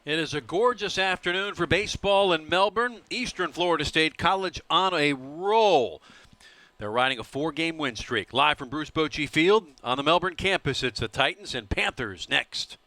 It is a gorgeous afternoon for baseball in Melbourne. Eastern Florida State College on a roll. They're riding a 4-game win streak. Live from Bruce Bochy Field on the Melbourne campus, it's the Titans and Panthers next.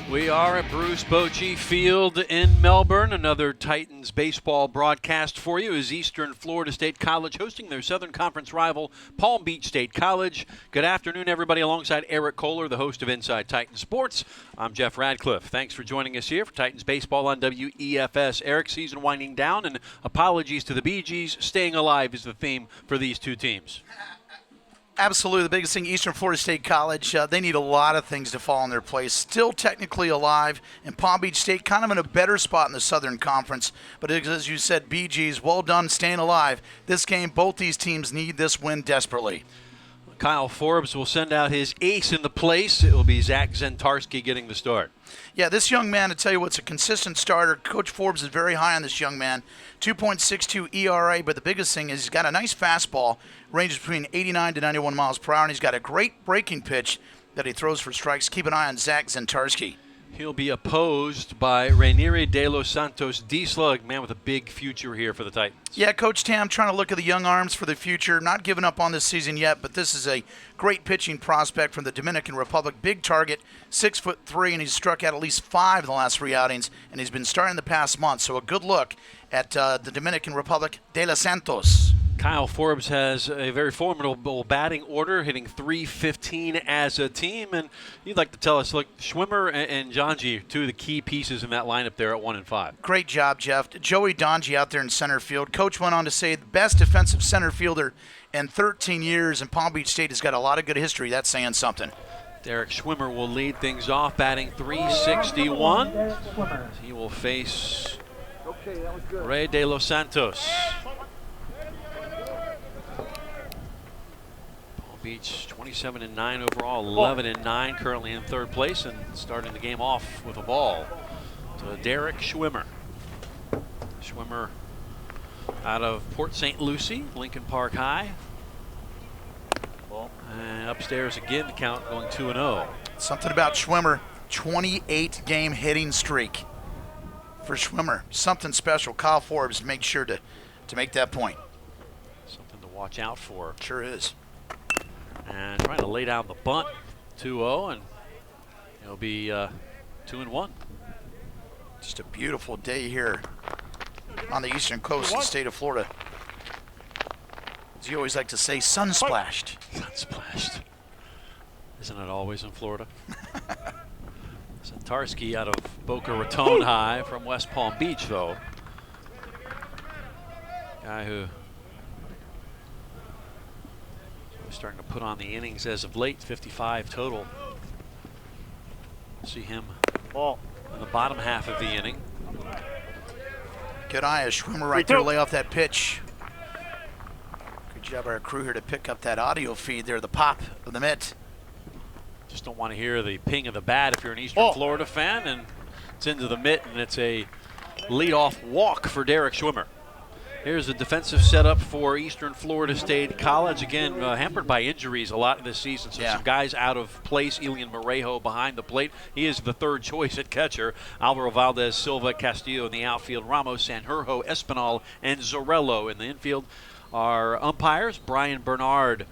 We are at Bruce Bochy Field in Melbourne. Another Titans baseball broadcast for you as Eastern Florida State College hosting their Southern Conference rival, Palm Beach State College. Good afternoon, everybody, alongside Eric Kohler, the host of Inside Titans Sports. I'm Jeff Radcliffe. Thanks for joining us here for Titans baseball on WEFS. Eric, season winding down, and apologies to the Bee Gees. Staying alive is the theme for these two teams. Absolutely. The biggest thing, Eastern Florida State College, they need a lot of things to fall in their place. Still technically alive, and Palm Beach State kind of in a better spot in the Southern Conference. But as you said, BG's, well done staying alive. This game, both these teams need this win desperately. Kyle Forbes will send out his ace in the place. It will be Zach Zentarski getting the start. Yeah, this young man, to tell you what's a consistent starter. Coach Forbes is very high on this young man. 2.62 ERA, but the biggest thing is he's got a nice fastball, ranges between 89 to 91 miles per hour, and he's got a great breaking pitch that he throws for strikes. Keep an eye on Zach Zentarski. He'll be opposed by Rainieri de los Santos D-Slug, man with a big future here for the Titans. Yeah, Coach Tam trying to look at the young arms for the future. Not giving up on this season yet, but this is a great pitching prospect from the Dominican Republic. Big target, 6'3", and he's struck out at least 5 in the last 3 outings, and he's been starting the past month. So a good look at the Dominican Republic de los Santos. Kyle Forbes has a very formidable batting order, hitting .315 as a team. And you'd like to tell us, look, Schwimmer and Donji, two of the key pieces in that lineup there at 1 and 5. Great job, Jeff. Joey Donji out there in center field. Coach went on to say the best defensive center fielder in 13 years, and Palm Beach State has got a lot of good history. That's saying something. Derek Schwimmer will lead things off, batting .361. He will face Ray de los Santos. Beach 27-9 overall, 11-9, currently in third place, and starting the game off with a ball to Derek Schwimmer. Schwimmer out of Port St. Lucie, Lincoln Park High. And upstairs again, the count going 2-0. Something about Schwimmer, 28-game hitting streak for Schwimmer. Something special. Kyle Forbes makes sure to make that point. Something to watch out for. Sure is. And trying to lay down the bunt, 2-0, and it'll be 2-1. Just a beautiful day here on the eastern coast of the state of Florida. As you always like to say, sun-splashed. Sun-splashed. Isn't it always in Florida? Zentarski out of Boca Raton High from West Palm Beach, though. Guy who starting to put on the innings as of late, 55 total. See him in the bottom half of the inning. Good eye of Schwimmer right there to lay off that pitch. Good job our crew here to pick up that audio feed there, the pop of the mitt. Just don't want to hear the ping of the bat if you're an Eastern Florida fan, and it's into the mitt, and it's a leadoff walk for Derek Schwimmer. Here's a defensive setup for Eastern Florida State College. Again, hampered by injuries a lot this season. So some guys out of place. Elian Morejo behind the plate. He is the third choice at catcher. Alvaro Valdez, Silva, Castillo in the outfield. Ramos, Sanjurjo, Espinal, and Zorello in the infield. Our umpires, Brian Bernard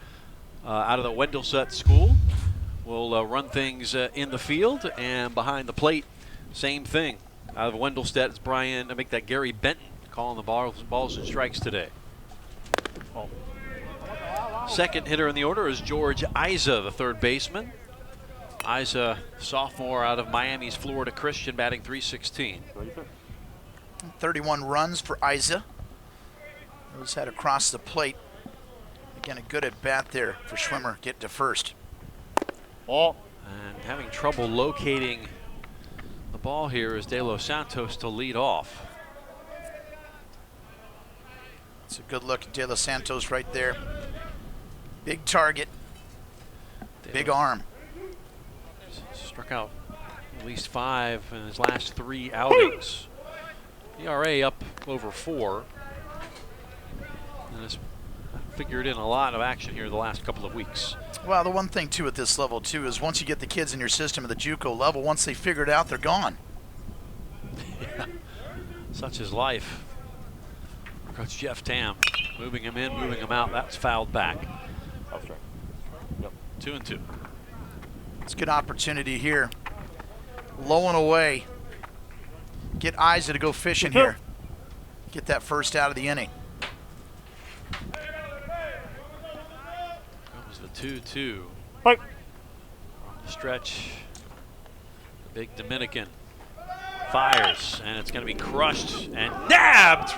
out of the Wendelset School, will run things in the field. And behind the plate, same thing. Out of Wendelstedt, it's Brian, I make that Gary Benton calling the balls and strikes today. Second hitter in the order is George Iza, the third baseman. Iza, sophomore out of Miami's Florida Christian, batting .316. 31 runs for Iza. Those had across the plate. Again, a good at bat there for Schwimmer, get to first. And having trouble locating the ball here is De Los Santos to lead off. It's a good look at De Los Santos right there. Big target, big arm. Struck out At least 5 in his last 3 outings. ERA up over 4. And has figured in a lot of action here the last couple of weeks. Well, the one thing, too, at this level, too, is once you get the kids in your system at the JUCO level, once they figure it out, they're gone. Yeah. Such is life. Coach Jeff Tam moving him in, moving him out. That's fouled back. That's right. Yep. 2-2. It's a good opportunity here. Low and away. Get Isa to go fishing here. Get that first out of the inning. Comes the 2-2. Right. From the stretch, the big Dominican fires, and it's going to be crushed and nabbed.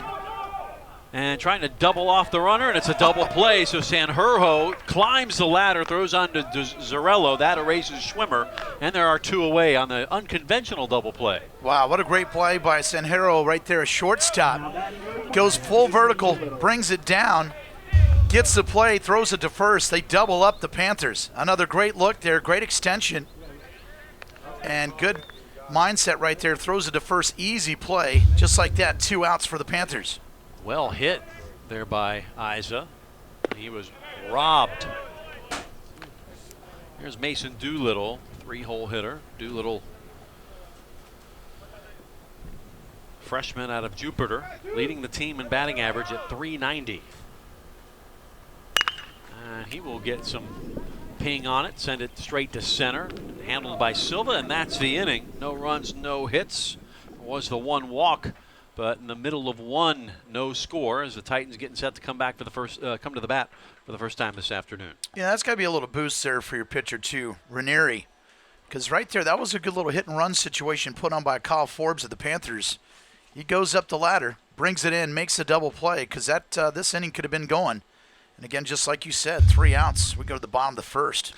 And trying to double off the runner, and it's a double play. So Sanjurjo climbs the ladder, throws on to Zarello. That erases Schwimmer, and there are 2 away on the unconventional double play. Wow, what a great play by Sanjurjo right there, a shortstop. Goes full vertical, brings it down, gets the play, throws it to first. They double up the Panthers. Another great look there, great extension, and good mindset right there. Throws it to first, easy play. Just like that, 2 outs for the Panthers. Well hit there by Isa. He was robbed. Here's Mason Doolittle, 3-hole hitter. Doolittle, freshman out of Jupiter, leading the team in batting average at .390. And he will get some ping on it, send it straight to center, handled by Silva, and that's the inning. No runs, no hits. It was the 1 walk. But in the middle of 1 no score, as the Titans getting set to come back for the first, come to the bat for the first time this afternoon. Yeah, that's got to be a little boost there for your pitcher too, Ranieri, because right there that was a good little hit and run situation put on by Kyle Forbes of the Panthers. He goes up the ladder, brings it in, makes a double play, because that this inning could have been going. And again, just like you said, 3 outs. We go to the bottom of the first.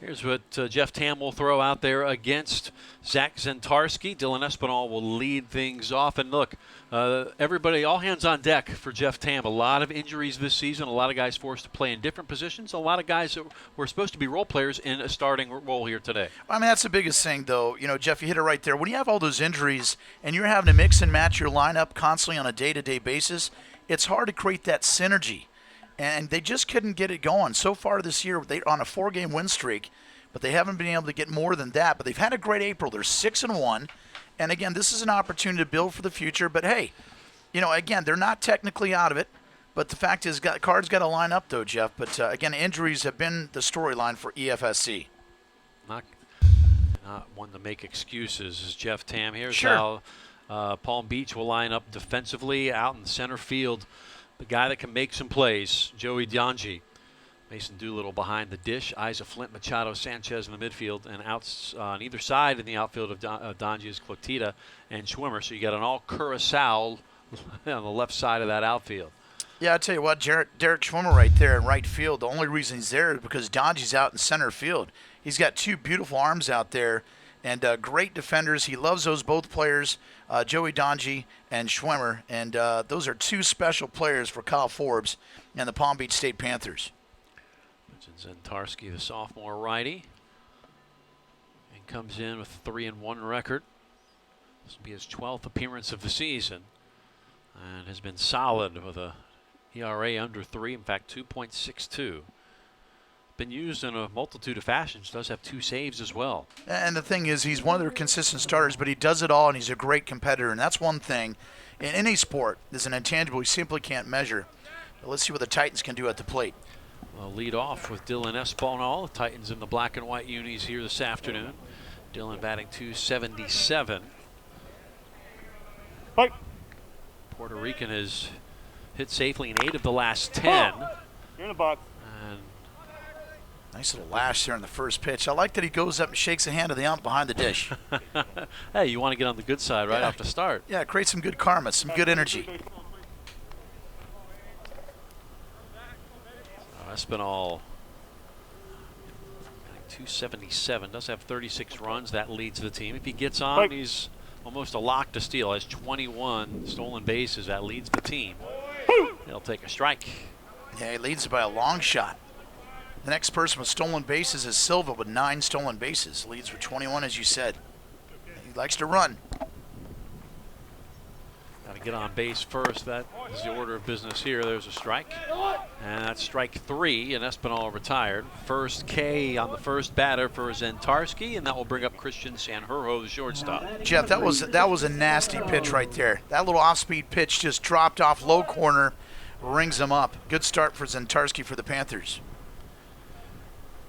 Here's what Jeff Tam will throw out there against Zach Zentarski. Dylan Espinal will lead things off. And look, everybody, all hands on deck for Jeff Tam. A lot of injuries this season. A lot of guys forced to play in different positions. A lot of guys that were supposed to be role players in a starting role here today. I mean, that's the biggest thing, though. You know, Jeff, you hit it right there. When you have all those injuries and you're having to mix and match your lineup constantly on a day-to-day basis, it's hard to create that synergy. And they just couldn't get it going. So far this year, they're on a 4-game win streak, but they haven't been able to get more than that. But they've had a great April. They're 6-1. And again, this is an opportunity to build for the future. But hey, you know, again, they're not technically out of it. But the fact is, cards got to line up, though, Jeff. But again, injuries have been the storyline for EFSC. Not one to make excuses is Jeff Tam. Here's Sure. how Palm Beach will line up defensively out in the center field. The guy that can make some plays, Joey Donji. Mason Doolittle behind the dish. Isa Flint, Machado, Sanchez in the midfield, and outs on either side in the outfield of Donji is Clotita and Schwimmer. So you got an all Curacao on the left side of that outfield. Yeah, I tell you what, Derek Schwimmer right there in right field. The only reason he's there is because Donji's out in center field. He's got 2 beautiful arms out there and great defenders. He loves those both players, Joey Donji and Schwimmer. And those are 2 special players for Kyle Forbes and the Palm Beach State Panthers. Zentarski, the sophomore righty, and comes in with a 3-1 record. This will be his 12th appearance of the season, and has been solid with a ERA under 3. In fact, 2.62. Been used in a multitude of fashions. Does have 2 saves as well. And the thing is, he's one of their consistent starters, but he does it all, and he's a great competitor. And that's one thing in any sport. There's an intangible you simply can't measure. But let's see what the Titans can do at the plate. We'll lead off with Dylan Espinal. The Titans in the black and white unis here this afternoon. Dylan batting .277. Right. Puerto Rican has hit safely in 8 of the last 10. You're in the box. And nice little lash there in the first pitch. I like that he goes up and shakes the hand of the ump behind the dish. hey, you want to get on the good side right off the start. Yeah, create some good karma, some good energy. Espinal, 277, does have 36 runs. That leads the team. If he gets on, he's almost a lock to steal. Has 21 stolen bases. That leads the team. He'll take a strike. Yeah, he leads by a long shot. The next person with stolen bases is Silva with 9 stolen bases. Leads with 21, as you said. likes to run. Got to get on base first. That is the order of business here. There's a strike. And that's strike 3, and Espinal retired. First K on the first batter for Zentarski, and that will bring up Christian Sanjurjo, the shortstop. Jeff, that was a nasty pitch right there. That little off-speed pitch just dropped off low corner, rings him up. Good start for Zentarski for the Panthers.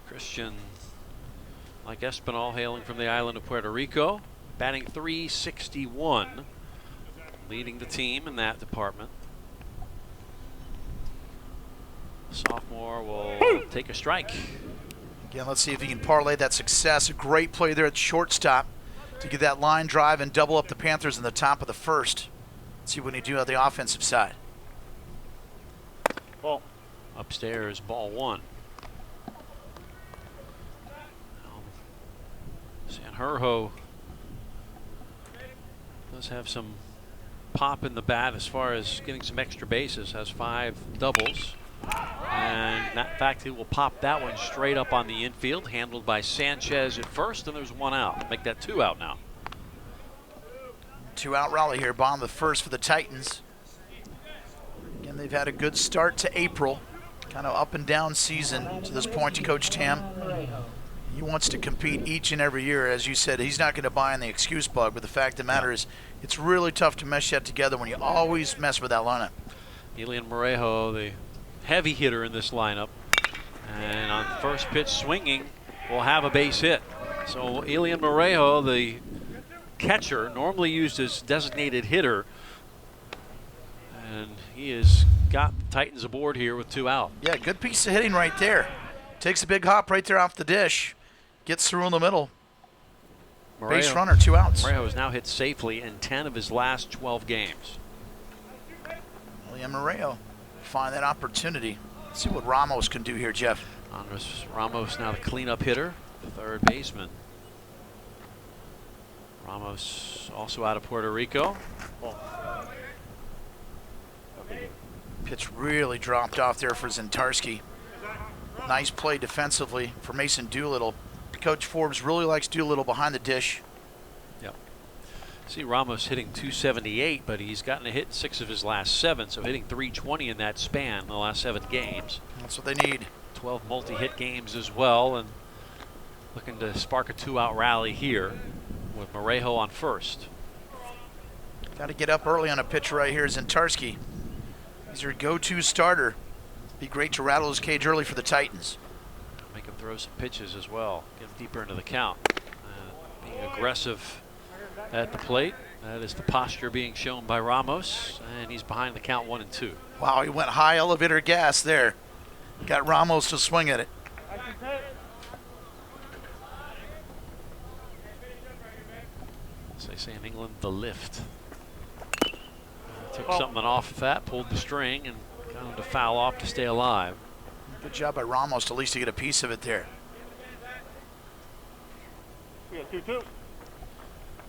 Christian, like Espinal, hailing from the island of Puerto Rico, batting .361, leading the team in that department. Sophomore will take a strike. Again, let's see if he can parlay that success. A great play there at shortstop to get that line drive and double up the Panthers in the top of the first. Let's see what he do on the offensive side. Ball. Upstairs, ball 1. Sanjurjo does have some pop in the bat as far as getting some extra bases, has 5 doubles. And in fact, he will pop that one straight up on the infield, handled by Sanchez at first, and there's 1 out. Make that 2 out now. 2-out rally here, bottom of the first for the Titans. Again, they've had a good start to April. Kind of up and down season to this point to Coach Tam. He wants to compete each and every year. As you said, he's not going to buy in the excuse bug, but the fact of the matter is it's really tough to mesh that together when you always mess with that lineup. Elian Morejo, the heavy hitter in this lineup, and on first pitch swinging will have a base hit. So Elian Morejo, the catcher, normally used as designated hitter, and he has got the Titans aboard here with 2 out. Yeah, good piece of hitting right there. Takes a big hop right there off the dish. Gets through in the middle. Base runner, 2 outs. Morejo has now hit safely in 10 of his last 12 games. William Morejo find that opportunity. Let's see what Ramos can do here, Jeff. Andres Ramos now the cleanup hitter, the third baseman. Ramos also out of Puerto Rico. Pitch really dropped off there for Zentarski. Nice play defensively for Mason Doolittle. Coach Forbes really likes Doolittle behind the dish. Yep. See Ramos hitting .278, but he's gotten a hit in 6 of his last 7, so hitting .320 in that span in the last 7 games. That's what they need. 12 multi-hit games as well, and looking to spark a 2-out rally here with Morejo on first. Got to get up early on a pitch right here, Zentarski. He's your go-to starter. Be great to rattle his cage early for the Titans. Make him throw some pitches as well. Get him deeper into the count. Being aggressive at the plate. That is the posture being shown by Ramos, and he's behind the count 1 and 2. Wow, he went high elevator gas there. Got Ramos to swing at it. As they say in England, the lift. Took something off of that, pulled the string, and got him to foul off to stay alive. Good job by Ramos, at least to get a piece of it there. We got 2-2.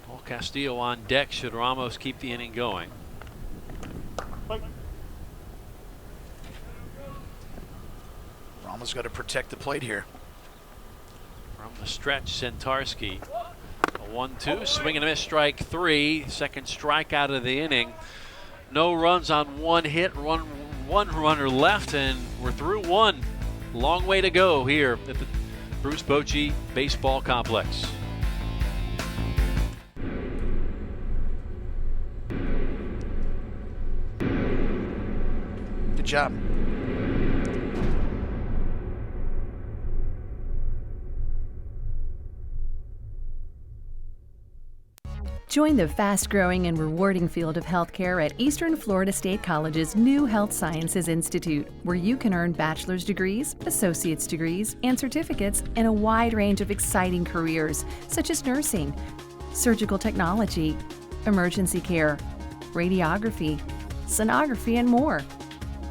Paul Castillo on deck should Ramos keep the inning going. Fight. Ramos got to protect the plate here. From the stretch, Zentarski. A 1-2, swing and a miss, strike 3. Second strikeout of the inning. No runs on 1 hit, one runner left, and we're through 1. Long way to go here at the Bruce Bochy Baseball Complex. Good job. Join the fast-growing and rewarding field of healthcare at Eastern Florida State College's new Health Sciences Institute, where you can earn bachelor's degrees, associate's degrees, and certificates in a wide range of exciting careers, such as nursing, surgical technology, emergency care, radiography, sonography, and more.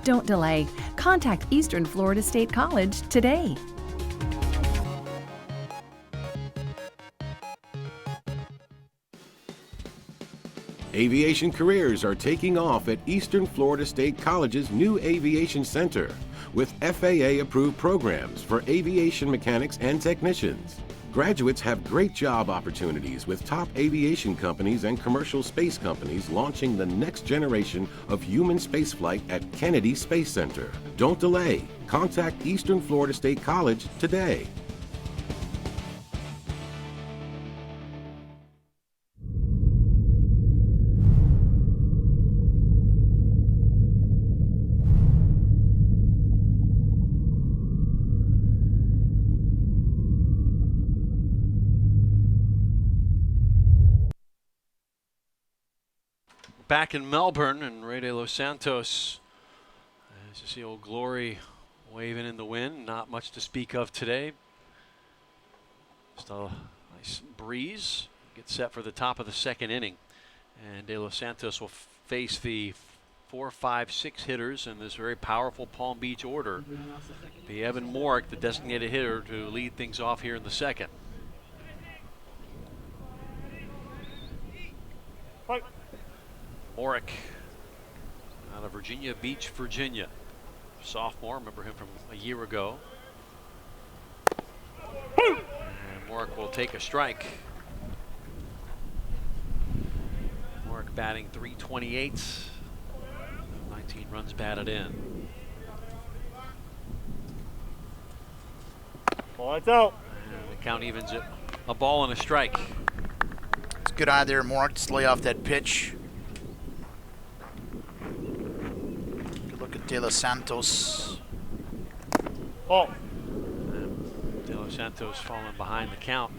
Don't delay. Contact Eastern Florida State College today. Aviation careers are taking off at Eastern Florida State College's new Aviation Center with FAA-approved programs for aviation mechanics and technicians. Graduates have great job opportunities with top aviation companies and commercial space companies launching the next generation of human spaceflight at Kennedy Space Center. Don't delay. Contact Eastern Florida State College today. Back in Melbourne, and Ray De Los Santos, as you see Old Glory waving in the wind. Not much to speak of today. Just a nice breeze. Get set for the top of the second inning. And De Los Santos will face the 4, 5, 6 hitters in this very powerful Palm Beach order. Be Evan Mork, the designated hitter, to lead things off here in the second. Fight. Mork out of Virginia Beach, Virginia. Sophomore, remember him from a year ago. And Mork will take a strike. Mork batting .328. 19 runs batted in. Lights out. And the count evens it. A ball and a strike. It's a good eye there, Mork. Just lay off that pitch. Good look at De Los Santos. Ball. De Los Santos falling behind the count.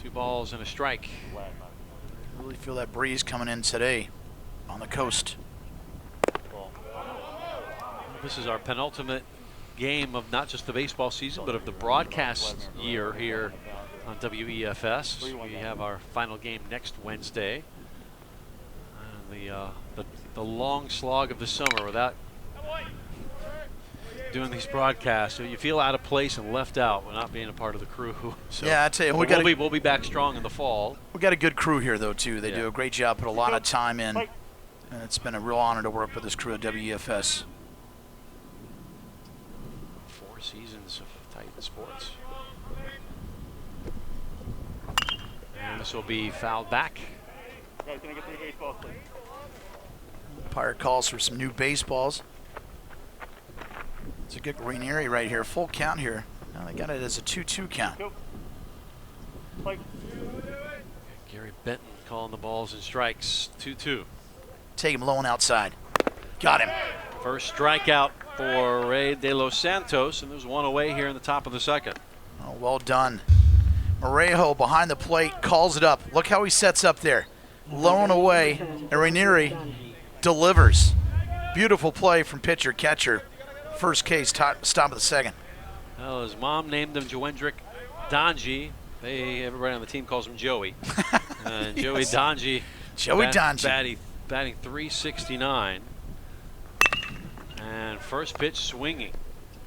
2 balls and a strike. Really feel that breeze coming in today on the coast. Ball. This is our penultimate game of not just the baseball season, but of the broadcast year here on WEFS. We have our final game next Wednesday. The long slog of the summer without doing these broadcasts, so you feel out of place and left out with not being a part of the crew. So Yeah, I tell you, we'll be back strong in the fall. We got a good crew here, though, too. They Yeah. do a great job, put a lot of time in, Fight. and it's been a real honor to work with this crew at WEFS. 4 seasons of Titan sports. And this will be fouled back. Guys, can I get 3 baseballs, please? Umpire calls for some new baseballs. It's a good Rainieri right here. Full count here. Now they got it as a 2-2 count. Go. Fight. Gary Benton calling the balls and strikes. 2-2. Take him low and outside. Got him. First strikeout for Ray De Los Santos, and there's one away here in the top of the second. Oh, well done. Morejo behind the plate calls it up. Look how he sets up there. Low and away, and Rainieri delivers. Beautiful play from pitcher catcher. First case, stop of the second. Well, his mom named him Joendrick Donji. Everybody on the team calls him Joey. Joey Yes. Donji. Joey Donji. Batting .369. And first pitch swinging.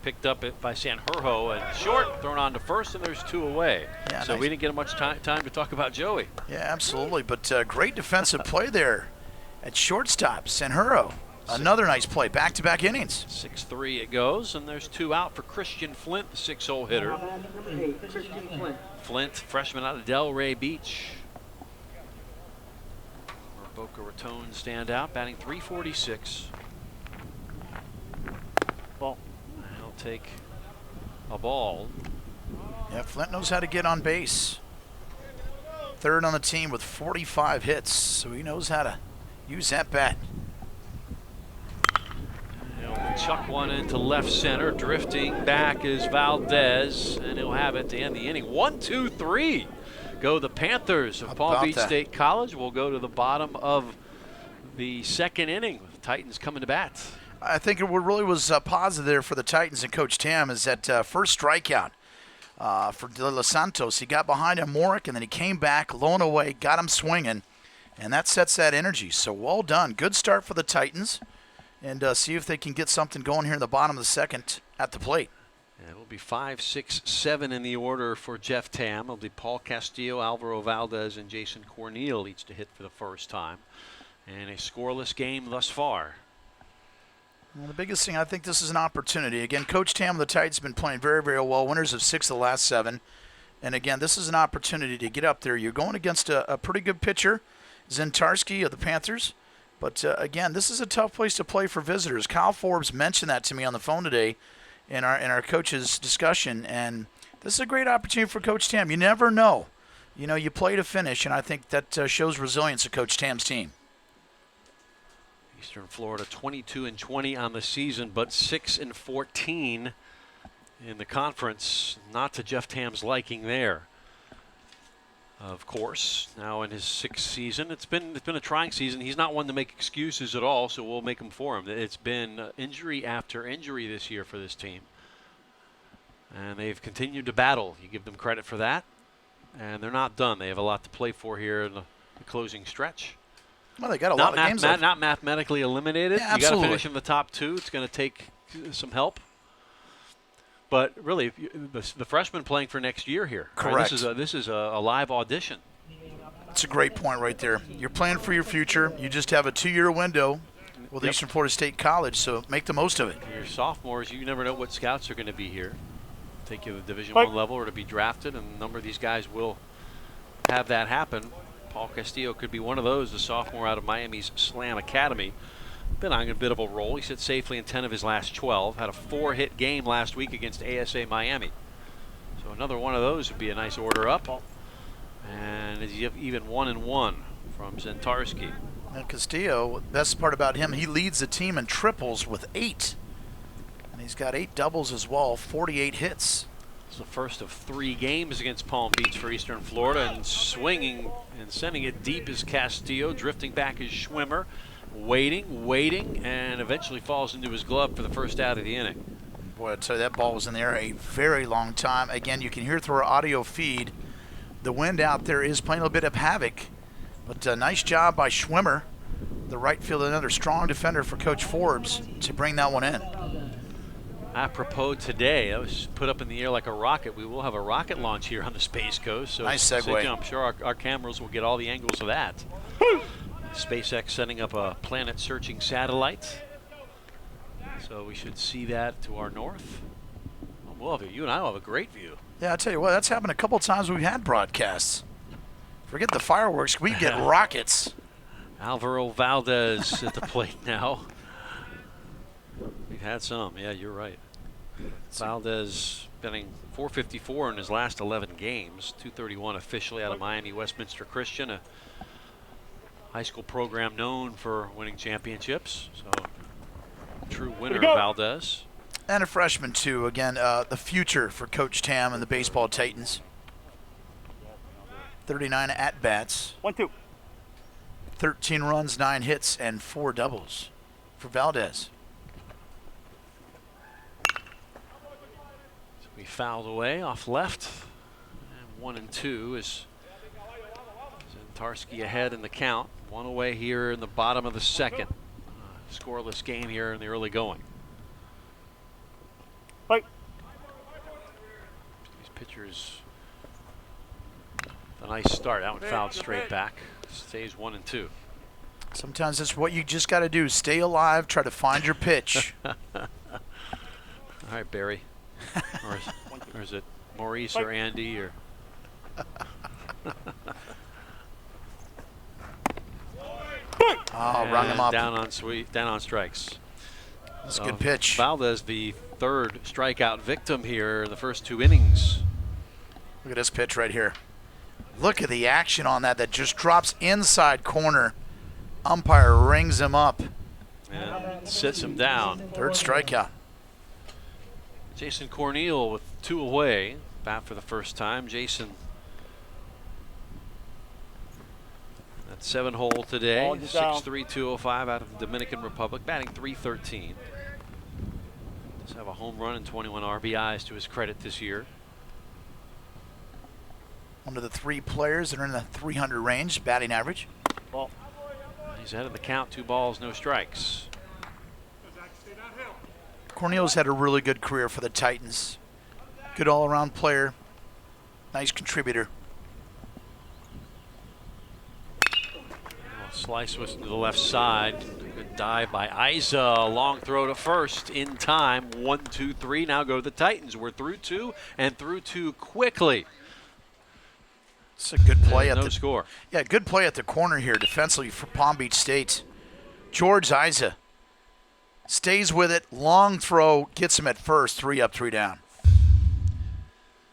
Picked up by Sanjurjo and short, thrown on to first, and there's 2 away. Yeah, so nice. we didn't get much time to talk about Joey. Yeah, absolutely. But great defensive play there at shortstop. Sanjurjo. Another nice play. Back-to-back innings. 6-3 it goes, and there's 2 out for Christian Flint, the 6-hole hitter. Flint, freshman out of Delray Beach. Boca Raton standout, batting .346. Ball. And he'll take a ball. Yeah, Flint knows how to get on base. Third on the team with 45 hits, so he knows how to use that bat. He'll chuck one into left center. Drifting back is Valdez, and he'll have it to end the inning. 1, 2, 3. Go the Panthers of Palm Beach State College. We'll go to the bottom of the second inning with the Titans coming to bat. I think what really was positive there for the Titans and Coach Tam is that first strikeout for De Los Santos. He got behind him, Mork, and then he came back, low and away, got him swinging, and that sets that energy. So well done. Good start for the Titans, and see if they can get something going here in the bottom of the second at the plate. And it'll be 5, 6, 7 in the order for Jeff Tam. It'll be Paul Castillo, Alvaro Valdez, and Jason Corneal each to hit for the first time. And a scoreless game thus far. Well, the biggest thing, I think this is an opportunity. Again, Coach Tam of the Titans has been playing very, very well. Winners of 6 of the last 7. And again, this is an opportunity to get up there. You're going against a pretty good pitcher, Zentarski of the Panthers. But again, this is a tough place to play for visitors. Kyle Forbes mentioned that to me on the phone today in our coaches' discussion. And this is a great opportunity for Coach Tam. You never know. You know, you play to finish, and I think that shows resilience of Coach Tam's team. Eastern Florida 22-20 on the season, but 6-14 in the conference. Not to Jeff Tam's liking there. Of course, now in his 6th season, it's been a trying season. He's not one to make excuses at all, so we'll make them for him. It's been injury after injury this year for this team, and they've continued to battle. You give them credit for that, and they're not done. They have a lot to play for here in the closing stretch. Well, they got a lot of games left. Not mathematically eliminated. Yeah, you got to finish in the top 2. It's going to take some help. But really, the freshman playing for next year here. Correct. Right? This is a live audition. That's a great point right there. You're playing for your future. You just have a 2-year window with Eastern Florida State College, so make the most of it. Your sophomores, you never know what scouts are going to be here. Take you to the Division I level or to be drafted, and a number of these guys will have that happen. Paul Castillo could be one of those, the sophomore out of Miami's Slam Academy. Been on a bit of a roll. He sat safely in 10 of his last 12. Had a 4-hit game last week against ASA Miami. So another one of those would be a nice order up. And is even 1-1 from Zentarski. And Castillo, the best part about him, he leads the team in triples with 8. And he's got 8 doubles as well, 48 hits. It's the first of 3 games against Palm Beach for Eastern Florida, and swinging and sending it deep is Castillo, drifting back is Schwimmer, waiting, and eventually falls into his glove for the first out of the inning. Boy, I'd say that ball was in the air a very long time. Again, you can hear through our audio feed, the wind out there is playing a bit of havoc, but a nice job by Schwimmer, the right fielder, another strong defender for Coach Forbes to bring that one in. Apropos today, that was put up in the air like a rocket. We will have a rocket launch here on the Space Coast. So nice segue. I'm sure our cameras will get all the angles of that. SpaceX setting up a planet-searching satellite. So we should see that to our north. Well, you and I will have a great view. Yeah, I'll tell you what, that's happened a couple times we've had broadcasts. Forget the fireworks, we get rockets. Alvaro Valdez at the plate now. We've had some, yeah, you're right. Valdez batting .454 in his last 11 games, .231 officially out of Miami Westminster Christian, a high school program known for winning championships. So, true winner, Valdez. And a freshman, too. Again, the future for Coach Tam and the baseball Titans. 39 at-bats. 1-2. 13 runs, 9 hits, and 4 doubles for Valdez. We fouled away off left. And 1-2 is Zentarski ahead in the count. 1 away here in the bottom of the 2nd. Scoreless game here in the early going. Fight. These pitchers, a nice start. That one fouled straight back. Stays 1-2. Sometimes that's what you just got to do. Stay alive, try to find your pitch. All right, Barry. or is it Maurice or Andy or? Oh, run him up. Down on strikes. That's a good pitch. Valdez, the 3rd strikeout victim here in the first 2 innings. Look at this pitch right here. Look at the action on that just drops inside corner. Umpire rings him up. And sits him down. 3rd strikeout. Jason Corneal with 2 away. Bat for the first time. Jason at 7-hole today. 6'3", 205 out of the Dominican Republic. Batting .313. Does have a home run and 21 RBIs to his credit this year. One of the 3 players that are in the 300 range, batting average. Ball. He's ahead of the count, 2 balls, no strikes. Corneal's had a really good career for the Titans. Good all-around player. Nice contributor. Slice was to the left side. Good dive by Isa. Long throw to first in time. 1, 2, 3. Now go the Titans. We're through 2 and through 2 quickly. It's a good play And at no score. Yeah, good play at the corner here defensively for Palm Beach State. George Isa stays with it. Long throw gets him at first. 3 up, 3 down.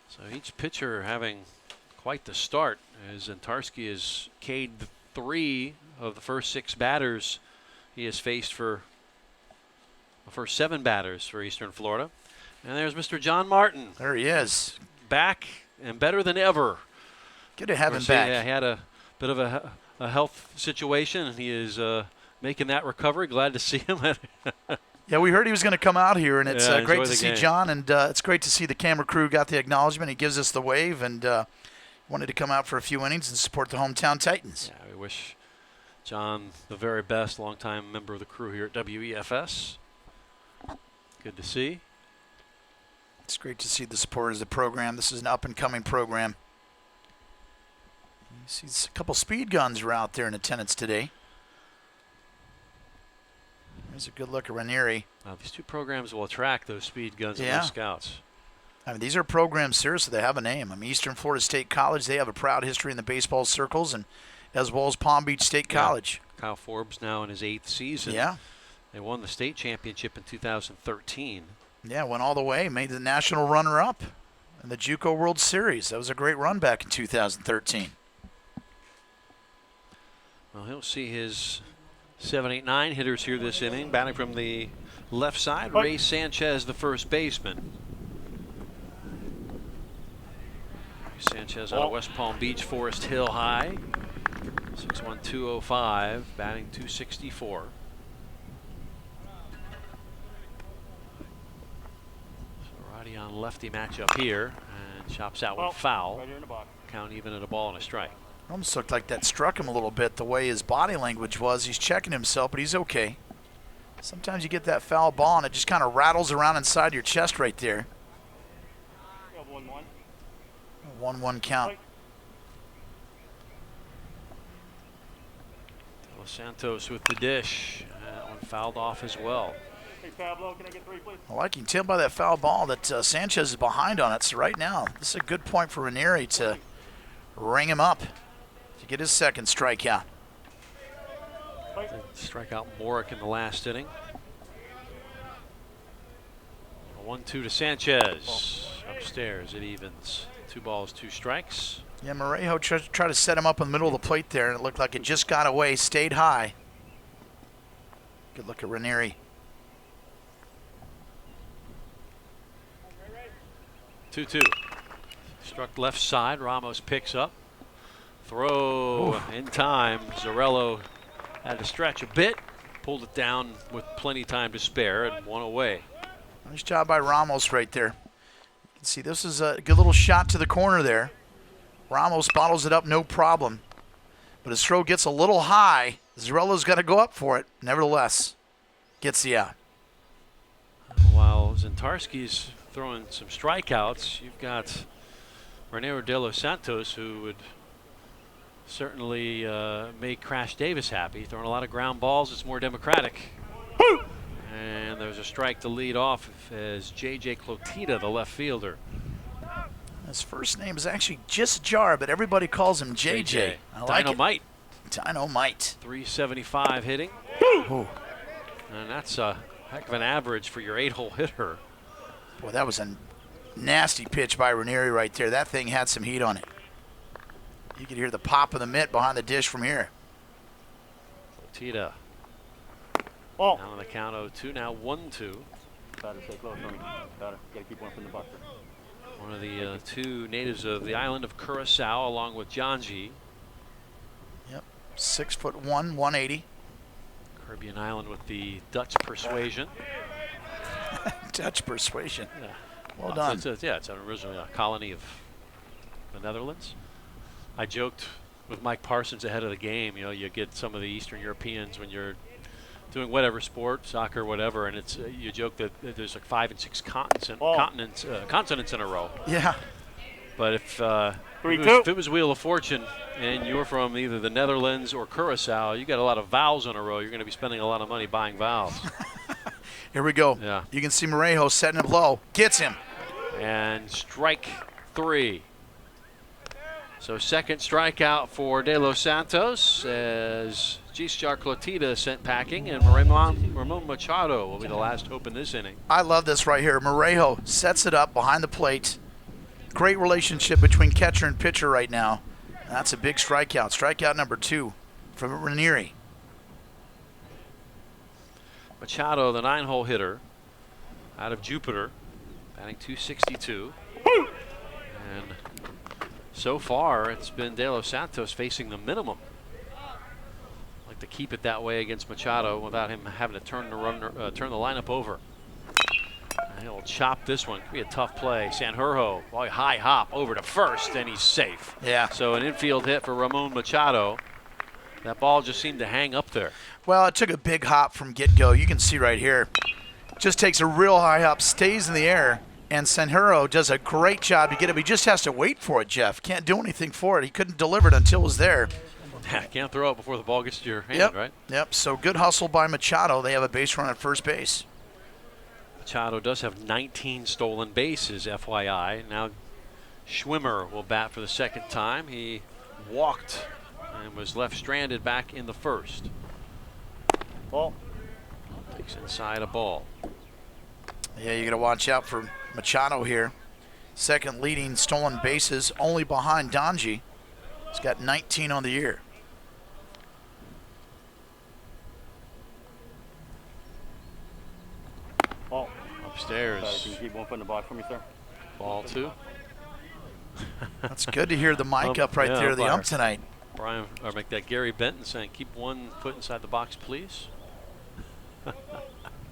So each pitcher having quite the start, as Zentarski has K'd 3 of the first 6 batters he has faced for the first 7 batters for Eastern Florida. And there's Mr. John Martin. There he is. Back and better than ever. Good to have him He back. had a bit of a health situation, and he is making that recovery. Glad to see him. Yeah, we heard he was going to come out here, and it's Yeah, great enjoy to the see game. John, and it's great to see the camera crew got the acknowledgement. He gives us the wave, and wanted to come out for a few innings and support the hometown Titans. Yeah, we wish John the very best, longtime member of the crew here at WEFS. Good to see. It's great to see the supporters of the program. This is an up-and-coming program. You see a couple speed guns are out there in attendance today. There's a good look at Ranieri. Now, these 2 programs will attract those speed guns and Yeah. those scouts. I mean, these are programs, seriously, they have a name. I mean, Eastern Florida State College, they have a proud history in the baseball circles, and as well as Palm Beach State Yeah. College. Kyle Forbes now in his 8th season. Yeah. They won the state championship in 2013. Yeah, went all the way, made the national runner-up in the JUCO World Series. That was a great run back in 2013. Well, he'll see his 7, 8, 9 hitters here this inning. Batting from the left side, Ray Sanchez, the first baseman. Ray Sanchez out of West Palm Beach, Forest Hill High. 6'1", 205, batting .264. So righty on lefty matchup here, and chops out with foul. Right here in the box. Count even at a ball and a strike. Almost looked like that struck him a little bit, the way his body language was. He's checking himself, but he's okay. Sometimes you get that foul ball, and it just kind of rattles around inside your chest right there. We have 1-1. 1-1 count. De Los Santos with the dish. That one fouled off as well. Hey, Pablo, can I get 3, please? Well, I can tell by that foul ball that Sanchez is behind on it. So right now, this is a good point for Ranieri to ring him up to get his second strikeout. Strike out Morick in the last inning. A 1-2 to Sanchez. Upstairs, it evens. 2 balls, 2 strikes. Yeah, Morejo tried to set him up in the middle of the plate there, and it looked like it just got away, stayed high. Good look at Ranieri. 2-2. Struck left side. Ramos picks up. Throw in time. Zarello had to stretch a bit. Pulled it down with plenty of time to spare and 1 away. Nice job by Ramos right there. You can see this is a good little shot to the corner there. Ramos bottles it up, no problem. But his throw gets a little high. Zarello's got to go up for it. Nevertheless, gets the out. While Zentarski's throwing some strikeouts, you've got Ranieri De Los Santos, who would certainly make Crash Davis happy. Throwing a lot of ground balls, it's more democratic. And there's a strike to lead off as J.J. Clotita, the left fielder. His first name is actually just Jar, but everybody calls him JJ. I like Dynamite. it. Dynamite. 375 hitting. Oh, And that's a heck of an average for your 8-hole hitter. boy, that was a nasty pitch by Ranieri right there. That thing had some heat on it. You could hear the pop of the mitt behind the dish from here. Clotita Oh. down on the count 0-2, now 1-2. Better stay close for me. Better. Gotta keep one from the buster. One of the 2 natives of the island of Curacao, along with Janji. 6'1", 180. Caribbean island with the Dutch persuasion. Dutch persuasion. Yeah. Well done. It's originally a colony of the Netherlands. I joked with Mike Parsons ahead of the game. You know, you get some of the Eastern Europeans when you're doing whatever sport, soccer, whatever, and it's you joke that there's like 5 and 6 continents in a row. Yeah. But if 3-2. If it was Wheel of Fortune and you're from either the Netherlands or Curacao, you got a lot of vowels in a row. You're going to be spending a lot of money buying vowels. Here we go. Yeah. You can see Morejo setting it low. Gets him. And strike 3. So second strikeout for De Los Santos as Gisjar Clotida sent packing, and Ramon Machado will be the last hope in this inning. I love this right here. Morejo sets it up behind the plate. Great relationship between catcher and pitcher right now. That's a big strikeout. Strikeout number 2 from Ranieri. Machado, the 9-hole hitter out of Jupiter, batting .262. And so far, it's been De Los Santos facing the minimum. Like to keep it that way against Machado without him having to turn the lineup over. And he'll chop this one. Could be a tough play. Sanjurjo, high hop over to first, and he's safe. Yeah. So an infield hit for Ramon Machado. That ball just seemed to hang up there. Well, it took a big hop from get-go. You can see right here. Just takes a real high hop, stays in the air, and Sanjurjo does a great job to get it. He just has to wait for it, Jeff. Can't do anything for it. He couldn't deliver it until it was there. Can't throw it before the ball gets to your hand, right? Yep, so good hustle by Machado. They have a base run at first base. Machado does have 19 stolen bases, FYI. Now Schwimmer will bat for the second time. He walked and was left stranded back in the first. Ball. Takes inside a ball. Yeah, you got to watch out for Machado here. Second leading stolen bases, only behind Donji. He's got 19 on the year. Ball. Upstairs. Can you keep one foot in the box for me, sir? Ball 2. That's good to hear the mic up right there, the ump tonight. Brian, or make that Gary Benton saying, keep one foot inside the box, please.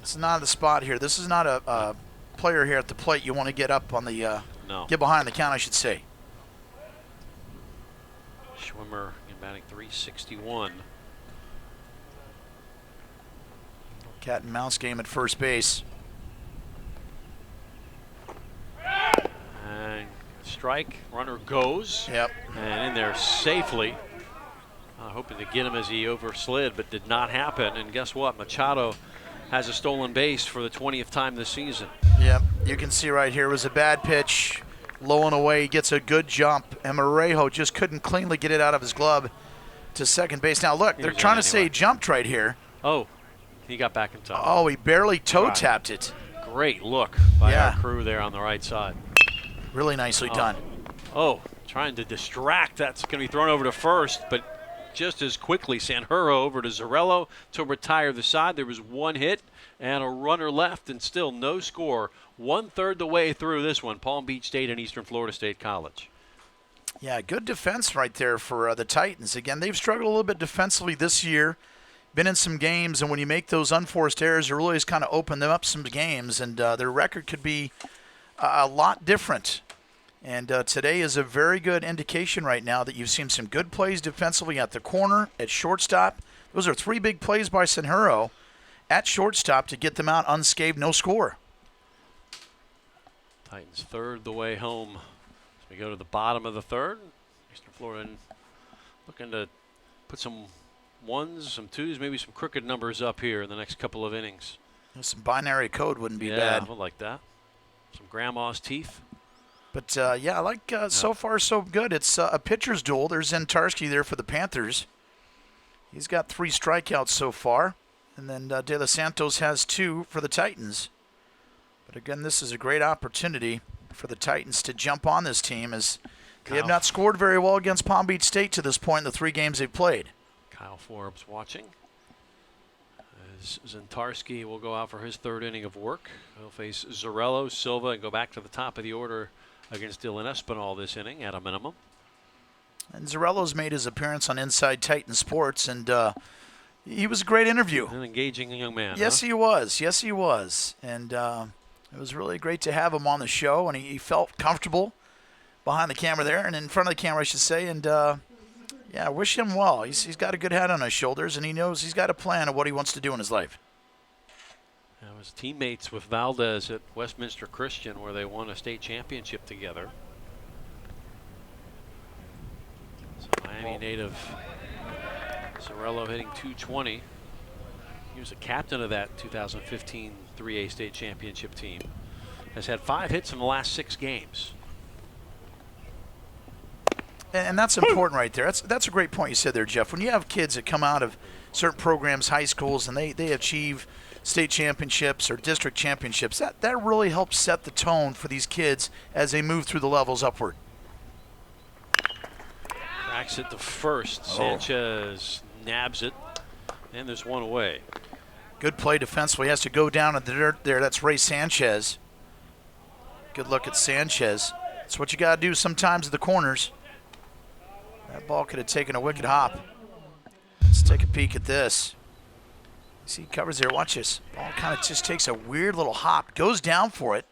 This is not the spot here. This is not a player here at the plate you want to get up on the, No. get behind the count, I should say. Schwimmer batting .361. Cat and mouse game at first base. And strike, runner goes. Yep. And in there safely. Hoping to get him as he overslid, but did not happen. And guess what? Machado has a stolen base for the 20th time this season. Yep. You can see right here it was a bad pitch. Low and away, he gets a good jump, and Morejo just couldn't cleanly get it out of his glove to second base. Now look, they're trying to say he jumped right here. Oh, he got back in time. Oh, he barely toe-tapped it. Great look by our crew there on the right side. Really nicely done. Oh, trying to distract. That's going to be thrown over to first, but just as quickly, Sanjurjo over to Zarello to retire the side. There was one hit and a runner left, and still no score. 1/3 the way through this one, Palm Beach State and Eastern Florida State College. Yeah, good defense right there for the Titans. Again, they've struggled a little bit defensively this year. Been in some games, and when you make those unforced errors, it really has kind of opened them up some games, and their record could be a lot different. And today is a very good indication right now that you've seen some good plays defensively at the corner, at shortstop. Those are 3 big plays by Sanjurjo at shortstop to get them out unscathed, no score. Titans 3rd the way home. As we go to the bottom of the 3rd, Eastern Florida looking to put some 1s, some 2s, maybe some crooked numbers up here in the next couple of innings. Some binary code wouldn't be bad. Yeah, I would like that. Some grandma's teeth. But, yeah, I like so far so good. It's a pitcher's duel. There's Zentarski there for the Panthers. He's got 3 strikeouts so far. And then De Los Santos has 2 for the Titans. But, again, this is a great opportunity for the Titans to jump on this team as they have not scored very well against Palm Beach State to this point in the 3 games they've played. Kyle Forbes watching. As Zentarski will go out for his 3rd inning of work. He'll face Zarello, Silva, and go back to the top of the order against Dylan Espinal this inning at a minimum. And Zarello's made his appearance on Inside Titan Sports, and he was a great interview. An engaging young man. Yes, he was. Yes, he was. And it was really great to have him on the show, and he felt comfortable behind the camera there, and in front of the camera, I should say. And, yeah, wish him well. He's got a good head on his shoulders, and he knows he's got a plan of what he wants to do in his life. I was teammates with Valdez at Westminster Christian, where they won a state championship together. Miami native Sorello hitting .220. He was a captain of that 2015 3A state championship team. Has had 5 hits in the last 6 games. And that's important right there. That's a great point you said there, Jeff. When you have kids that come out of certain programs, high schools, and they achieve state championships or district championships, that really helps set the tone for these kids as they move through the levels upward. Cracks it to first. Sanchez nabs it, and there's one away. Good play defensively. He has to go down in the dirt there. That's Ray Sanchez. Good look at Sanchez. That's what you got to do sometimes at the corners. That ball could have taken a wicked hop. Let's take a peek at this. See, he covers there. Watch this. Ball kind of just takes a weird little hop, goes down for it,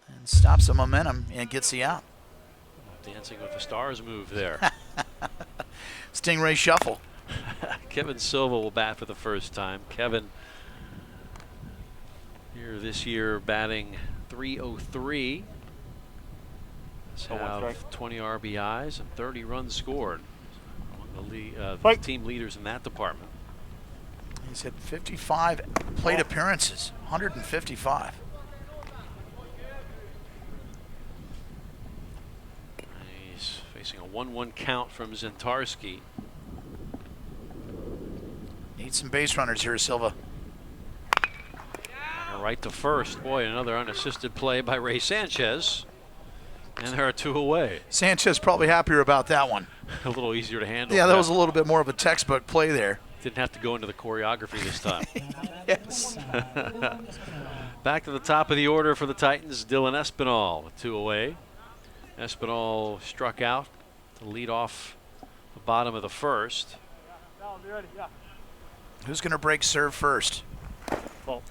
and stops the momentum and gets the out. Dancing with the Stars move there. Stingray shuffle. Kevin Silva will bat for the first time. Kevin here this year batting .303. Have 20 RBIs and 30 runs scored. Among the team leaders in that department. He's had 55 plate appearances, 155. He's facing a 1-1 count from Zentarski. Need some base runners here, Silva. Right to first. Boy, another unassisted play by Ray Sanchez. And there are 2 away. Sanchez probably happier about that one. A little easier to handle. Yeah, that was a little bit more of a textbook play there. Didn't have to go into the choreography this time. Yes. Back to the top of the order for the Titans, Dylan Espinal with 2 away. Espinal struck out to lead off the bottom of the first. Who's going to break serve first? Ball.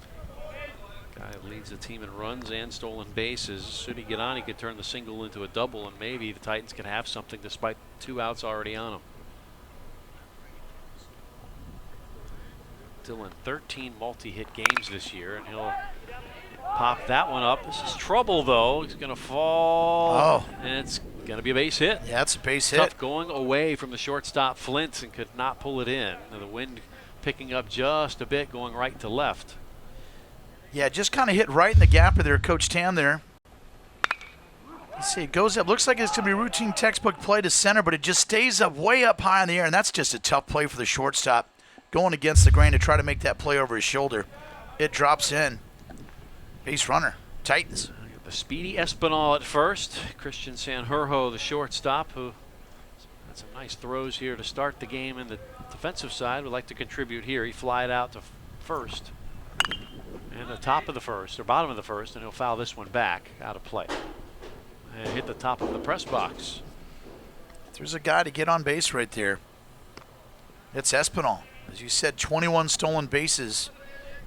Guy that leads the team in runs and stolen bases. Should he get on, he could turn the single into a double, and maybe the Titans can have something despite 2 outs already on him. Dylan, 13 multi-hit games this year, and he'll pop that one up. This is trouble, though. He's going to fall, and it's going to be a base hit. Yeah, it's a base hit. Tough going away from the shortstop Flint and could not pull it in. And the wind picking up just a bit, going right to left. Yeah, just kind of hit right in the gap of there, Coach Tam there. Let's see, it goes up. Looks like it's going to be a routine textbook play to center, but it just stays up way up high in the air, and that's just a tough play for the shortstop. Going against the grain to try to make that play over his shoulder. It drops in. Base runner, Titans. The speedy Espinal at first. Christian Sanjurjo, the shortstop, who had some nice throws here to start the game in the defensive side, would like to contribute here. He flied out to first. And the top of the first, or bottom of the first, and he'll foul this one back out of play. And hit the top of the press box. There's a guy to get on base right there. It's Espinal. As you said, 21 stolen bases.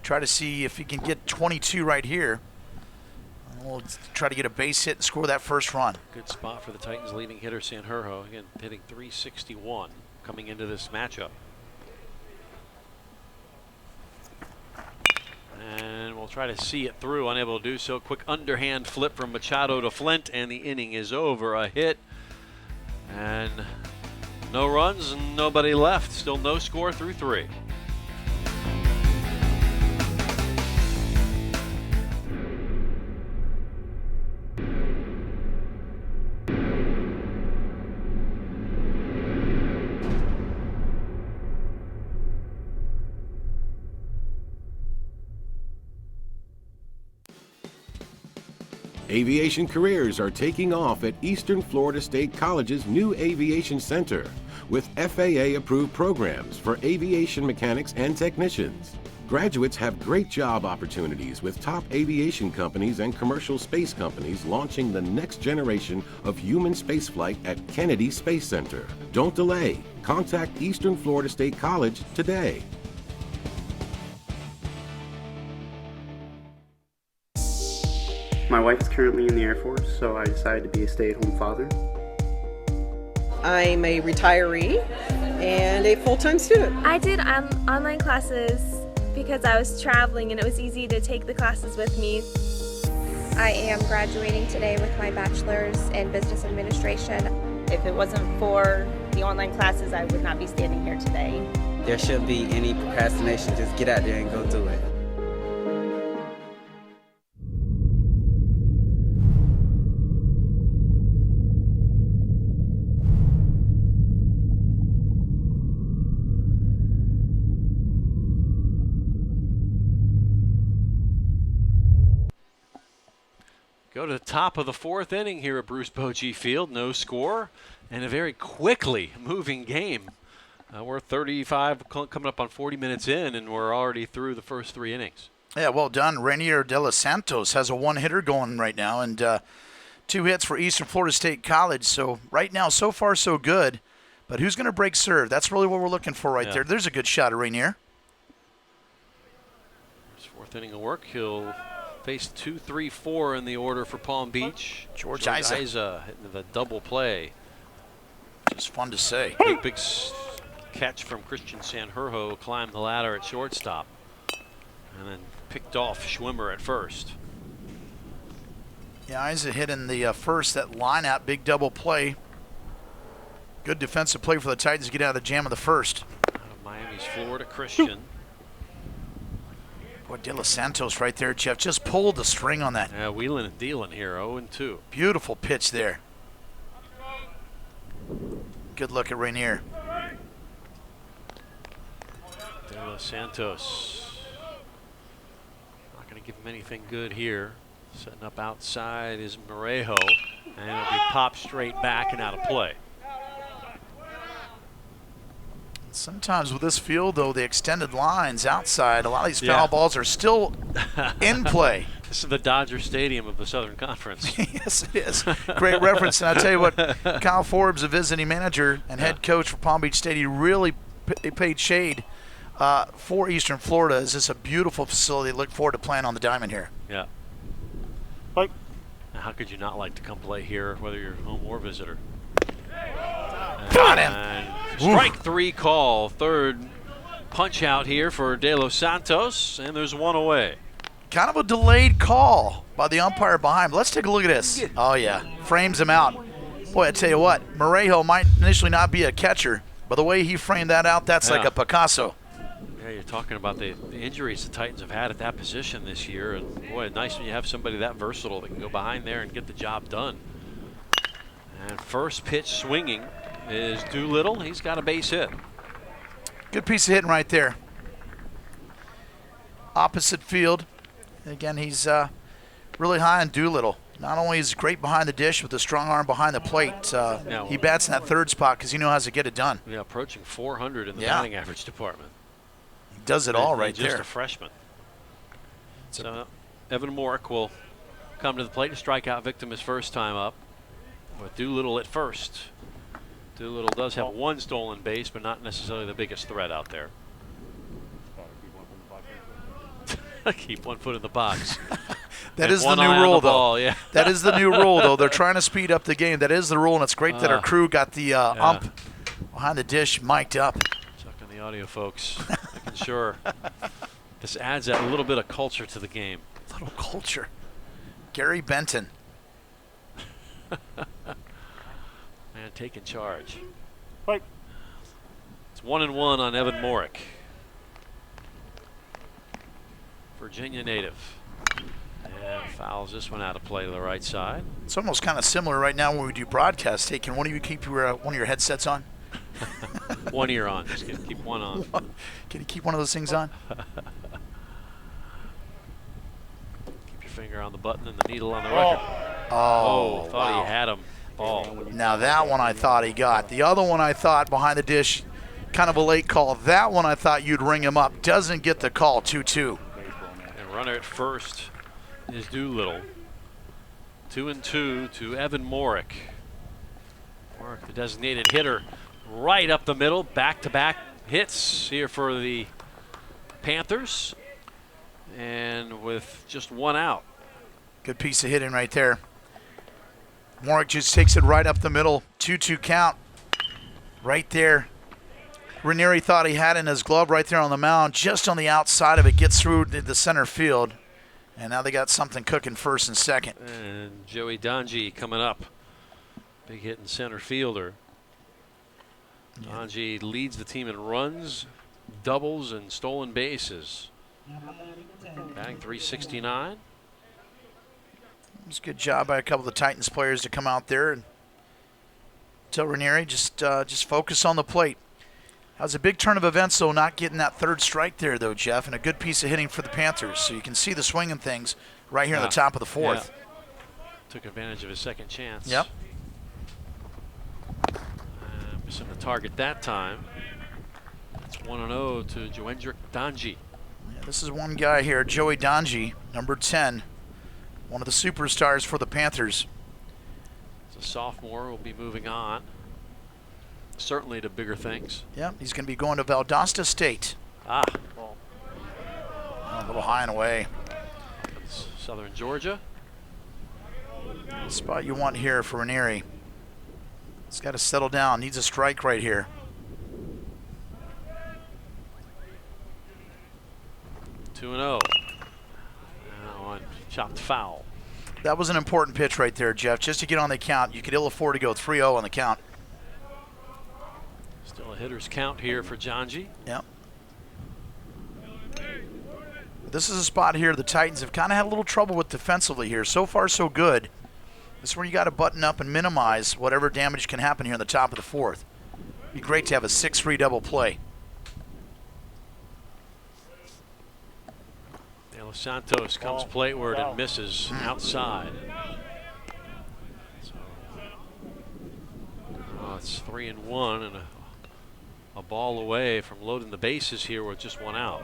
Try to see if he can get 22 right here. We'll try to get a base hit and score that first run. Good spot for the Titans leading hitter Sanjurjo. Again, hitting .361 coming into this matchup. And we'll try to see it through, unable to do so. Quick underhand flip from Machado to Flint, and the inning is over. A hit, and no runs, and nobody left. Still no score through 3. Aviation careers are taking off at Eastern Florida State College's new Aviation Center with FAA-approved programs for aviation mechanics and technicians. Graduates have great job opportunities with top aviation companies and commercial space companies launching the next generation of human spaceflight at Kennedy Space Center. Don't delay. Contact Eastern Florida State College today. My wife is currently in the Air Force, so I decided to be a stay-at-home father. I'm a retiree and a full-time student. I did online classes because I was traveling and it was easy to take the classes with me. I am graduating today with my bachelor's in business administration. If it wasn't for the online classes, I would not be standing here today. There shouldn't be any procrastination. Just get out there and go do it. Go to the top of the 4th inning here at Bruce Bochy Field. No score and a very quickly moving game. We're 35, coming up on 40 minutes in, and we're already through the first 3 innings. Yeah, well done. Rainier de los Santos has a 1-hitter going right now, and 2 hits for Eastern Florida State College. So right now, so far, so good. But who's going to break serve? That's really what we're looking for right there. There's a good shot of Rainier. His 4th inning of work. He'll face 2, 3, 4 in the order for Palm Beach. George Isa hitting the double play. Just fun to say. Big catch from Christian Sanjurjo, climbed the ladder at shortstop, and then picked off Schwimmer at first. Yeah, Isa hit in the first, that line out, big double play. Good defensive play for the Titans to get out of the jam of the first. Out of Miami's Florida Christian. Boy, De Los Santos right there, Jeff, just pulled the string on that. Yeah, wheeling and dealing here, 0-2. Beautiful pitch there. Good look at Rainier. De Los Santos. Not going to give him anything good here. Setting up outside is Morejo, and it'll be popped straight back and out of play. Sometimes with this field, though, the extended lines outside, a lot of these foul balls are still in play. This is the Dodger Stadium of the Southern Conference. Yes, it is. Great reference. And I'll tell you what, Kyle Forbes, the visiting manager and head coach for Palm Beach State, he really paid shade for Eastern Florida. Is this a beautiful facility? Look forward to playing on the diamond here. Yeah. Now, how could you not like to come play here, whether you're home or visitor? Got him. Strike 3 call. 3rd punch out here for De Los Santos, and there's 1 away. Kind of a delayed call by the umpire behind. Let's take a look at this. Oh, yeah. Frames him out. Boy, I tell you what, Morejo might initially not be a catcher, but the way he framed that out, that's like a Picasso. Yeah, you're talking about the injuries the Titans have had at that position this year. And, boy, nice when you have somebody that versatile that can go behind there and get the job done. And first pitch swinging is Doolittle. He's got a base hit. Good piece of hitting right there. Opposite field. Again, he's really high on Doolittle. Not only is he great behind the dish with a strong arm behind the plate, he bats in that 3rd spot because he knows how to get it done. Yeah, approaching 400 in the batting average department. He does it all right there. Just a freshman. So Evan Mork will come to the plate. A strikeout victim his first time up with Doolittle at first. Doolittle does have 1 stolen base, but not necessarily the biggest threat out there. Keep 1 foot in the box. That is the new rule, though. Yeah. That is the new rule, though. They're trying to speed up the game. That is the rule, and it's great that our crew got the ump behind the dish mic'd up. Checking the audio, folks. Making sure this adds that little bit of culture to the game. Little culture. Gary Benton. Man, taking charge. Right. It's 1-1 on Evan Morick. Virginia native. And fouls this one out of play to the right side. It's almost kind of similar right now when we do broadcast. Hey, can one of you keep one of your headsets on? 1 ear on. Just keep one on. Can you keep one of those things on? Keep your finger on the button and the needle on the record. Oh, thought he had him. Ball. Now that one I thought he got. The other one I thought behind the dish, kind of a late call. That one I thought you'd ring him up. Doesn't get the call, 2-2. And runner at first is Doolittle. 2-2 to Evan Morick. Morick, the designated hitter, right up the middle. Back-to-back hits here for the Panthers. And with just 1 out. Good piece of hitting right there. Morick just takes it right up the middle. 2-2 count. Right there. Ranieri thought he had it in his glove right there on the mound. Just on the outside of it. Gets through the center field. And now they got something cooking first and second. And Joey Donji coming up. Big hit in center fielder. Donji leads the team in runs, doubles, and stolen bases. Batting .369. It was a good job by a couple of the Titans players to come out there and tell Ranieri just focus on the plate. That was a big turn of events, though, not getting that third strike there, though, Jeff, and a good piece of hitting for the Panthers. So you can see the swing and things right here in the top of the fourth. Yeah. Took advantage of his second chance. Yep. Missing the target that time. It's 1-0 to Joendrick Donji. Yeah, this is one guy here, Joey Donji, number 10, one of the superstars for the Panthers. As a sophomore, will be moving on. Certainly to bigger things. Yep, he's going to be going to Valdosta State. Ball. A little high and away. That's Southern Georgia. The spot you want here for Ranieri. He's got to settle down. Needs a strike right here. Two and 0. Now on chopped foul. That was an important pitch right there, Jeff. Just to get on the count. You could ill afford to go 3-0 on the count. Still a hitter's count here for Donji. Yep. This is a spot here the Titans have kind of had a little trouble with defensively here. So far, so good. This is where you got to button up and minimize whatever damage can happen here in the top of the fourth. It'd be great to have a 6-3 double play. De Los Santos comes plateward and misses outside. So, it's 3-1 and a ball away from loading the bases here with just one out.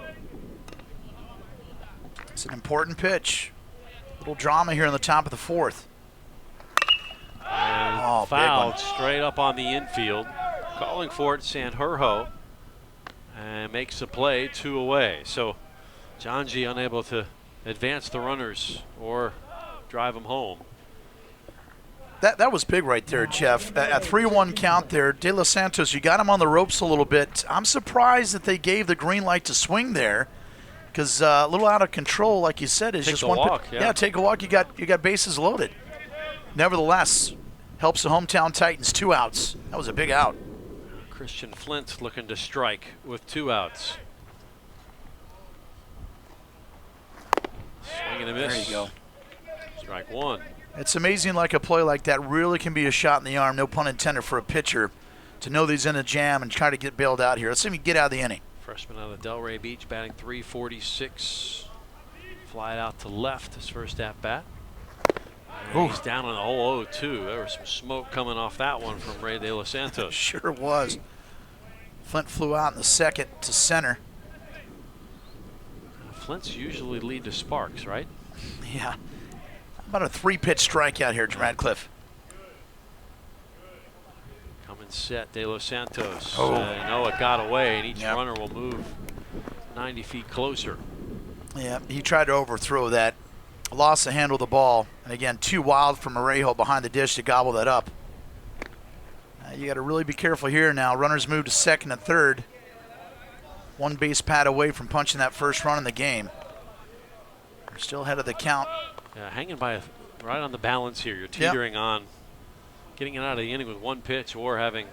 It's an important pitch. Little drama here in the top of the fourth. And fouled straight up on the infield. Calling for it, Sanjurjo. And makes the play, 2 away. So Donji unable to advance the runners or drive them home. That was big right there, Jeff. A 3-1 count there. De Los Santos, you got him on the ropes a little bit. I'm surprised that they gave the green light to swing there, because a little out of control, like you said, is Take just a one. Walk, yeah, take a walk. You got bases loaded. Nevertheless, helps the hometown Titans. 2 outs. That was a big out. Christian Flint looking to strike with 2 outs. Swing and a miss. There you go. Strike 1. It's amazing, like a play like that really can be a shot in the arm, no pun intended, for a pitcher to know that he's in a jam and try to get bailed out here. Let's see if he can get out of the inning. Freshman out of Delray Beach, batting .346. Fly out to left, his first at bat. He's down on 0-2. There was some smoke coming off that one from Ray De Los Santos. Sure was. Flint flew out in the second to center. Flint's usually lead to sparks, right? Yeah. How about a 3-pitch strikeout here, Radcliffe? Coming set, De Los Santos. No, it got away, and each runner will move 90 feet closer. Yeah, he tried to overthrow that. Lost the handle of the ball. And again, too wild from Arejo behind the dish to gobble that up. You got to really be careful here now. Runners move to second and third. 1 base pad away from punching that first run in the game. They're still ahead of the count. Yeah, hanging by right on the balance here. You're teetering on getting it out of the inning with 1 pitch or having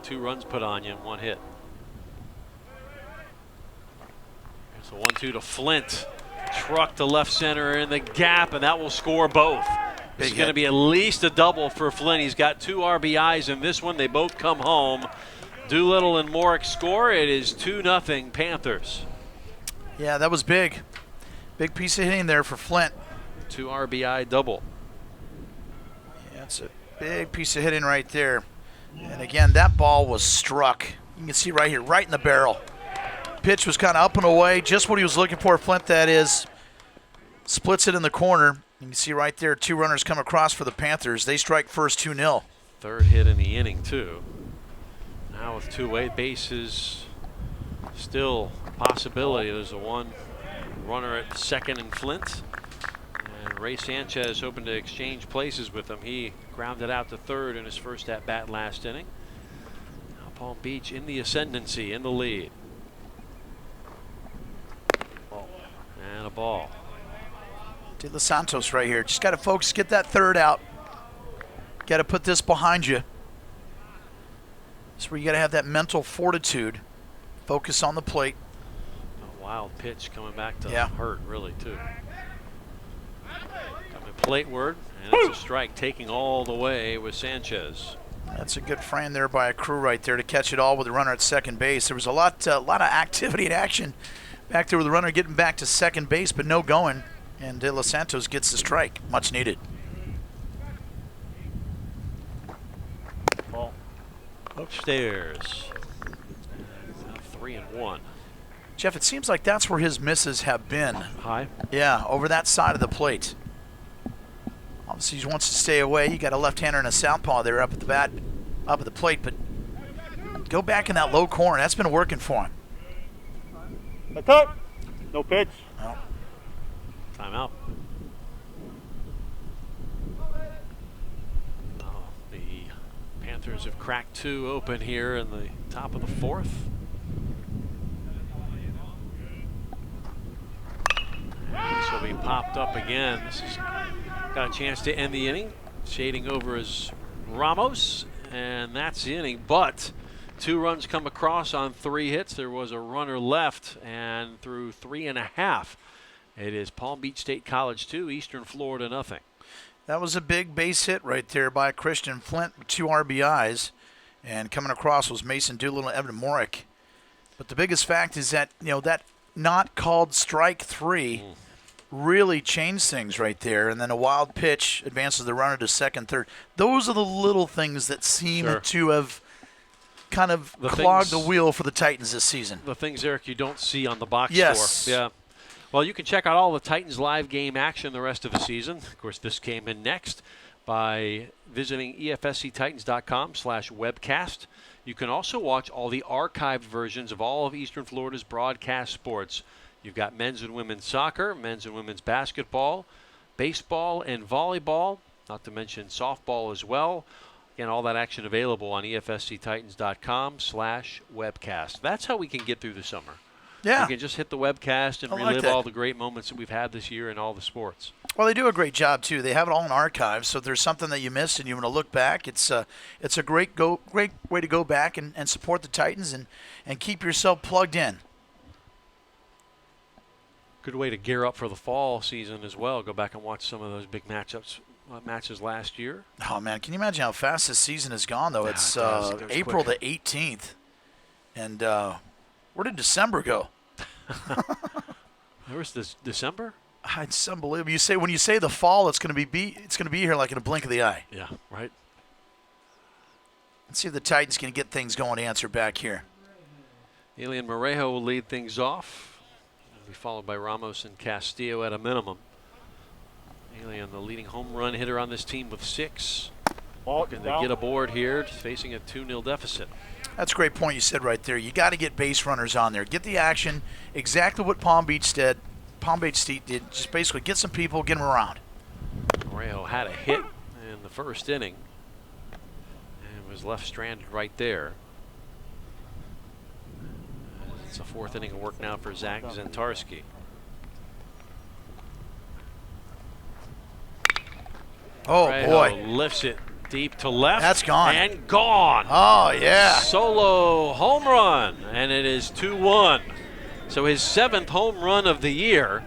2 runs put on you in 1 hit. Here's a 1-2 to Flint. Truck to left center in the gap, and that will score both. This is going to be at least a double for Flint. He's got 2 RBIs in this one. They both come home. Doolittle and Morick score. It is 2-0 Panthers. Yeah, that was big. Big piece of hitting there for Flint. 2 RBI double. Yeah, it's a big piece of hitting right there. And again, that ball was struck. You can see right here, right in the barrel. Pitch was kind of up and away, just what he was looking for. Flint, that is, splits it in the corner. You can see right there, 2 runners come across for the Panthers. They strike first, 2-0. 3rd hit in the inning, too. Now with 2 bases, still a possibility. There's a 1 runner at second in Flint. And Ray Sanchez hoping to exchange places with him. He grounded out to 3rd in his first at-bat last inning. Now Palm Beach in the ascendancy, in the lead. And a ball. De Los Santos right here. Just got to focus, get that 3rd out. Got to put this behind you. That's where you got to have that mental fortitude, focus on the plate. A wild pitch coming back to Yeah. hurt, really, too. Coming plateward, and it's a strike, taking all the way with Sanchez. That's a good frame there by a crew right there to catch it all with the runner at second base. There was a lot of activity and action back there with the runner getting back to second base, but no going. And De Los Santos gets the strike, much needed. Ball. Upstairs. 3-1. Jeff, it seems like that's where his misses have been. High. Yeah, over that side of the plate. Obviously, he wants to stay away. You got a left-hander and a southpaw there up at the plate, but go back in that low corner. That's been working for him. Attack. No pitch. Well, Timeout. Oh, the Panthers have cracked 2 open here in the top of the 4th. And this will be popped up again. This has got a chance to end the inning. Shading over is Ramos, and that's the inning. But 2 runs come across on 3 hits. There was a runner left, and through 3.5, it is Palm Beach State College 2, Eastern Florida nothing. that was a big base hit right there by Christian Flint with 2 RBIs. And coming across was Mason Doolittle and Evan Morick. But the biggest fact is that, that not called strike 3 really changed things right there. And then a wild pitch advances the runner to second, third. Those are the little things that seem to have kind of clogged the wheel for the Titans this season. The things, Eric, you don't see on the box score. Yeah. Well, you can check out all the Titans live game action the rest of the season. Of course, this came in next by visiting EFSCTitans.com/webcast. You can also watch all the archived versions of all of Eastern Florida's broadcast sports. You've got men's and women's soccer, men's and women's basketball, baseball and volleyball, not to mention softball as well. Again, all that action available on EFSCTitans.com/webcast. That's how we can get through the summer. Yeah. We can just hit the webcast and relive all the great moments that we've had this year in all the sports. Well, they do a great job too. They have it all in archives, so if there's something that you missed and you want to look back, it's a great way to go back and support the Titans and keep yourself plugged in. Good way to gear up for the fall season as well. Go back and watch some of those big matches last year. Oh man, can you imagine how fast this season has gone though? It's April the 18th, and where did December go? There was this December. It's unbelievable. When you say the fall, it's going to be here like in a blink of the eye. Yeah, right. Let's see if the Titans can get things going to answer back here. Elian Morejo will lead things off. He'll be followed by Ramos and Castillo at a minimum. Elian, the leading home run hitter on this team with 6. Looking to get aboard here, facing a 2-0 deficit. That's a great point you said right there. You got to get base runners on there. Get the action. Exactly what Palm Beach State did. Just basically get some people, get them around. Morejo had a hit in the first inning and was left stranded right there. It's a 4th inning of work now for Zach Zentarski. Oh, Morejo boy. Lifts it deep to left. That's gone. And gone. Oh, yeah. Solo home run, and it is 2-1. So his 7th home run of the year.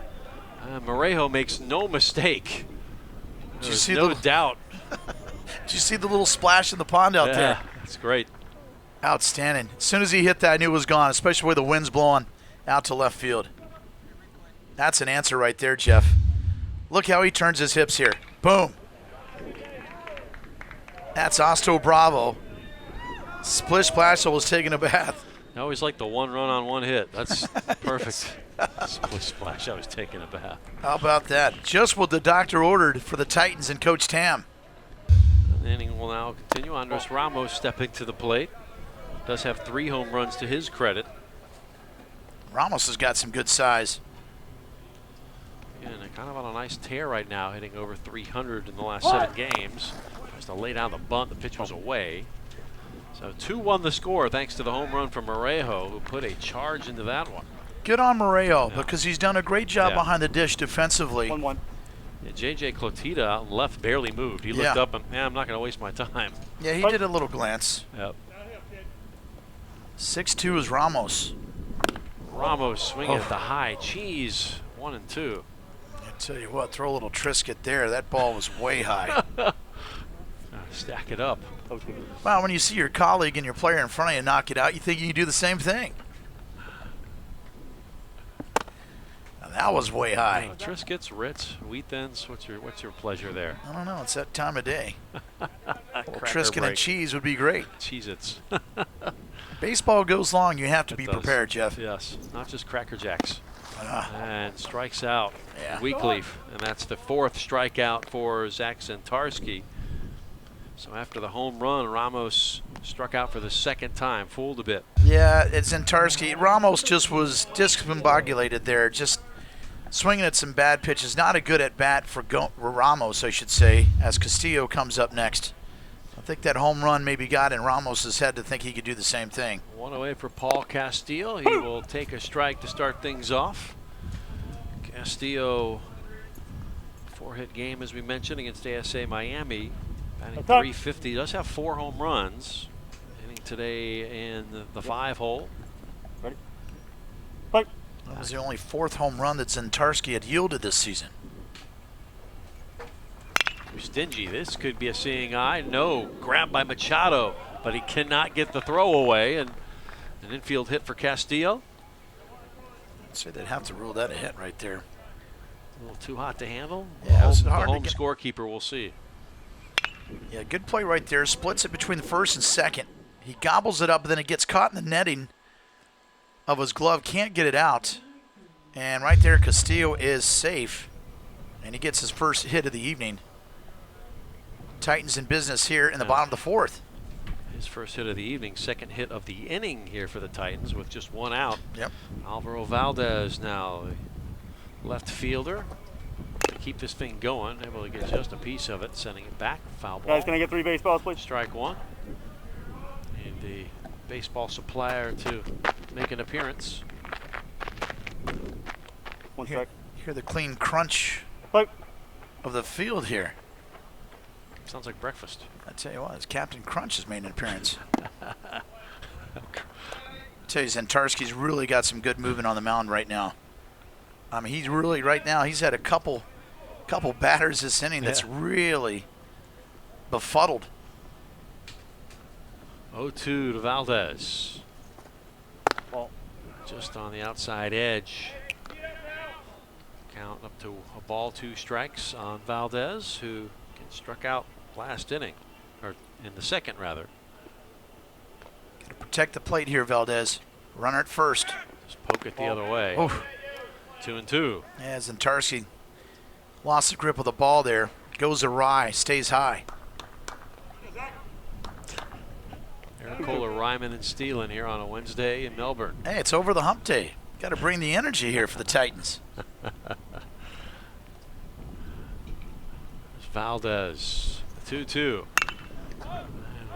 Morejo makes no mistake. There's no doubt. Did you see the little splash in the pond out there? That's great. Outstanding. As soon as he hit that, I knew it was gone, especially where the wind's blowing out to left field. That's an answer right there, Jeff. Look how he turns his hips here. Boom. That's Osto Bravo. Splish Splash was taking a bath. I always like the 1 run on 1 hit. That's perfect. Splish Splash, I was taking a bath. How about that? Just what the doctor ordered for the Titans and Coach Tam. The inning will now continue. Andres Ramos stepping to the plate. Does have 3 home runs to his credit. Ramos has got some good size. And kind of on a nice tear right now, hitting over 300 in the last 7 games. Tries to lay down the bunt. The pitch was away. So 2-1 the score thanks to the home run from Morejo, who put a charge into that one. Good on Morejo because he's done a great job behind the dish defensively. 1-1. Yeah, J.J. Clotita out left barely moved. He looked up and, I'm not going to waste my time. Yeah, he did a little glance. Yep. 6-2 is Ramos. Ramos swinging at the high cheese, 1 and 2. I tell you what, throw a little Trisket there. That ball was way high. Stack it up. Well, when you see your colleague and your player in front of you knock it out, you think you can do the same thing. Now, that was way high. Triscuits, Ritz, wheat thins. What's your pleasure there? I don't know. It's that time of day. Cracker Trisket break. and cheese would be great. Cheez-Its. Baseball goes long. You have to It be does. prepared, Jeff. Yes, not just Cracker Jacks. Ah. And strikes out Yeah. Weekleaf, and that's the 4th strikeout for Zach Zentarski. So after the home run, Ramos struck out for the 2nd time, fooled a bit. Yeah, it's Zentarski. Ramos just was discombobulated there, just swinging at some bad pitches. Not a good at bat for Ramos, I should say, as Castillo comes up next. I think that home run maybe got in Ramos's head to think he could do the same thing. 1 away for Paul Castillo. He will take a strike to start things off. Castillo, 4-hit game, as we mentioned, against ASA Miami. Batting .350. Does have 4 home runs. Hitting today in the 5-hole. Ready? Fight. That was the only 4th home run that Zentarski had yielded this season. Stingy. This could be a seeing eye. No, grabbed by Machado, but he cannot get the throw away, and an infield hit for Castillo. I'd say they'd have to rule that a hit right there. A little too hot to handle. Yeah, it was the hard to home get. scorekeeper will see. Yeah, good play right there. Splits it between the 1st and 2nd. He gobbles it up, but then it gets caught in the netting of his glove. Can't get it out. And right there, Castillo is safe. And he gets his first hit of the evening. Titans in business here in the bottom of the 4th. His first hit of the evening, 2nd hit of the inning here for the Titans with just 1 out. Yep. Alvaro Valdez now, the left fielder, to keep this thing going, able to get just a piece of it, sending it back. Foul ball. Guys, can I get 3 baseballs, please? Strike 1. And the baseball supplier to make an appearance. 1 strike. Hear the clean crunch Fight. of the field here. Sounds like breakfast. I tell you what, Captain Crunch has made an appearance. I tell you, Zentarski's really got some good movement on the mound right now. I mean, he's really, right now, he's had a couple batters this inning that's really befuddled. 0-2 to Valdez. Ball. Just on the outside edge. Count up to a ball, 2 strikes on Valdez, who struck out last inning, or in the 2nd rather. Got to protect the plate here, Valdez. Runner at first. Just poke it the other way. Oh. 2-2. Yeah, Zentarski lost the grip of the ball there. Goes awry, stays high. Aaron Kohler, Ryman, and Steelan here on a Wednesday in Melbourne. Hey, it's over the hump day. Got to bring the energy here for the Titans. Valdez, 2-2. And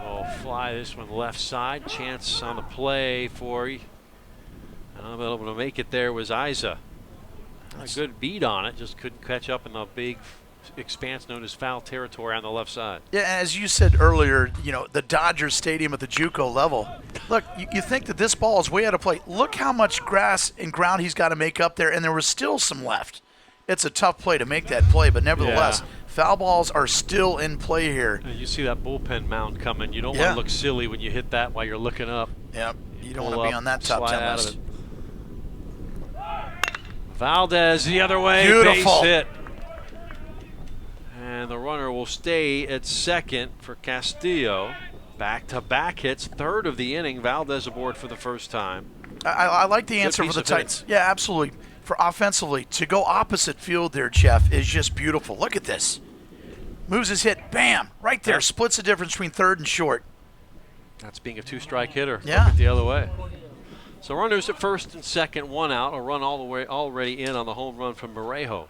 we'll fly this one left side. Chance on the play for, able to make it there was Isa. A good beat on it, just couldn't catch up in the big expanse known as foul territory on the left side. Yeah, as you said earlier, you know, the Dodger Stadium at the JUCO level. Look, you think that this ball is way out of play. Look how much grass and ground he's got to make up there, and there was still some left. It's a tough play to make that play, but nevertheless, foul balls are still in play here. You see that bullpen mound coming. You don't want to look silly when you hit that while you're looking up. Yep, you don't want to be on that top 10 list. Valdez the other way, beautiful base hit. And the runner will stay at 2nd for Castillo. Back-to-back hits, 3rd of the inning. Valdez aboard for the first time. I like the answer for the Titans. Yeah, absolutely. For offensively, to go opposite field there, Jeff, is just beautiful. Look at this. Moves his hit, bam, right there. Splits the difference between 3rd and short. That's being a 2-strike hitter. Yeah. Look at the other way. So runners at 1st and 2nd, 1 out. A run all the way already in on the home run from Morejo.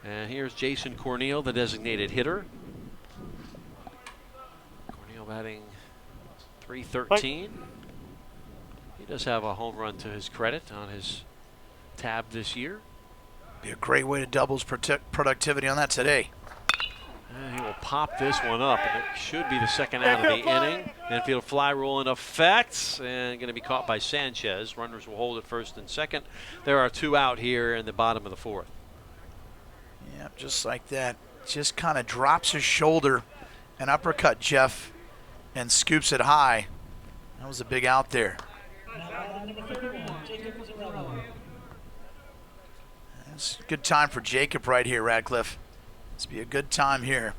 And here's Jason Corneal, the designated hitter. Corneal batting .313. He does have a home run to his credit on his tab this year. Be a great way to double his productivity on that today. And he will pop this one up, and it should be the second out of the inning. Infield fly rule in effect, and going to be caught by Sanchez. Runners will hold at first and second. There are 2 out here in the bottom of the 4th. Yeah, just like that. Just kind of drops his shoulder, an uppercut, Jeff, and scoops it high. That was a big out there. It's a good time for Jacob right here, Radcliffe. This will be a good time here.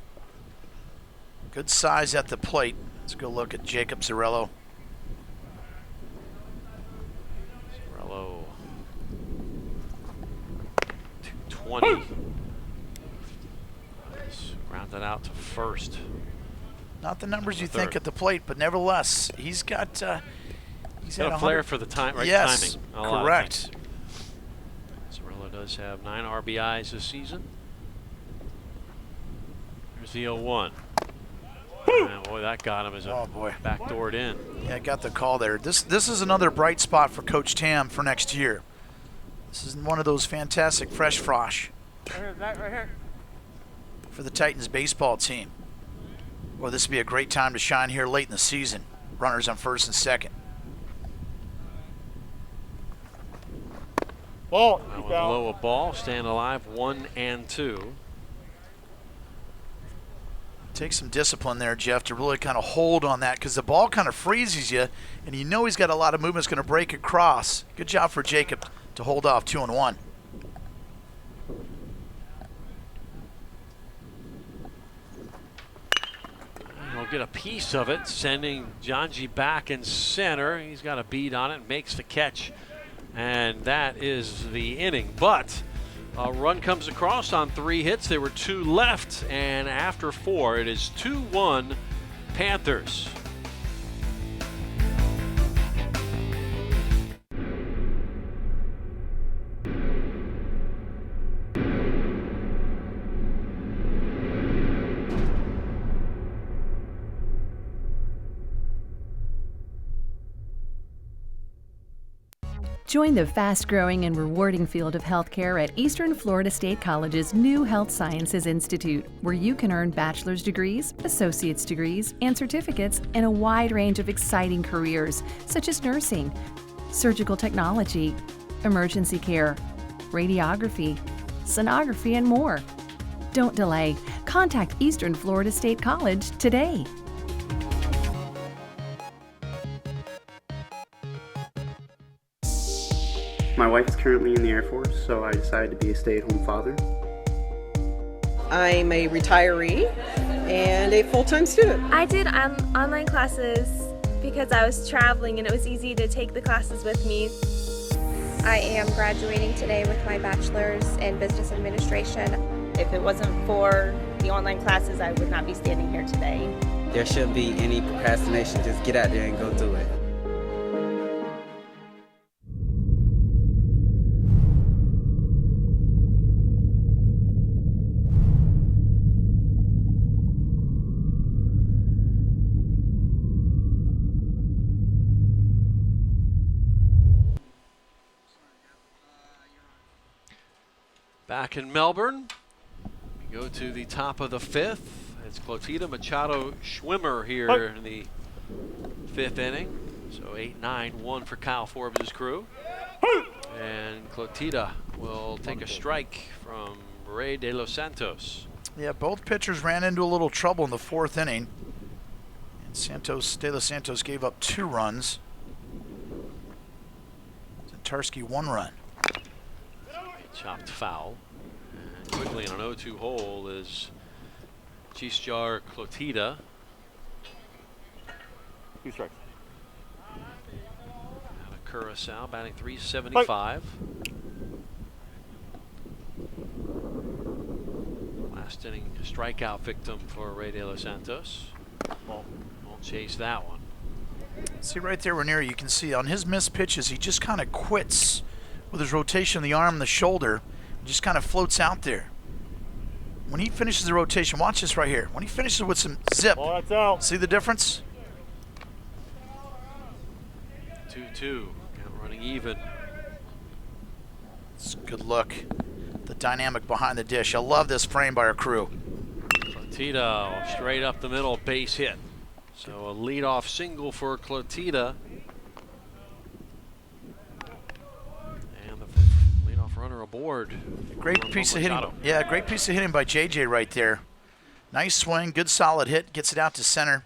Good size at the plate. Let's go look at Jacob Zarello. Zarello, 220. Rounded out to first. Not the numbers you think at the plate, but nevertheless, he's got he's got a flair for the timing. Yes, correct. Zarello does have 9 RBIs this season. Here's the 0-1. And boy, that got him as a backdoored in. Yeah, got the call there. This is another bright spot for Coach Tam for next year. This is one of those fantastic fresh frosh Right here. for the Titans baseball team. Well, this would be a great time to shine here late in the season. Runners on first and second. Ball. Below a ball, staying alive, 1 and 2. Take some discipline there, Jeff, to really kind of hold on that, because the ball kind of freezes you, and you know he's got a lot of movement. It's going to break across. Good job for Jacob to hold off 2-1. He'll get a piece of it, sending Janji back in center. He's got a bead on it, makes the catch, and that is the inning. But a run comes across on 3 hits. There were 2 left, and after 4, it is 2-1 Panthers. Join the fast-growing and rewarding field of healthcare at Eastern Florida State College's new Health Sciences Institute, where you can earn bachelor's degrees, associate's degrees, and certificates in a wide range of exciting careers, such as nursing, surgical technology, emergency care, radiography, sonography, and more. Don't delay. Contact Eastern Florida State College today. My wife is currently in the Air Force, so I decided to be a stay-at-home father. I'm a retiree and a full-time student. I did online classes because I was traveling and it was easy to take the classes with me. I am graduating today with my bachelor's in business administration. If it wasn't for the online classes, I would not be standing here today. There shouldn't be any procrastination. Just get out there and go do it. Back in Melbourne, we go to the top of the 5th. It's Clotita, Machado, Schwimmer here in the 5th inning. So 8-9-1 for Kyle Forbes' crew. And Clotita will take a strike from Ray De Los Santos. Yeah, both pitchers ran into a little trouble in the 4th inning. And De Los Santos gave up 2 runs. Zatarski 1 run. Chopped foul. And quickly in an 0-2 hole is Chisjar Clotita. 2 strikes. Out of Curacao, batting .375. Last inning strikeout victim for Ray De Los Santos. Won't chase that one. See right there, Ranieri, you can see on his missed pitches, he just kind of quits with his rotation of the arm and the shoulder, just kind of floats out there. When he finishes the rotation, watch this right here. When he finishes with some zip, that's out. See the difference? 2-2, count running even. It's a good look. The dynamic behind the dish. I love this frame by our crew. Tito straight up the middle, base hit. So a leadoff single for Clotita. And the leadoff runner aboard. Great piece of hitting. Yeah, great piece of hitting by JJ right there. Nice swing, good solid hit, gets it out to center.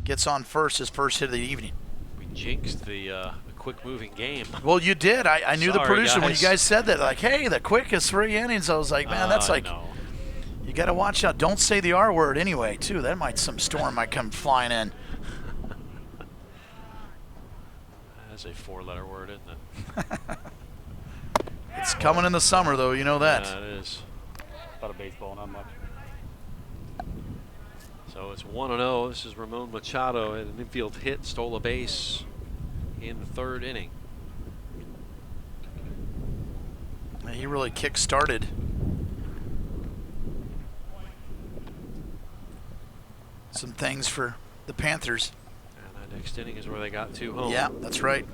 Gets on first, his first hit of the evening. We jinxed the quick moving game. Well, you did. I knew the producer when you guys said that. Like, hey, the quickest 3 innings. I was like, man, that's like, no. You got to watch out. Don't say the R word anyway, too. That might, some storm might come flying in. That's a 4-letter word, isn't it? It's coming in the summer, though. You know that. Yeah, it is. Thought of baseball, not much. So it's 1-0. This is Ramon Machado. Had an infield hit, stole a base in the 3rd inning. He really kick-started. Some things for the Panthers. And that next inning is where they got 2 home. Yeah, that's right.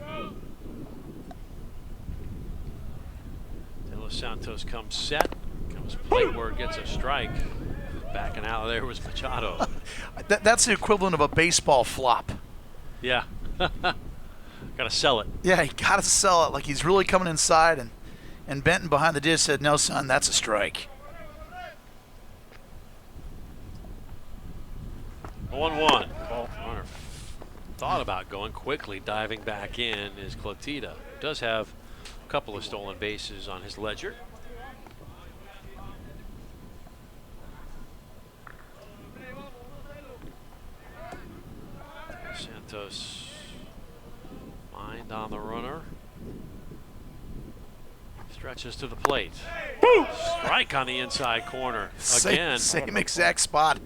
De Los Santos comes set. Comes plate where it gets a strike. Backing out of there was Machado. That's the equivalent of a baseball flop. Yeah. Got to sell it. Yeah, he got to sell it. Like he's really coming inside, and Benton behind the dish said, no, son, that's a strike. 1-1. Runner thought about going quickly, diving back in is Clotita. Does have a couple of stolen bases on his ledger. Santos, mind on the runner. Stretches to the plate. Strike on the inside corner again. Same exact spot.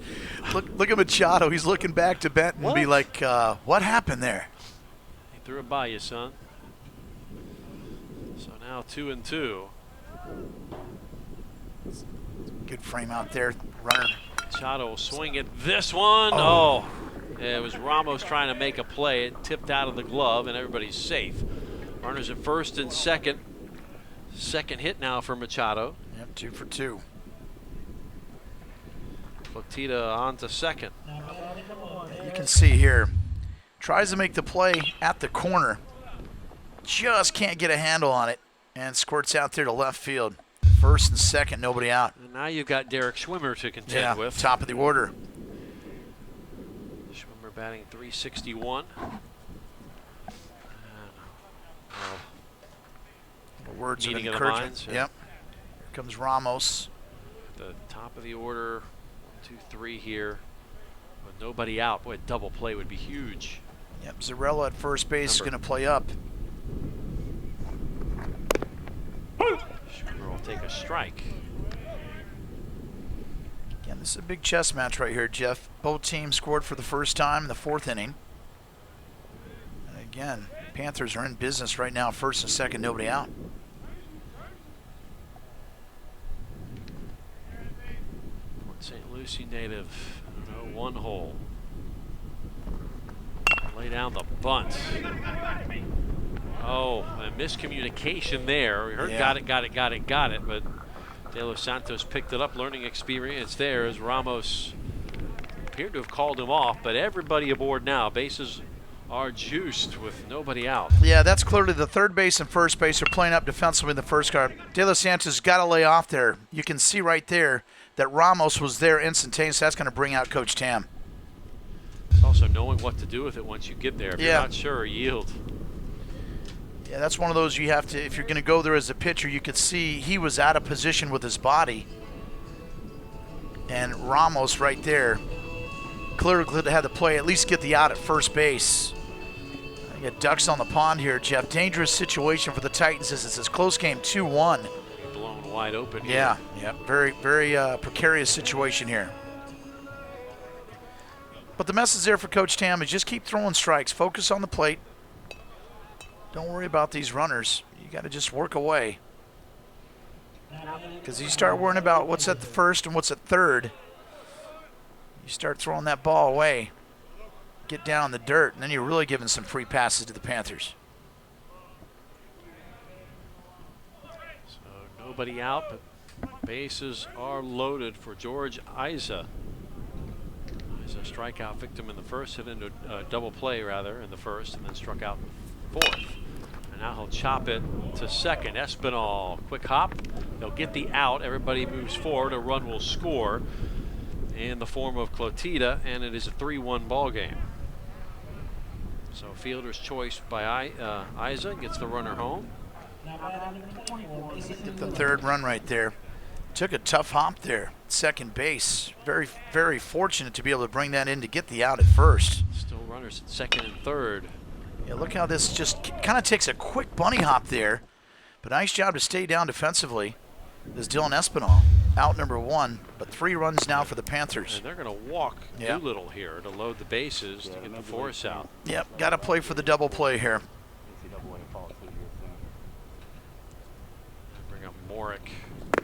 Look at Machado. He's looking back to Benton and be like, what happened there? He threw it by you, son. So now 2-2. Good frame out there, runner. Machado will swing at this one. Oh. It was Ramos trying to make a play. It tipped out of the glove, and everybody's safe. Runners at first and second. Second hit now for Machado. Yep, 2 for 2. Clotita on to second. You can see here, tries to make the play at the corner. Just can't get a handle on it, and squirts out there to left field. First and second, nobody out. And now you've got Derek Schwimmer to contend with. Top of the order. Schwimmer batting .361. Words of Meeting encouragement. of the minds, yeah. Yep. Here comes Ramos. The top of the order, 1, 2, 3 here. With nobody out, boy, a double play would be huge. Yep, Zarella at first base is going to play up. Schwimmer will take a strike. Again, this is a big chess match right here, Jeff. Both teams scored for the first time in the 4th inning. And again, Panthers are in business right now, first and second, nobody out. Port St. Lucie native, 1 hole. Lay down the bunt. Oh, a miscommunication there. We heard got it, but De Los Santos picked it up. Learning experience there as Ramos appeared to have called him off, but everybody aboard now. Bases are juiced with nobody out. Yeah, that's clearly the third base and first base are playing up defensively in the first card. De Los Santos got to lay off there. You can see right there that Ramos was there instantaneous. That's going to bring out Coach Tam. It's also knowing what to do with it once you get there. If you're not sure, yield. Yeah, that's one of those you have to, if you're going to go there as a pitcher, you could see he was out of position with his body. And Ramos right there clearly had to play, at least get the out at first base. You got ducks on the pond here, Jeff. Dangerous situation for the Titans as it's a close game, 2-1. Blown wide open here. Yeah, very, very precarious situation here. But the message there for Coach Tam is just keep throwing strikes. Focus on the plate. Don't worry about these runners. You got to just work away. Because you start worrying about what's at the first and what's at third, you start throwing that ball away, get down in the dirt, and then you're really giving some free passes to the Panthers. So nobody out, but bases are loaded for George Isa. strikeout victim in the first, hit into a double play rather in the first, and then struck out in the fourth. And now he'll chop it to second. Espinal, quick hop. They'll get the out. Everybody moves forward. A run will score in the form of Clotita, and it is a 3-1 ball game. So fielder's choice by Isa gets the runner home. Get the third run right there. Took a tough hop there. Second base. Very, very fortunate to be able to bring that in to get the out at first. Still runners at second and third. Yeah, look how this just kind of takes a quick bunny hop there. But nice job to stay down defensively. There's Dylan Espinal, out number 1, but 3 runs now for the Panthers. And they're going to walk Doolittle here to load the bases to get the force out. Yep, got to play for the double play here. Bring up Morick,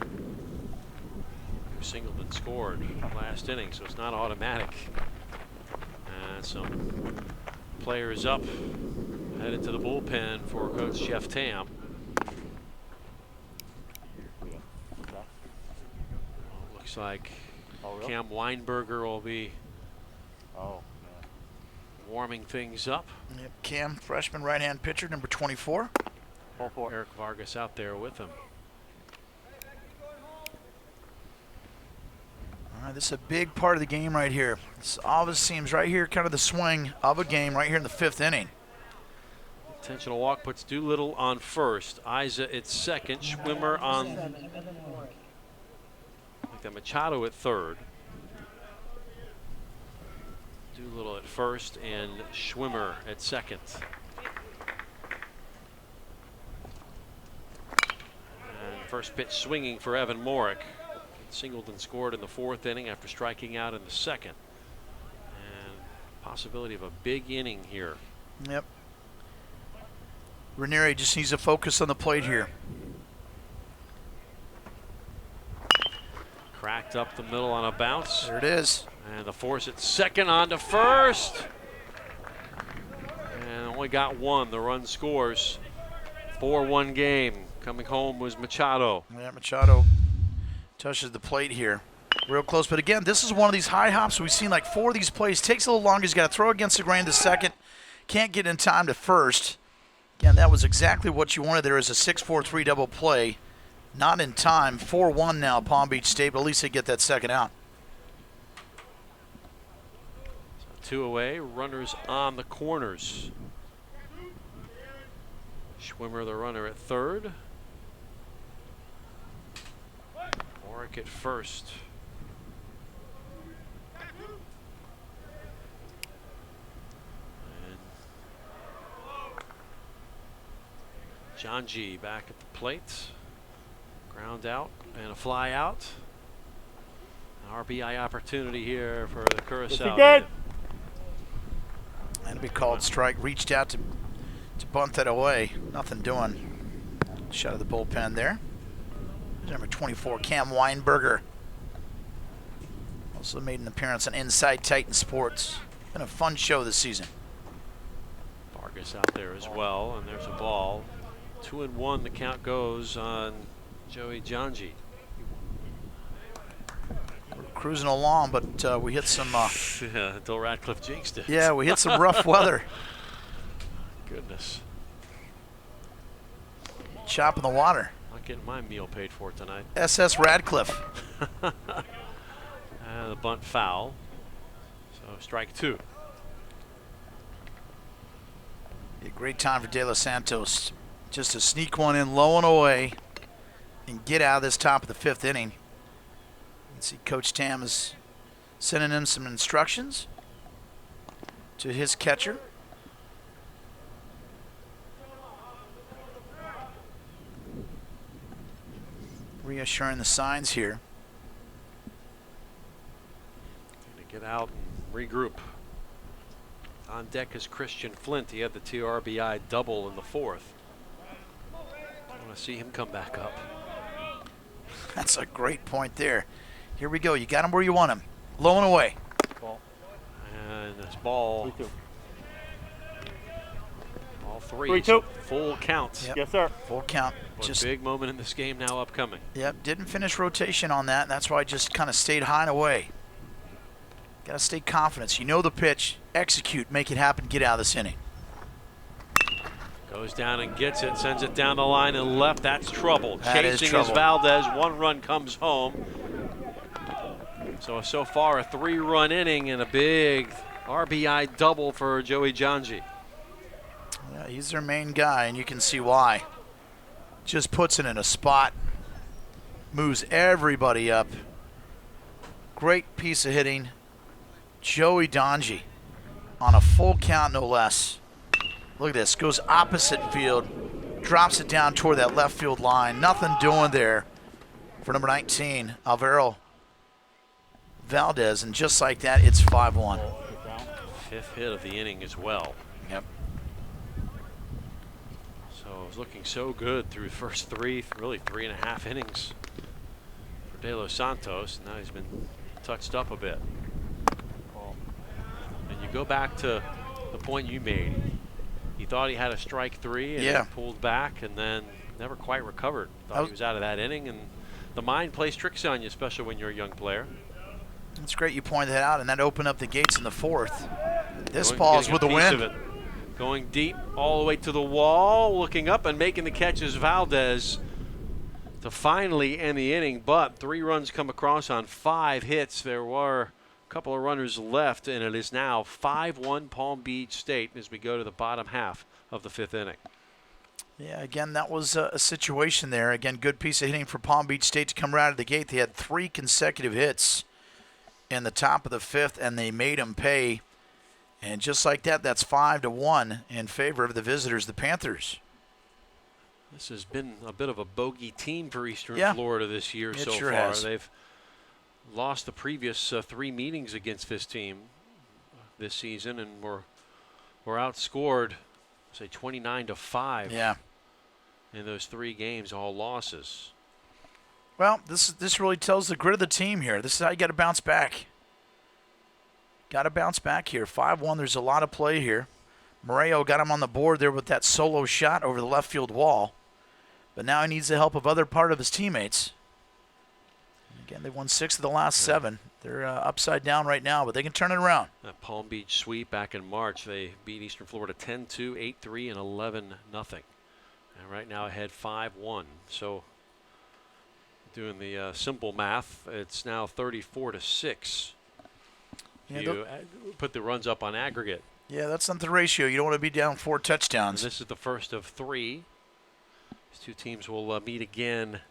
who singled and scored last inning, so it's not automatic. And some players up, headed to the bullpen for Coach Jeff Tam. Looks like Cam Weinberger will be warming things up. Yep, Cam, freshman right-hand pitcher, number 24. Eric Vargas out there with him. All right, this is a big part of the game right here. This always seems right here, kind of the swing of a game right here in the 5th inning. Intentional walk puts Doolittle on first. Isa at second. Schwimmer on Machado at third. Doolittle at first and Schwimmer at second. And first pitch swinging for Evan Morick. Singled and scored in the 4th inning after striking out in the 2nd. And possibility of a big inning here. Yep. Ranieri just needs to focus on the plate here. Cracked up the middle on a bounce. There it is. And the force at second on to first. And only got 1. The run scores. 4-1 game. Coming home was Machado. Yeah, Machado touches the plate here. Real close. But again, this is one of these high hops. We've seen like 4 of these plays. Takes a little longer. He's got to throw against the grain to second. Can't get in time to first. Again, that was exactly what you wanted there as a 6-4-3 double play. Not in time. 4-1 now, Palm Beach State, but at least they get that second out. So 2 away, runners on the corners. Schwimmer the runner at third. Morick at first. And John G back at the plate. Ground out and a fly out. An RBI opportunity here for the Curacao. That'll be called strike. Reached out to bunt that away. Nothing doing. Shot of the bullpen there. Number 24, Cam Weinberger. Also made an appearance on Inside Titan Sports. Been a fun show this season. Vargas out there as well, and there's a ball. 2-1 the count goes on Joey Janji. We're cruising along, but we hit some. Until Radcliffe jinxed it. Yeah, we hit some rough weather. Goodness. Chop in the water. Not getting my meal paid for tonight. SS Radcliffe. And the bunt foul. So strike 2. A great time for De Los Santos. Just to sneak one in low and away and get out of this top of the 5th inning. You can see Coach Tam is sending him some instructions to his catcher. Reassuring the signs here. Going to get out and regroup. On deck is Christian Flint. He had the 2 RBI double in the 4th. I want to see him come back up. That's a great point there. Here we go. You got him where you want him. Low and away. Ball. And this ball. 3-2. All 3. 3-2. So full count. Yep. Yes, sir. Full count. Just big moment in this game now upcoming. Yep. Didn't finish rotation on that. And that's why I just kind of stayed high and away. Got to stay confident. You know the pitch, execute, make it happen, get out of this inning. Goes down and gets it, sends it down the line and left. That's trouble. That is Chasing is trouble. Valdez. 1 run comes home. So far a 3-run inning and a big RBI double for Joey Janji. Yeah, he's their main guy, and you can see why. Just puts it in a spot, moves everybody up. Great piece of hitting. Joey Janji on a full count, no less. Look at this, goes opposite field, drops it down toward that left field line. Nothing doing there for number 19, Alvaro Valdez, and just like that, it's 5-1. 5th hit of the inning as well. Yep. So it was looking so good through the first 3, really 3.5 innings for De Los Santos. Now he's been touched up a bit. And you go back to the point you made. He thought he had a strike 3 and he pulled back and then never quite recovered. Thought he was out of that inning, and the mind plays tricks on you, especially when you're a young player. It's great you pointed that out, and that opened up the gates in the 4th. This ball is with the wind. Going deep all the way to the wall, looking up and making the catch is Valdez to finally end the inning, but 3 runs come across on 5 hits. There were couple of runners left, and it is now 5-1 Palm Beach State as we go to the bottom half of the 5th inning. Yeah, again, that was a situation there. Again, good piece of hitting for Palm Beach State to come right out of the gate. They had 3 consecutive hits in the top of the 5th, and they made them pay. And just like that, that's 5-1 in favor of the visitors, the Panthers. This has been a bit of a bogey team for Eastern Florida this year so sure far. Has. They've lost the previous 3 meetings against this team this season, and were outscored, say, 29-5. Yeah. In those 3 games, all losses. Well, this really tells the grit of the team here. This is how you got to bounce back. Got to bounce back here. 5-1. There's a lot of play here. Moreo got him on the board there with that solo shot over the left field wall, but now he needs the help of other part of his teammates. Again, they won 6 of the last 7. They're upside down right now, but they can turn it around. That Palm Beach sweep back in March, they beat Eastern Florida 10-2, 8-3, and 11-0. And right now ahead 5-1. So doing the simple math, it's now 34-6. You put the runs up on aggregate. Yeah, that's not the ratio. You don't want to be down 4 touchdowns. And this is the first of 3. These 2 teams will meet again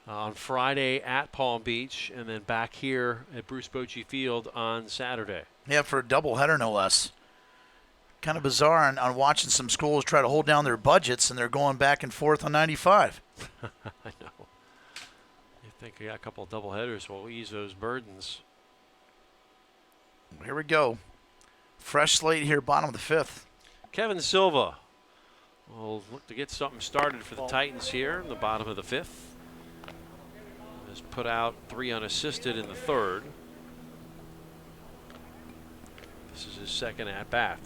on Friday at Palm Beach, and then back here at Bruce Bochy Field on Saturday. Yeah, for a doubleheader, no less. Kind of bizarre on watching some schools try to hold down their budgets, and they're going back and forth on 95. I know. You think a couple of doubleheaders will ease those burdens. Here we go. Fresh slate here, bottom of the 5th. Kevin Silva will look to get something started for the Titans here in the bottom of the 5th. Has put out 3 unassisted in the 3rd. This is his 2nd at-bat.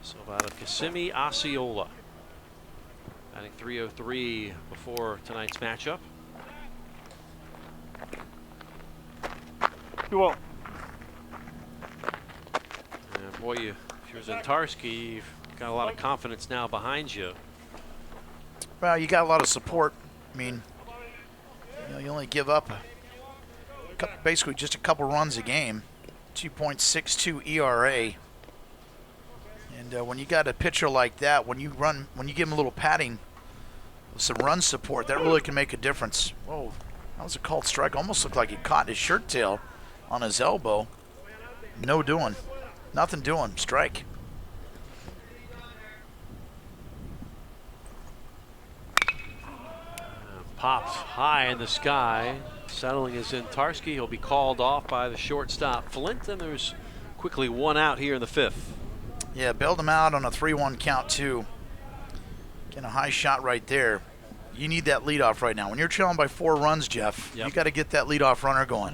So out of Kissimmee Osceola. Batting .303 before tonight's matchup. 2-0. And boy, if you're Zentarski, you've got a lot of confidence now behind you. Well, you got a lot of support. I mean, you only give up basically just a couple runs a game. 2.62 ERA. And when you got a pitcher like that, when you give him a little padding, some run support, that really can make a difference. Whoa, that was a called strike. Almost looked like he caught his shirt tail on his elbow. No doing. Nothing doing. Strike. Pops high in the sky. Settling is Zentarski. He'll be called off by the shortstop Flint, and there's quickly 1 out here in the 5th. Yeah, bailed him out on a 3-1 count too. Getting a high shot right there. You need that leadoff right now. When you're trailing by 4 runs, Jeff, you got to get that leadoff runner going.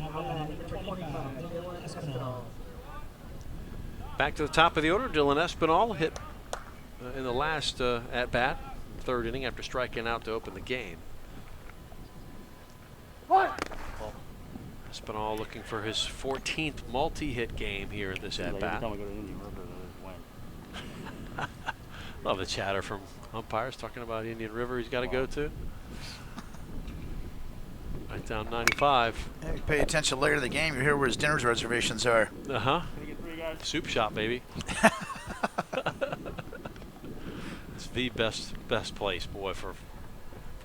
Back to the top of the order, Dylan Espinal hit in the last at-bat, 3rd inning, after striking out to open the game. Espinal looking for his 14th multi-hit game here in this at-bat. Every time we go to Indian River, they win. Love the chatter from umpires talking about Indian River he's got to go to. Right down 95. Yeah, you pay attention later in the game, you hear where his dinner's reservations are. Uh-huh. Soup shop, baby. It's the best place, boy, for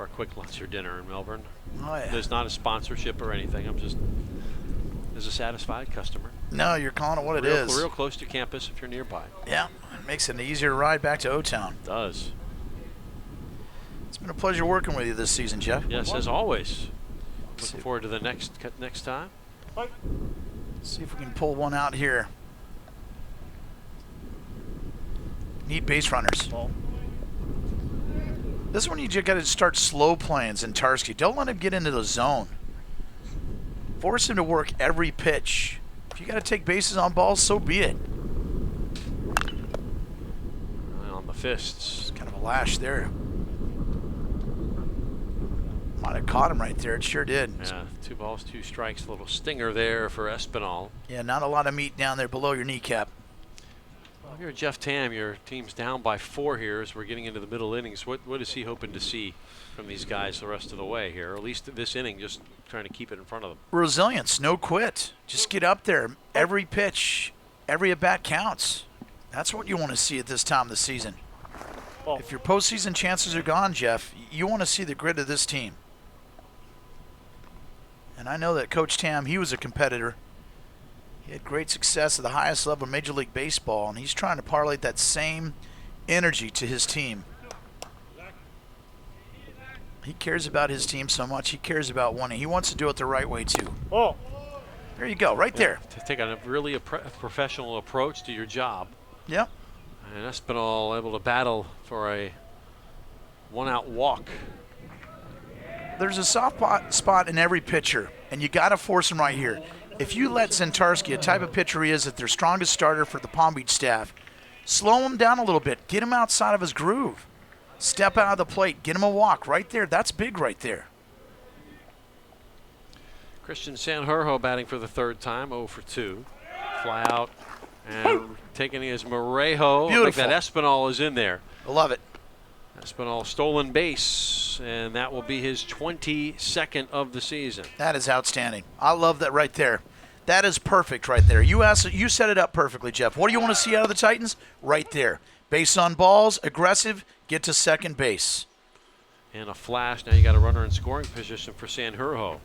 a quick lunch or dinner in Melbourne. Oh, yeah. There's not a sponsorship or anything. I'm just as a satisfied customer. No, you're calling it what it is. Real close to campus if you're nearby. Yeah, it makes it an easier ride back to O-Town. It does. It's been a pleasure working with you this season, Jeff. Yes, as always. Looking forward to the next time. Let's see if we can pull one out here. Need base runners. This is when you just got to start slow playing Zintarski. Don't let him get into the zone. Force him to work every pitch. If you got to take bases on balls, so be it. On the fists. Kind of a lash there. Might have caught him right there. It sure did. Yeah, 2 balls, 2 strikes. A little stinger there for Espinal. Yeah, not a lot of meat down there below your kneecap. Well, if you're Jeff Tam, your team's down by 4 here as we're getting into the middle innings. What is he hoping to see from these guys the rest of the way here? Or at least this inning, just trying to keep it in front of them. Resilience, no quit. Just get up there. Every pitch, every at-bat counts. That's what you want to see at this time of the season. If your postseason chances are gone, Jeff, you want to see the grit of this team. And I know that Coach Tam, he was a competitor. He had great success at the highest level of Major League Baseball, and he's trying to parlay that same energy to his team. He cares about his team so much. He cares about winning. He wants to do it the right way, too. There you go, right there. To take a really professional approach to your job. Yep. And Espinal able to battle for a 1-out walk. There's a soft spot in every pitcher, and you got to force him right here. If you let Zintarski, a type of pitcher he is, that their strongest starter for the Palm Beach staff, slow him down a little bit, get him outside of his groove, step out of the plate, get him a walk right there. That's big right there. Christian Sanjurjo batting for the 3rd time, 0 for 2. Fly out, and taking his Morejo. Beautiful. I think that Espinal is in there. I love it. Espinal stolen base, and that will be his 22nd of the season. That is outstanding. I love that right there. That is perfect right there. You set it up perfectly, Jeff. What do you want to see out of the Titans? Right there. Base on balls, aggressive, get to second base. And a flash. Now you got a runner in scoring position for Sanjurjo.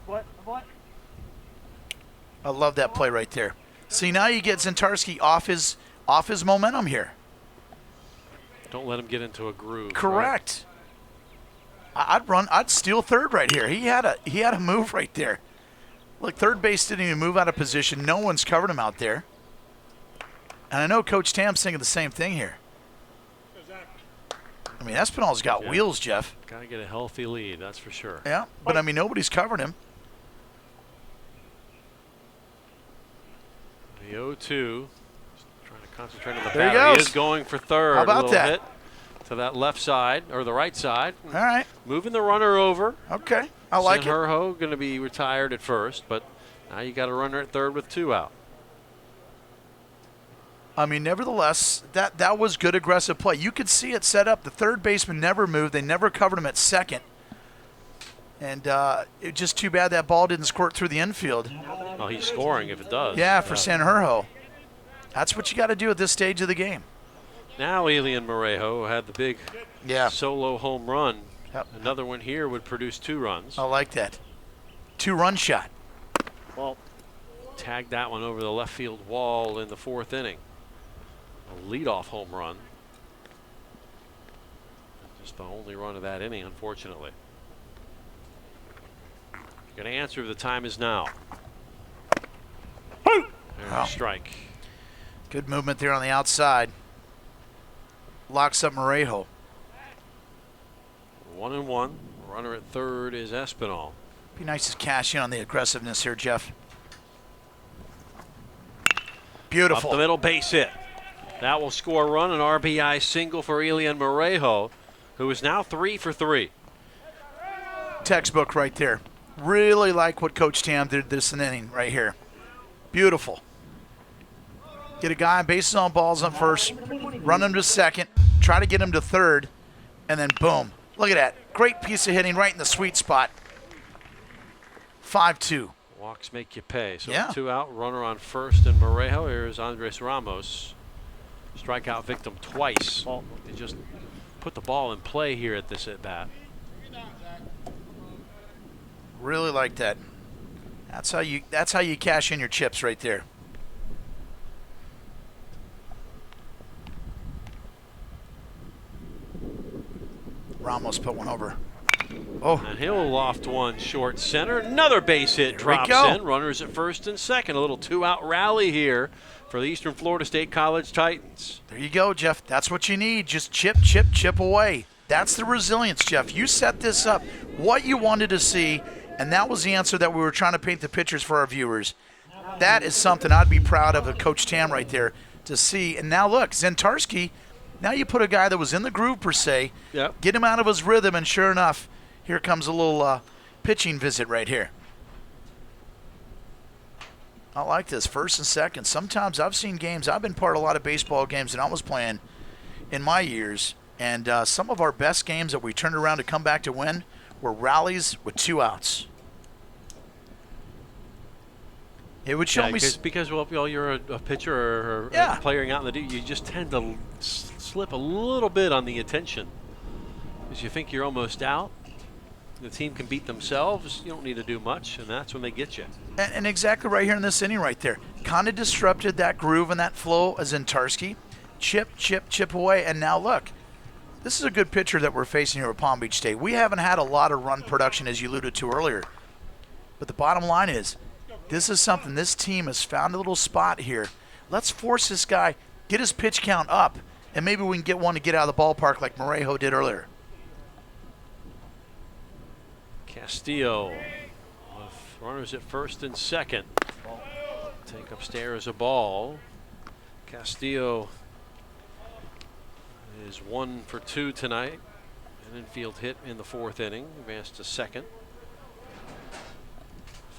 What? I love that play right there. See, now you get Zintarski off his momentum here. Don't let him get into a groove. Correct. Right? I'd steal third right here. He had a move right there. Look, third base didn't even move out of position. No one's covered him out there. And I know Coach Tam's thinking the same thing here. I mean, Espinal's got wheels, Jeff. Got to get a healthy lead, that's for sure. Yeah, but I mean, nobody's covered him. The 0-2. Trying to concentrate on the there batter. He is going for third. How about that? Hit to that left side, or the right side. All right. Moving the runner over. Okay, I like it. Sanjurjo going to be retired at first, but now you got a runner at third with 2 out. I mean, nevertheless, that was good aggressive play. You could see it set up. The third baseman never moved. They never covered him at second. And it's just too bad that ball didn't squirt through the infield. Well, he's scoring if it does. Yeah, for Sanjurjo. That's what you got to do at this stage of the game. Now Elian Morejo had the big solo home run. Yep. Another one here would produce 2 runs. I like that. 2-run shot. Well, tagged that one over the left field wall in the 4th inning. A leadoff home run. Just the only run of that inning, unfortunately. Going to answer if the time is now. There's a strike. Good movement there on the outside. Locks up Morejo. 1-1. Runner at third is Espinal. Be nice to cash in on the aggressiveness here, Jeff. Beautiful. Up the middle, base hit. That will score a run, an RBI single for Elian Morejo, who is now 3 for 3. Textbook right there. Really like what Coach Tam did this inning right here. Beautiful. Get a guy on bases on balls on first, run him to second, try to get him to third, and then boom. Look at that. Great piece of hitting right in the sweet spot. 5-2. Walks make you pay. So Yeah. 2 out, runner on first, and Morejo. Here's Andres Ramos. Strikeout victim twice. They just put the ball in play here at this at bat. Really like that. That's how you cash in your chips right there. Ramos put one over. Oh, And he'll loft one short center. Another base hit drops in. Runners at first and second. A little 2-out rally here for the Eastern Florida State College Titans. there you go, Jeff. That's what you need. Just chip, chip, chip away. That's the resilience, Jeff. You set this up, what you wanted to see, and that was the answer that we were trying to paint the pictures for our viewers. That is something I'd be proud of Coach Tam right there to see. And now look, Zentarski, now you put a guy that was in the groove per se, Yep. get him out of his rhythm, and sure enough, here comes a little pitching visit right here. I like this, first and second. Sometimes I've seen games, I've been part of a lot of baseball games that I was playing in my years, and some of our best games that we turned around to come back to win were rallies with 2 outs. It would show me because well, you're a pitcher or Yeah. a player out in the you just tend to slip a little bit on the attention because you think you're almost out. The team can beat themselves. You don't need to do much, and that's when they get you. And exactly right here in this inning right there. Kind of disrupted that groove and that flow as Zentarski. Chip, chip, chip away. And now look, this is a good pitcher that we're facing here at Palm Beach State. We haven't had a lot of run production, as you alluded to earlier. But the bottom line is, this is something this team has found a little spot here. Let's force this guy, get his pitch count up, and maybe we can get one to get out of the ballpark like Morejo did earlier. Castillo with runners at first and second. Take upstairs a ball. Castillo is 1 for 2 tonight. An infield hit in the 4th inning. Advanced to second.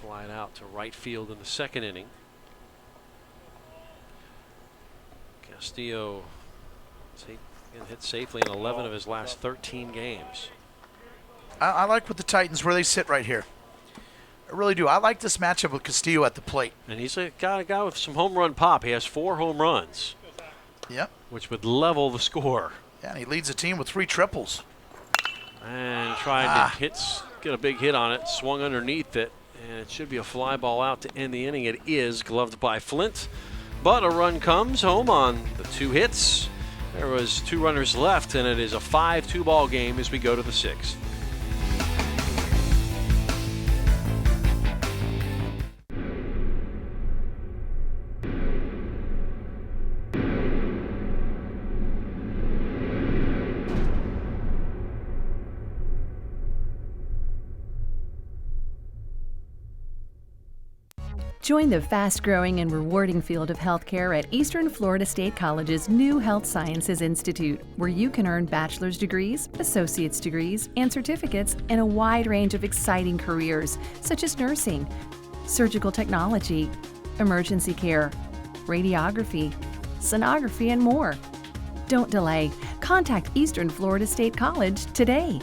Flied out to right field in the 2nd inning. Castillo hit safely in 11 of his last 13 games. I like what the Titans, where they sit right here. I really do. I like this matchup with Castillo at the plate. And he's a guy with some home run pop. He has 4 home runs. Yep. Which would level the score. Yeah, and he leads the team with 3 triples. And tried to get a big hit on it. Swung underneath it. And it should be a fly ball out to end the inning. It is, gloved by Flint. But a run comes home on the 2 hits. There was 2 runners left, and it is a 5-2 ball game as we go to the 6th. Join the fast-growing and rewarding field of healthcare at Eastern Florida State College's new Health Sciences Institute, where you can earn bachelor's degrees, associate's degrees, and certificates in a wide range of exciting careers, such as nursing, surgical technology, emergency care, radiography, sonography, and more. Don't delay. Contact Eastern Florida State College today.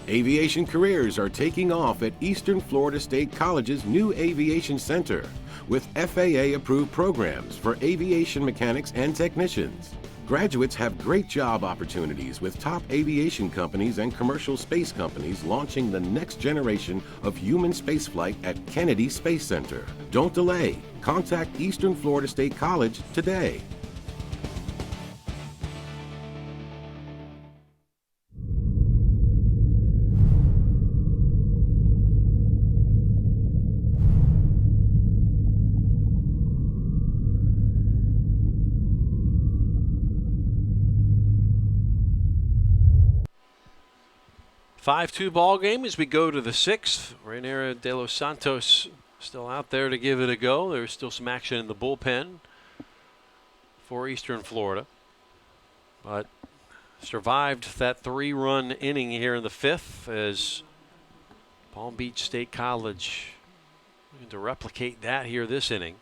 Aviation careers are taking off at Eastern Florida State College's new Aviation Center with FAA-approved programs for aviation mechanics and technicians. Graduates have great job opportunities with top aviation companies and commercial space companies launching the next generation of human spaceflight at Kennedy Space Center. Don't delay. Contact Eastern Florida State College today. Five-2 ball game as we go to the 6th. Rainier de los Santos still out there to give it a go. There's still some action in the bullpen for Eastern Florida. but survived that 3-run inning here in the 5th as Palm Beach State College looking to replicate that here this inning.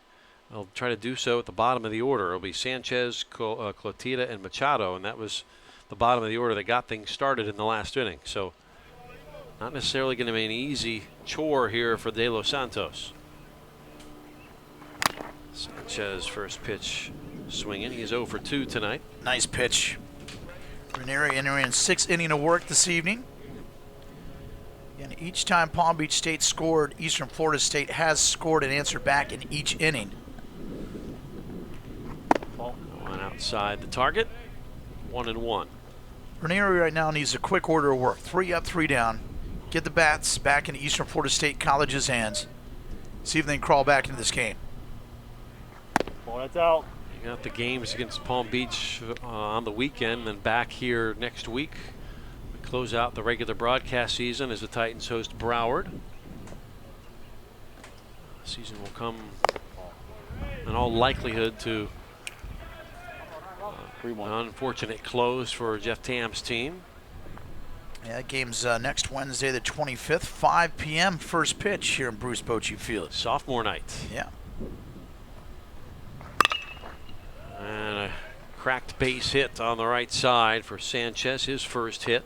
They'll try to do so at the bottom of the order. It'll be Sanchez, Clotida, and Machado, and that was the bottom of the order that got things started in the last inning. So not necessarily going to be an easy chore here for De Los Santos. Sanchez first pitch swinging. He is 0 for 2 tonight. Nice pitch. Ranieri entering 6th inning of work this evening. And each time Palm Beach State scored, Eastern Florida State has scored and answered back in each inning. One outside the target. 1-1. Ranieri right now needs a quick order of work. 3 up, 3 down. Get the bats back in Eastern Florida State College's hands. See if they can crawl back into this game. Ball, that's out. You got the games against Palm Beach on the weekend, then back here next week. We close out the regular broadcast season as the Titans host Broward. The season will come in all likelihood to an unfortunate close for Jeff Tam's team. Yeah, that game's next Wednesday, the 25th, 5 p.m. first pitch here in Bruce Bochy Field. Sophomore night. Yeah. And a cracked base hit on the right side for Sanchez, his first hit.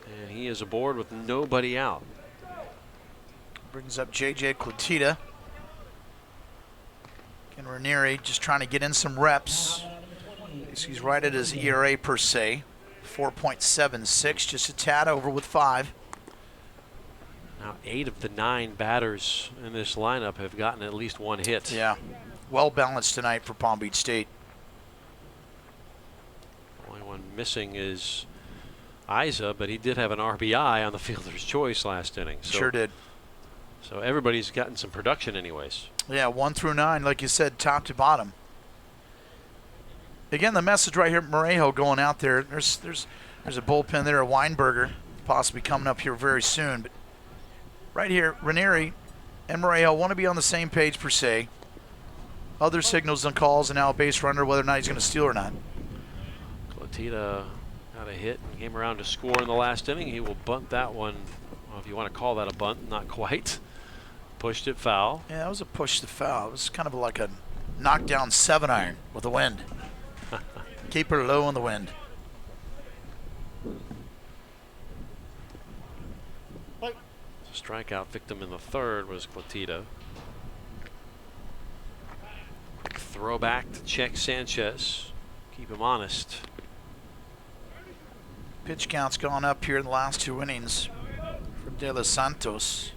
And he is aboard with nobody out. Brings up J.J. Clotida. And Ranieri just trying to get in some reps. He's right at his ERA per se. 4.76, just a tad over with 5. Now 8 of the 9 batters in this lineup have gotten at least 1 hit. Yeah, well balanced tonight for Palm Beach State. Only one missing is Isa, but he did have an RBI on the fielder's choice last inning. So, sure did. So everybody's gotten some production anyways. Yeah, 1 through 9, like you said, top to bottom. Again, the message right here, Morejo going out there. There's a bullpen there, a Weinberger, possibly coming up here very soon. But right here, Ranieri and Morejo want to be on the same page per se. Other signals and calls, and now a base runner, whether or not he's going to steal or not. Clotida got a hit and came around to score in the last inning. He will bunt that one. Well, if you want to call that a bunt, not quite. Pushed it foul. Yeah, that was a push to foul. It was kind of like a knockdown 7-iron with the wind. Keep her low in the wind. Strikeout victim in the 3rd was Clotida. Throwback to check Sanchez. Keep him honest. Pitch count's gone up here in the last 2 innings for De Los Santos.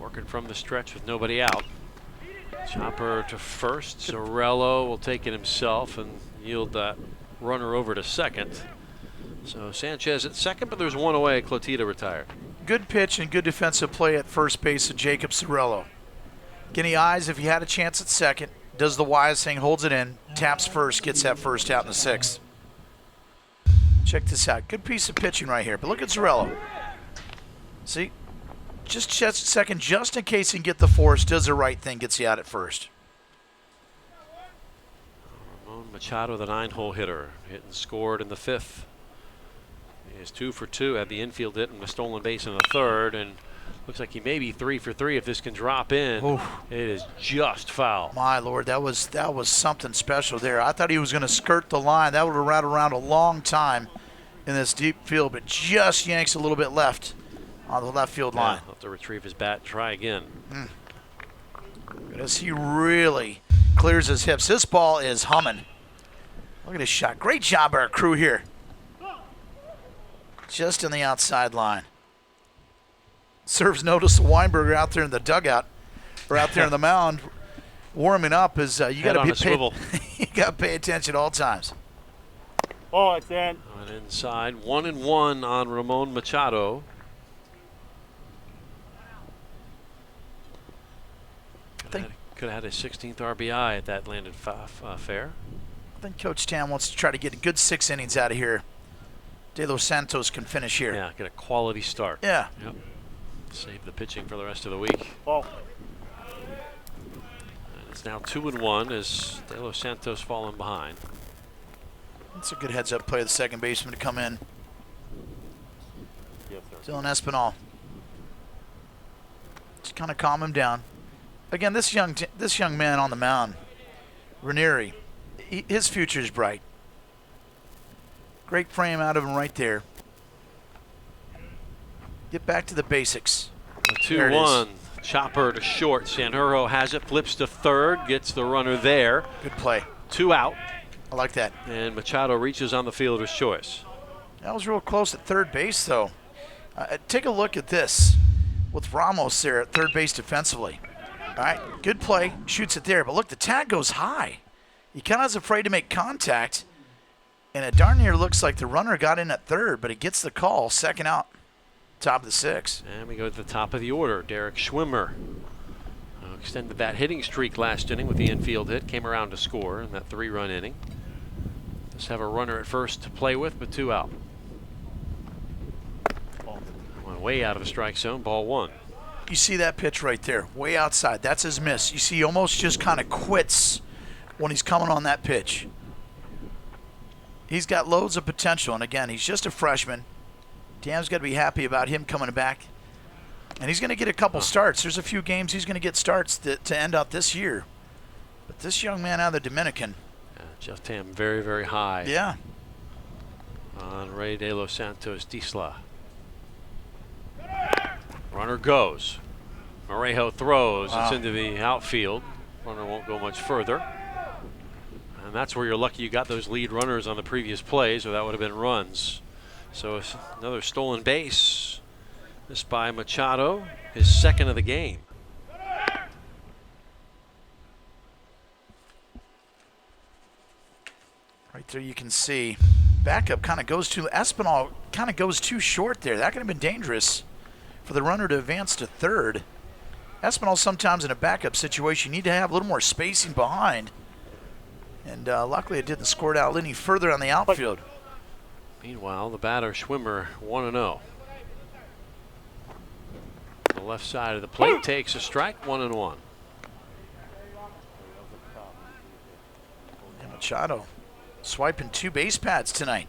Working from the stretch with nobody out. Chopper to first. Zorello will take it himself and yield that runner over to second. So Sanchez at second, but there's 1 away. Clotida retired. Good pitch and good defensive play at first base of Jacob Zorello. Getting eyes if he had a chance at second. Does the wise thing, holds it in, taps first, gets that first out in the 6th. Check this out. Good piece of pitching right here. But look at Zorello. See? Just second, just in case he can get the force, does the right thing, gets you out at first. Ramon Machado, the 9-hole hitter, hit and scored in the 5th. He is 2 for 2, had the infield hit and a stolen base in the 3rd, and looks like he may be 3 for 3 if this can drop in. Oof. It is just foul. My Lord, that was something special there. I thought he was going to skirt the line. That would have rattled around a long time in this deep field, but just yanks a little bit left on the left field line. He'll have to retrieve his bat and try again. As he really clears his hips. This ball is humming. Look at his shot. Great job by our crew here. Just in the outside line. Serves notice of Weinberger out there in the dugout, or out there in the mound, warming up. Is you got to be you got to pay attention at all times. Oh, it's in. On inside, 1-1 on Ramon Machado. Could have had his 16th RBI at that landed fair. I think Coach Tam wants to try to get a good 6 innings out of here. De Los Santos can finish here. Yeah, get a quality start. Yeah. Yep. Save the pitching for the rest of the week. Oh. It's now 2-1 as De Los Santos falling behind. It's a good heads-up play of the second baseman to come in. Yes, sir. Dylan Espinal. Just kind of calm him down. Again, this young man on the mound, Ranieri, his future is bright. Great frame out of him right there. Get back to the basics. A 2-1. Chopper to short. Sanjurjo has it, flips to third, gets the runner there. Good play. 2 out. I like that. And Machado reaches on the fielder's choice. That was real close at third base, though. Take a look at this with Ramos there at third base defensively. All right, good play. Shoots it there. But look, the tag goes high. He kind of is afraid to make contact. And it darn near looks like the runner got in at third, but he gets the call, second out. Top of the 6th. And we go to the top of the order. Derek Schwimmer extended that hitting streak last inning with the infield hit. Came around to score in that 3-run inning. Just have a runner at first to play with, but 2 out. One way out of the strike zone, ball 1. You see that pitch right there, way outside. That's his miss. You see he almost just kind of quits when he's coming on that pitch. He's got loads of potential, and again, he's just a freshman. Dan's got to be happy about him coming back. And he's going to get a couple starts. There's a few games he's going to get starts to end out this year. But this young man out of the Dominican. Jeff Tam very, very high. Yeah. On Ray De Los Santos Disla. Runner goes. Morejo throws. Wow. It's into the outfield. Runner won't go much further. And that's where you're lucky you got those lead runners on the previous plays, or that would have been runs. So it's another stolen base. This by Machado, his 2nd of the game. Right there you can see backup kind of goes to Espinal, kind of goes too short there. That could have been dangerous for the runner to advance to third. Espinal sometimes in a backup situation you need to have a little more spacing behind. And luckily it didn't score it out any further on the outfield. Meanwhile, the batter Schwimmer 1-0. The left side of the plate takes a strike, 1-1. And Machado swiping 2 base pads tonight.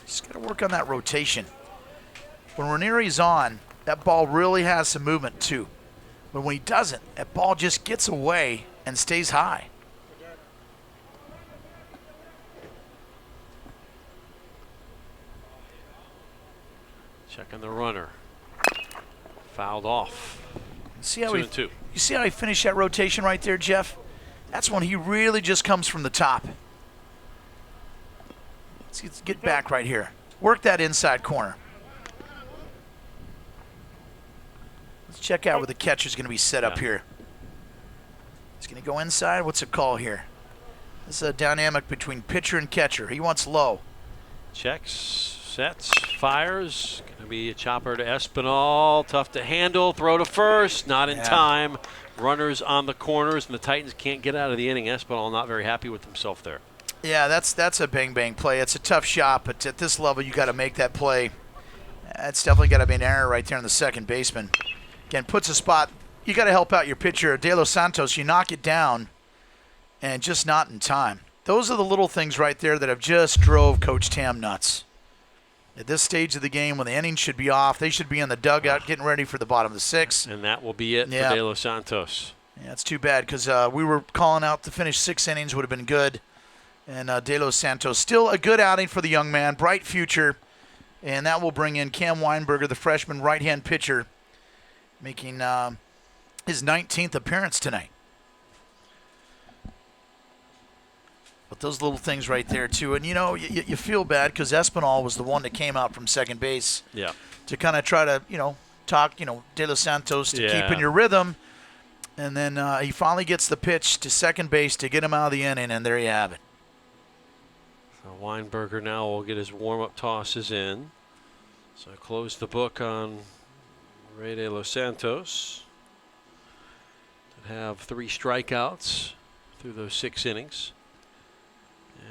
Just got to work on that rotation. When Ranieri's on, that ball really has some movement too. But when he doesn't, that ball just gets away and stays high. Checking the runner. Fouled off. See how 2-2. You see how he finished that rotation right there, Jeff? That's when he really just comes from the top. Let's get back right here. Work that inside corner. Let's check out where the catcher's going to be set up here. He's going to go inside. What's the call here? This is a dynamic between pitcher and catcher. He wants low. Checks, sets, fires. Going to be a chopper to Espinal. Tough to handle. Throw to first. Not in time. Runners on the corners, and the Titans can't get out of the inning. Espinal not very happy with himself there. Yeah, that's a bang-bang play. It's a tough shot, but at this level, you got to make that play. That's definitely got to be an error right there on the second baseman. Again, puts a spot. You got to help out your pitcher, De Los Santos. You knock it down, and just not in time. Those are the little things right there that have just drove Coach Tam nuts. At this stage of the game, when the innings should be off, they should be in the dugout getting ready for the bottom of the 6th. And that will be it for De Los Santos. Yeah, it's too bad because we were calling out to finish 6 innings would have been good. And De Los Santos, still a good outing for the young man, bright future. And that will bring in Cam Weinberger, the freshman right-hand pitcher, making his 19th appearance tonight. But those little things right there, too. And, you know, you feel bad because Espinal was the one that came out from second base to kind of try to, talk, De Los Santos to keep in your rhythm. And then he finally gets the pitch to second base to get him out of the inning, and there you have it. So Weinberger now will get his warm-up tosses in. So close the book on Ray De Los Santos. To have 3 strikeouts through those 6 innings.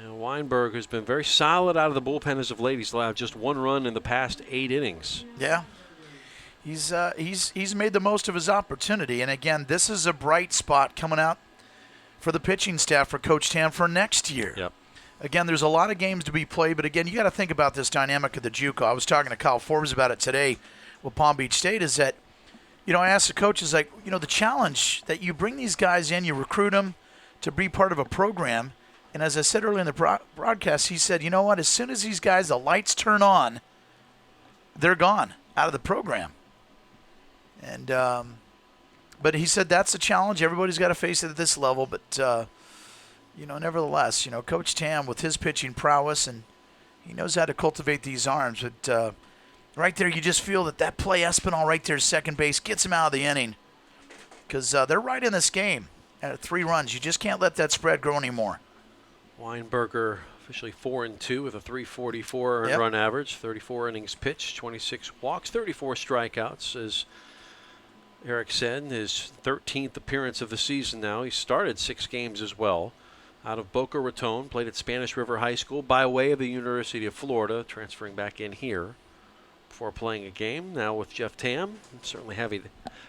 And Weinberg has been very solid out of the bullpen as of late. He's allowed just 1 run in the past 8 innings. Yeah. He's made the most of his opportunity. And again, this is a bright spot coming out for the pitching staff for Coach Tam for next year. Yep. Again, there's a lot of games to be played, but again, you got to think about this dynamic of the JUCO. I was talking to Kyle Forbes about it today with Palm Beach State, is that, I asked the coaches, the challenge that you bring these guys in, you recruit them to be part of a program, and as I said earlier in the broadcast, he said, you know what, as soon as these guys, the lights turn on, they're gone out of the program. And but he said that's a challenge. Everybody's got to face it at this level, but nevertheless, Coach Tam with his pitching prowess, and he knows how to cultivate these arms. But right there, you just feel that play Espinal right there, second base, gets him out of the inning, because they're right in this game at 3 runs. You just can't let that spread grow anymore. Weinberger officially 4-2 with a 344 earned run average, 34 innings pitched, 26 walks, 34 strikeouts. As Eric said, his 13th appearance of the season now. He started 6 games as well. Out of Boca Raton, played at Spanish River High School by way of the University of Florida, transferring back in here before playing a game. Now with Jeff Tam, I'm certainly happy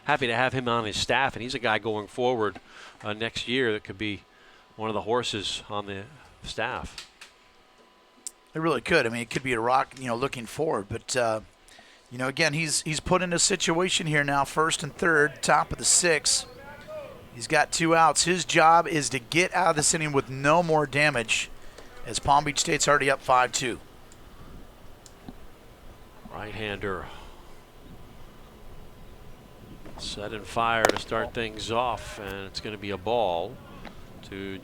to have him on his staff, and he's a guy going forward next year that could be one of the horses on the staff. It really could. I mean, it could be a rock, looking forward. But, again, he's put in a situation here now, first and third, top of the 6th. He's got 2 outs. His job is to get out of this inning with no more damage, as Palm Beach State's already up 5-2. Right-hander set and fire to start things off, and it's going to be a ball to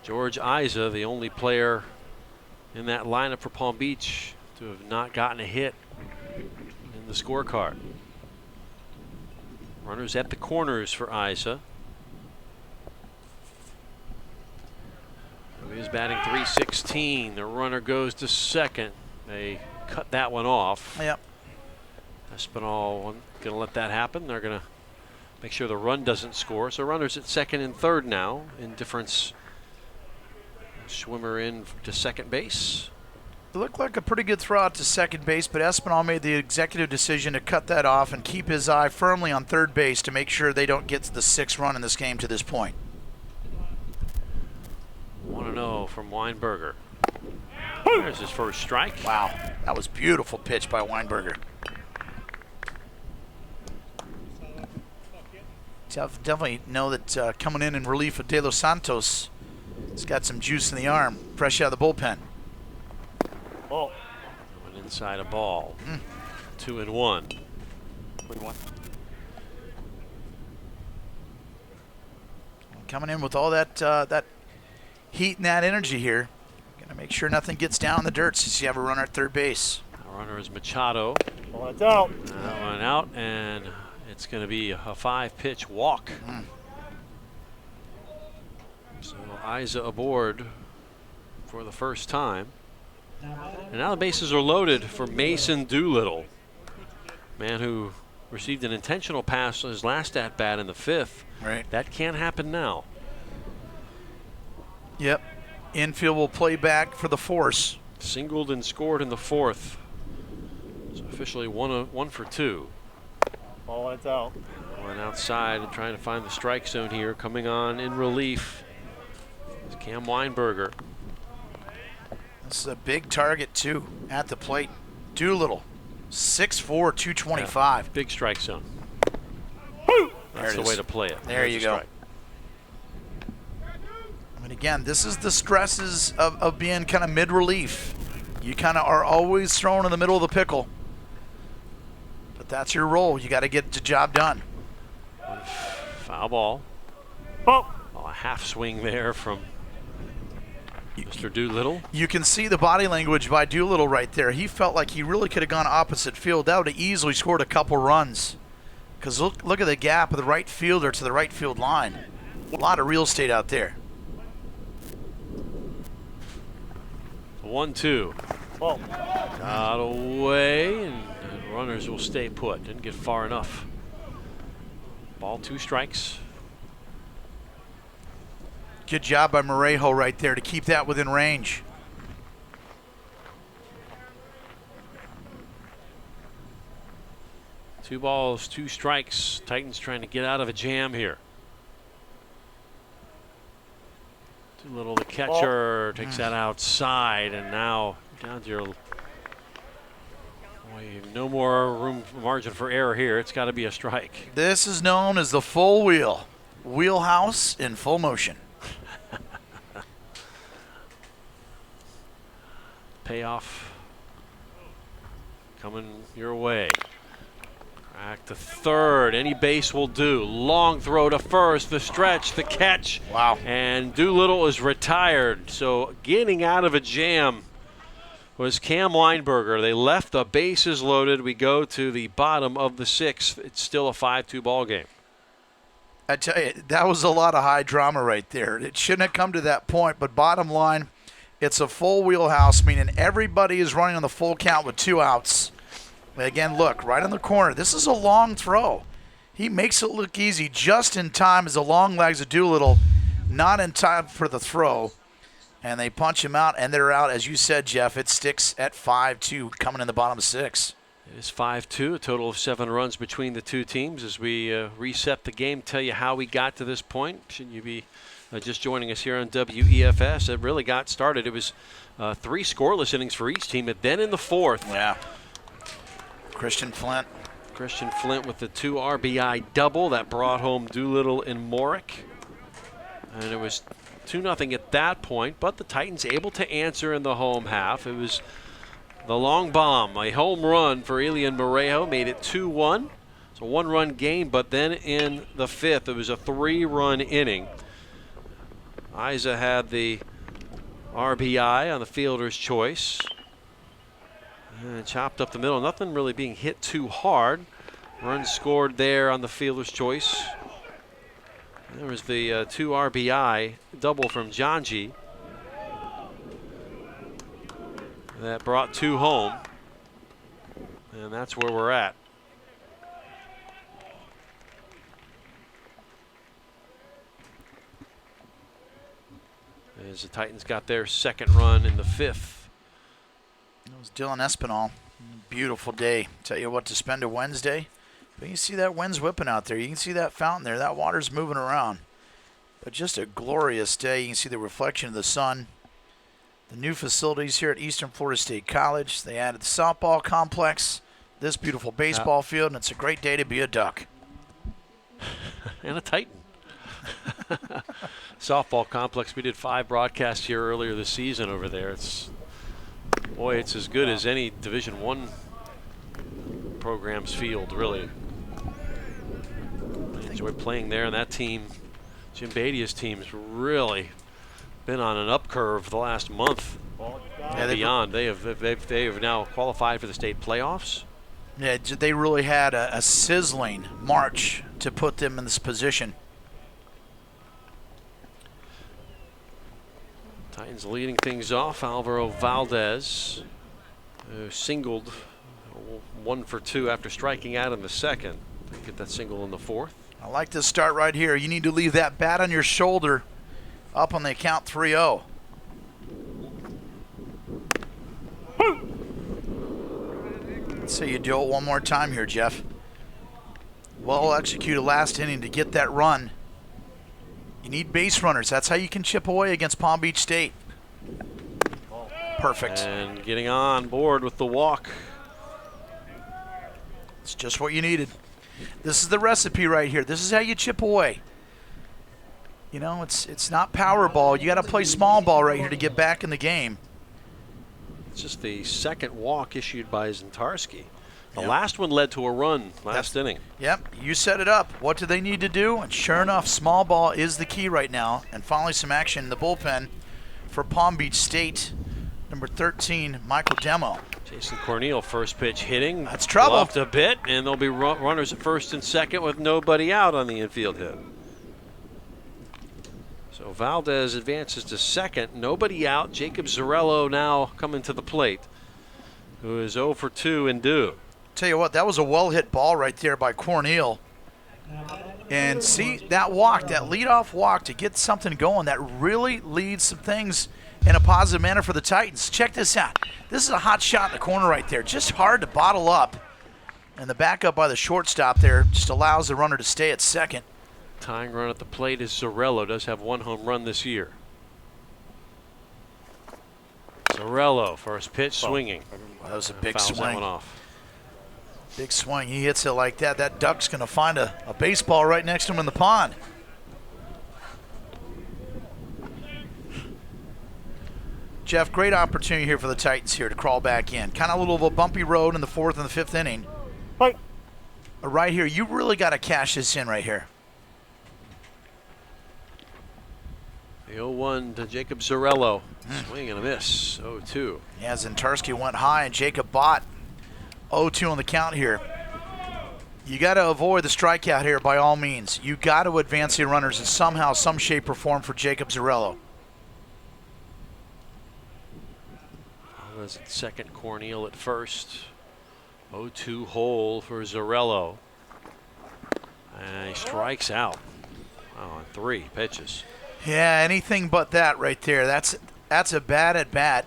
George Isa, the only player in that lineup for Palm Beach to have not gotten a hit in the scorecard. Runners at the corners for Isa. He's batting .316. The runner goes to second. They cut that one off. Yep. Espinal going to let that happen. They're going to make sure the run doesn't score. So runners at second and third now. Indifference. Schwimmer in to second base. It looked like a pretty good throw out to second base, but Espinal made the executive decision to cut that off and keep his eye firmly on third base to make sure they don't get to the 6th run in this game to this point. 1-0 from Weinberger. There's his first strike. Wow, that was beautiful pitch by Weinberger. Definitely know that coming in relief of De Los Santos, he's got some juice in the arm, fresh out of the bullpen. Oh. Going inside a ball. 2-1. Coming in with all that heat and that energy here. Gonna make sure nothing gets down in the dirt since you have a runner at third base. The runner is Machado. Oh, that's out. That one out, and it's going to be a 5-pitch walk. So Isa aboard for the first time. And now the bases are loaded for Mason Doolittle, man who received an intentional pass on his last at-bat in the 5th. Right. That can't happen now. Yep. Infield will play back for the force. Singled and scored in the 4th. So officially 1 for 2. Oh, that's out. Going outside and trying to find the strike zone here. Coming on in relief is Cam Weinberger. This is a big target, too, at the plate. Doolittle, 6'4", 225. Yeah, big strike zone. That's the way to play it. There you go. And again, this is the stresses of being kind of mid-relief. You kind of are always thrown in the middle of the pickle. But that's your role. You got to get the job done. Foul ball. Oh. A half swing there from Mr. Doolittle. You can see the body language by Doolittle right there. He felt like he really could have gone opposite field. That would have easily scored a couple runs. Because look at the gap of the right fielder to the right field line. A lot of real estate out there. 1-2. Oh. Got away, and runners will stay put. Didn't get far enough. Ball, 2 strikes. Good job by Morejo right there to keep that within range. Two balls, two strikes. Titans trying to get out of a jam here. Doolittle, the catcher, takes that outside, and now down to your. Boy, no more room, margin for error here. It's got to be a strike. This is known as the full wheel. Wheelhouse in full motion. Payoff coming your way. Back to third. Any base will do. Long throw to first. The stretch, the catch. Wow. And Doolittle is retired. So getting out of a jam was Cam Weinberger. They left the bases loaded. We go to the bottom of the sixth. It's still a 5-2 ball game. I tell you, that was a lot of high drama right there. It shouldn't have come to that point, but bottom line, it's a full wheelhouse, meaning everybody is running on the full count with 2 outs. Again, look, right in the corner. This is a long throw. He makes it look easy just in time as the long legs of Doolittle, not in time for the throw. And they punch him out, and they're out. As you said, Jeff, it sticks at 5-2 coming in the bottom of 6. It is 5-2, a total of 7 runs between the two teams. As we reset the game, tell you how we got to this point. Should you be just joining us here on WEFS? It really got started. It was 3 scoreless innings for each team, and then in the 4th. Yeah. Christian Flint with the 2 RBI double that brought home Doolittle and Morick. And it was 2-0 at that point, but the Titans able to answer in the home half. It was the long bomb, a home run for Elian Morejo, made it 2-1. It's a 1-run game, but then in the 5th, it was a 3-run inning. Isa had the RBI on the fielder's choice. And chopped up the middle, nothing really being hit too hard. Runs scored there on the fielder's choice. And there was the 2 RBI double from Janji. That brought 2 home. And that's where we're at. As the Titans got their 2nd run in the 5th. It was Dylan Espinal. Beautiful day. Tell you what, to spend a Wednesday. But you see that wind's whipping out there. You can see that fountain there. That water's moving around. But just a glorious day. You can see the reflection of the sun. The new facilities here at Eastern Florida State College. They added the softball complex, this beautiful baseball field, and it's a great day to be a Duck. And a Titan. Softball complex. We did 5 broadcasts here earlier this season over there. Boy, it's as good as any Division I program's field, really. I enjoy playing there, and that team, Jim Badia's team's really been on an up curve the last month and beyond. They have now qualified for the state playoffs. Yeah, they really had a sizzling March to put them in this position. Titans leading things off. Alvaro Valdez singled 1 for 2 after striking out in the 2nd. Get that single in the 4th. I like this start right here. You need to leave that bat on your shoulder up on the count 3-0. Let's see you do it one more time here, Jeff. Well executed last inning to get that run. You need base runners. That's how you can chip away against Palm Beach State. Perfect. And getting on board with the walk. It's just what you needed. This is the recipe right here. This is how you chip away. You know, it's not power ball. You got to play small ball right here to get back in the game. It's just the 2nd walk issued by Zintarski. The last one led to a run last inning. Yep, you set it up. What do they need to do? And sure enough, small ball is the key right now. And finally some action in the bullpen for Palm Beach State. Number 13, Michael Demo. Jason Corneal, first pitch hitting. That's trouble. Left a bit, and there'll be runners at 1st and 2nd with nobody out on the infield hit. So Valdez advances to 2nd. Nobody out. Jacob Zarello now coming to the plate, who is 0 for 2 and due. Tell you what, that was a well-hit ball right there by Corneal. And see, that walk, that leadoff walk to get something going, that really leads some things in a positive manner for the Titans. Check this out. This is a hot shot in the corner right there. Just hard to bottle up. And the backup by the shortstop there just allows the runner to stay at second. Tying run at the plate is Zorello. Does have 1 home run this year. Zorello, first pitch, swinging. That was a big Fouls swing. that one off. Big swing. He hits it like that. That duck's going to find a baseball right next to him in the pond. Jeff, great opportunity here for the Titans here to crawl back in. Kind of a little of a bumpy road in the 4th and the 5th inning. Fight. Right here, you really got to cash this in right here. The 0-1 to Jacob Zorello. Swing and a miss. 0-2. Yeah, Zentarski went high and Jacob Bott 0-2 on the count here. You got to avoid the strikeout here by all means. You got to advance the runners in somehow, some shape or form for Jacob Zorello. Was at second, Corneal at first. 0-2 hole for Zorello. And he strikes out. Wow, on 3 pitches. Yeah, anything but that right there. That's a bad at bat.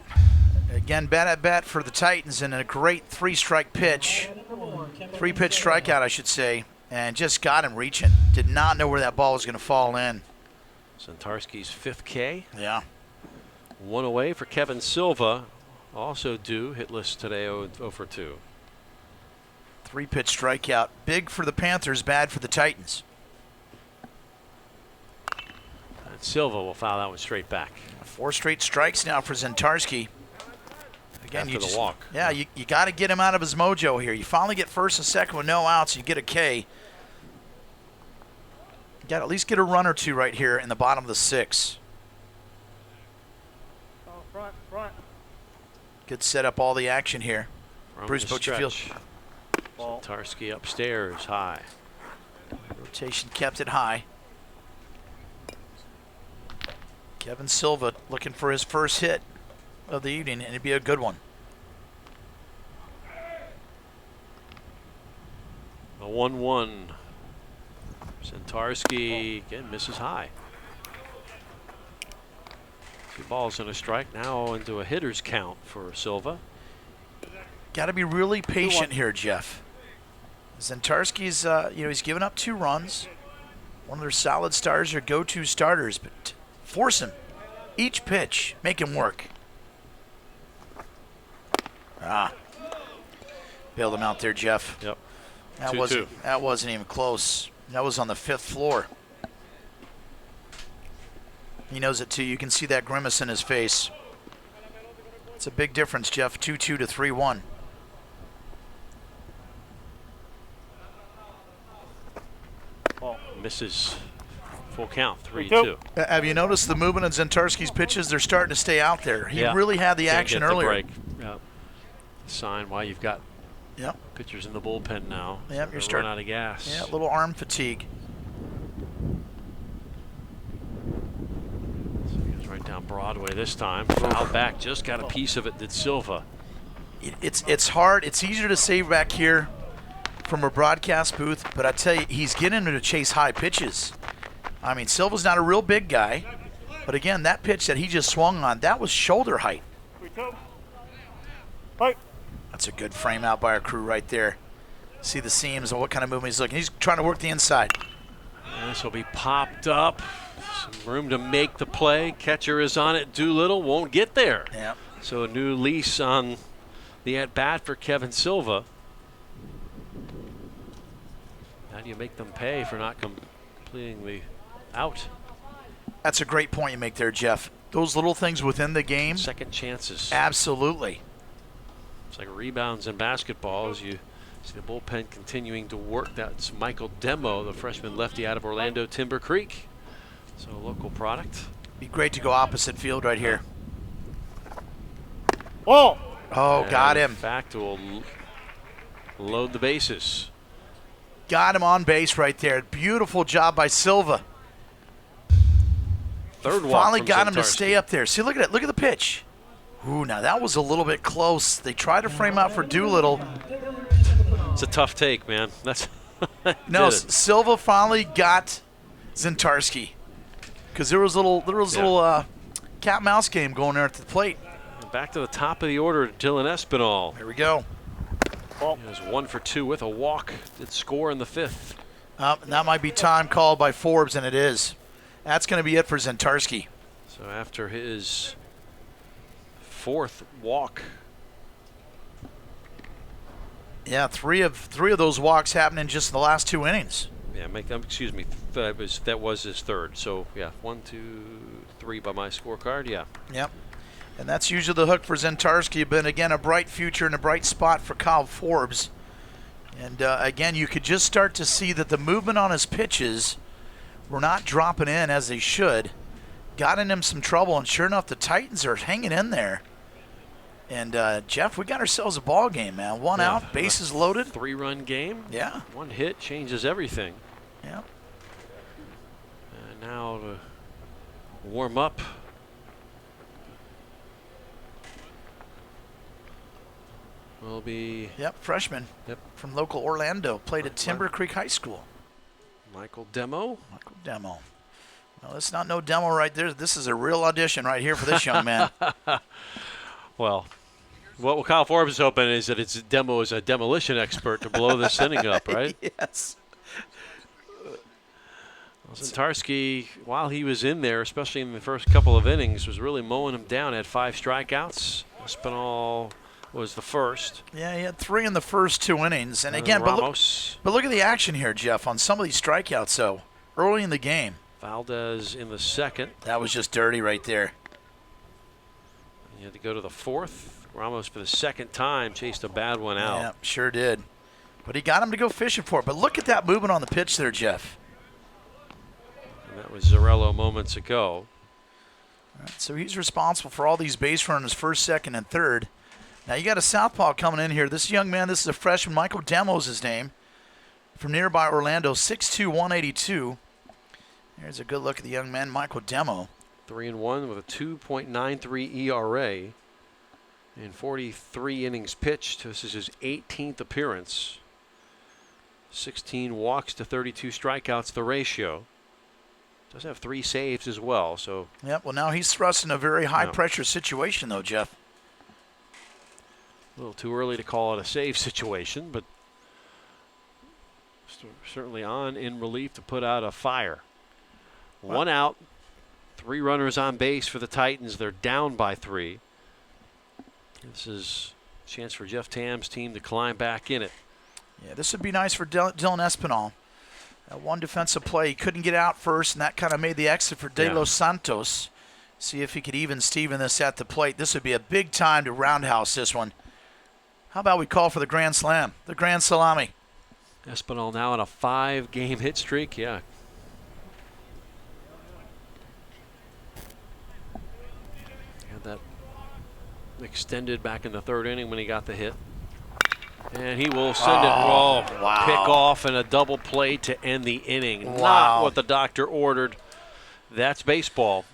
Again, bad at bat for the Titans, and a great 3-strike pitch. 3-pitch strikeout, I should say, and just got him reaching. Did not know where that ball was going to fall in. Zentarski's 5th K. Yeah. 1 away for Kevin Silva. Also due, hitless today, 0 for 2. 3-pitch strikeout. Big for the Panthers, bad for the Titans. And Silva will foul that one straight back. 4 straight strikes now for Zentarski. Again, After you the just, walk. Yeah, you got to get him out of his mojo here. You finally get first and second with no outs. You get a K. You got to at least get a run or two right here in the bottom of the 6th. Front. Good set up all the action here. From Bruce, the what you feel? stretch. Zentarski upstairs, high. Rotation kept it high. Kevin Silva looking for his first hit of the evening, and it'd be a good one. The 1-1. Zentarski again misses high. 2 balls and a strike, now into a hitter's count for Silva. Got to be really patient here, Jeff. Zentarski's, he's given up 2 runs. One of their solid stars or go-to starters, but force him. Each pitch, make him work. Bailed him out there, Jeff. Yep. That wasn't even close. That was on the 5th floor. He knows it too. You can see that grimace in his face. It's a big difference, Jeff. 2-2 to 3-1. Misses. Full count, 3-2. Have you noticed the movement in Zentarski's pitches? They're starting to stay out there. He really had the action earlier. Break. Yep. Sign why you've got pitchers in the bullpen now. Yep, you're starting out of gas. Yeah, a little arm fatigue. So he goes right down Broadway this time. Foul back, just got a piece of it, did Silva. It's hard. It's easier to say back here from a broadcast booth, but I tell you, he's getting him to chase high pitches. I mean, Silva's not a real big guy, but again, that pitch that he just swung on, that was shoulder height. That's a good frame out by our crew right there. See the seams and what kind of movement he's looking. He's trying to work the inside. And this will be popped up. Some room to make the play. Catcher is on it. Doolittle won't get there. Yeah. So a new lease on the at-bat for Kevin Silva. How do you make them pay for not completing the out? That's a great point you make there, Jeff. Those little things within the game. Second chances. Absolutely. It's like rebounds in basketball as you see the bullpen continuing to work. That's Michael Demo, the freshman lefty out of Orlando Timber Creek. So a local product. Be great to go opposite field right here. Oh, got him. In fact, will load the bases. Got him on base right there. Beautiful job by Silva. Third walk. Finally from got him to Zentarski. stay up there. See, look at it. Look at the pitch. Ooh, now that was a little bit close. They tried to frame out for Doolittle. It's a tough take, man. That's No, Silva finally got Zintarski because there was a little cat-mouse game going there at the plate. Back to the top of the order, Dylan Espinal. Here we go. He was 1 for 2 with a walk. Did score in the 5th. And that might be time called by Forbes, and it is. That's going to be it for Zintarski. So after his 4th walk. Yeah, three of those walks happened in just the last 2 innings. Yeah, excuse me. That was his 3rd. So yeah, 1, 2, 3 by my scorecard. Yeah. Yep. And that's usually the hook for Zintarski. But again, a bright future and a bright spot for Kyle Forbes. And again, you could just start to see that the movement on his pitches were not dropping in as they should. Got in him some trouble, and sure enough, the Titans are hanging in there. And Jeff, we got ourselves a ball game, man. One out, bases loaded. 3-run game. Yeah. 1 hit changes everything. Yeah. And now to warm up. Will be freshman. Yep. From local Orlando, played at Timber Creek High School. Michael Demo. No, that's not no demo right there. This is a real audition right here for this young man. Well, what Kyle Forbes is hoping is that Demo is a demolition expert to blow this inning up, right? Yes. Zintarski, while he was in there, especially in the first couple of innings, was really mowing him down. Had 5 strikeouts. Espinal was the first. Yeah, he had 3 in the first 2 innings. And again, but look at the action here, Jeff, on some of these strikeouts, though, early in the game. Valdez in the 2nd. That was just dirty right there. You had to go to the 4th. Ramos, for the 2nd time, chased a bad one out. Yeah, sure did. But he got him to go fishing for it. But look at that movement on the pitch there, Jeff. And that was Zarello moments ago. All right, so he's responsible for all these base runners, 1st, 2nd, and 3rd. Now you got a southpaw coming in here. This young man, this is a freshman. Michael Demo's his name. From nearby Orlando, 6'2", 182. Here's a good look at the young man, Michael Demo. 3-1 with a 2.93 ERA in 43 innings pitched. This is his 18th appearance. 16 walks to 32 strikeouts, the ratio. Does have 3 saves as well. So. Yep. Well, now he's thrust in a very high-pressure situation, though, Jeff. A little too early to call it a save situation, but certainly on in relief to put out a fire. 1 out, 3 runners on base for the Titans. They're down by 3. This is a chance for Jeff Tam's team to climb back in it. Yeah, this would be nice for Dylan Espinal. That one defensive play, he couldn't get out first, and that kind of made the exit for De Los Santos. See if he could even Steven this at the plate. This would be a big time to roundhouse this one. How about we call for the grand slam, the grand salami? Espinal now on a 5-game hit streak. Yeah. Had that extended back in the 3rd inning when he got the hit. And he will send it. Wow. Pick off and a double play to end the inning. Wow. Not what the doctor ordered. That's baseball.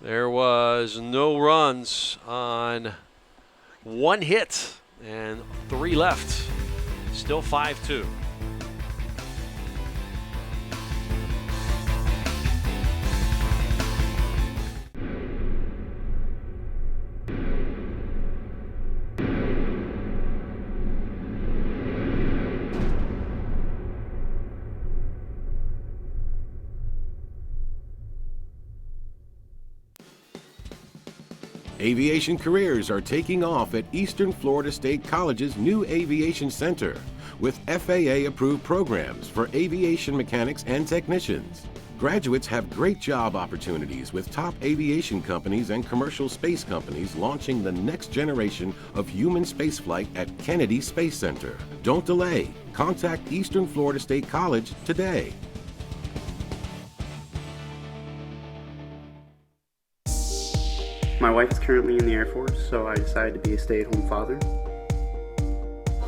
There was no runs on 1 hit and 3 left. Still 5-2. Aviation careers are taking off at Eastern Florida State College's new Aviation Center with FAA-approved programs for aviation mechanics and technicians. Graduates have great job opportunities with top aviation companies and commercial space companies launching the next generation of human spaceflight at Kennedy Space Center. Don't delay. Contact Eastern Florida State College today. My wife is currently in the Air Force, so I decided to be a stay-at-home father.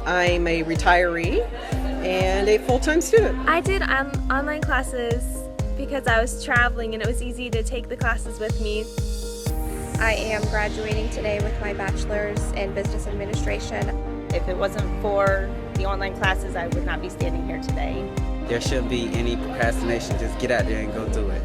I'm a retiree and a full-time student. I did online classes because I was traveling and it was easy to take the classes with me. I am graduating today with my bachelor's in business administration. If it wasn't for the online classes, I would not be standing here today. There shouldn't be any procrastination. Just get out there and go do it.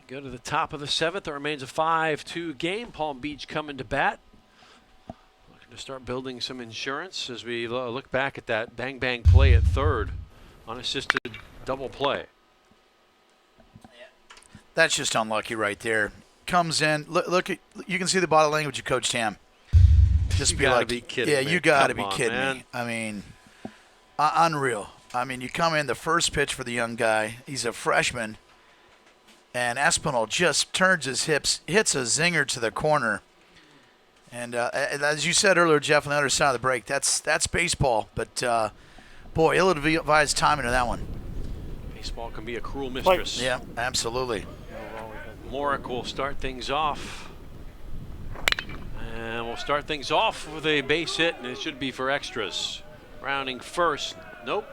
Go to the top of the 7th. It remains a 5-2 game. Palm Beach coming to bat. Looking to start building some insurance as we look back at that bang-bang play at third. Unassisted double play. That's just unlucky right there. Comes in. Look at, you can see the body language of Coach Tam. Just be like, be kidding yeah, me. you got to be Come on, kidding man. me. I mean, unreal. I mean, you come in the first pitch for the young guy. He's a freshman. And Espinal just turns his hips, hits a zinger to the corner. And as you said earlier, Jeff, on the other side of the break, that's baseball. But, boy, ill-advised timing of that one. Baseball can be a cruel mistress. Yeah, absolutely. Morick will start things off. And we'll start things off with a base hit, and it should be for extras. Rounding first. Nope.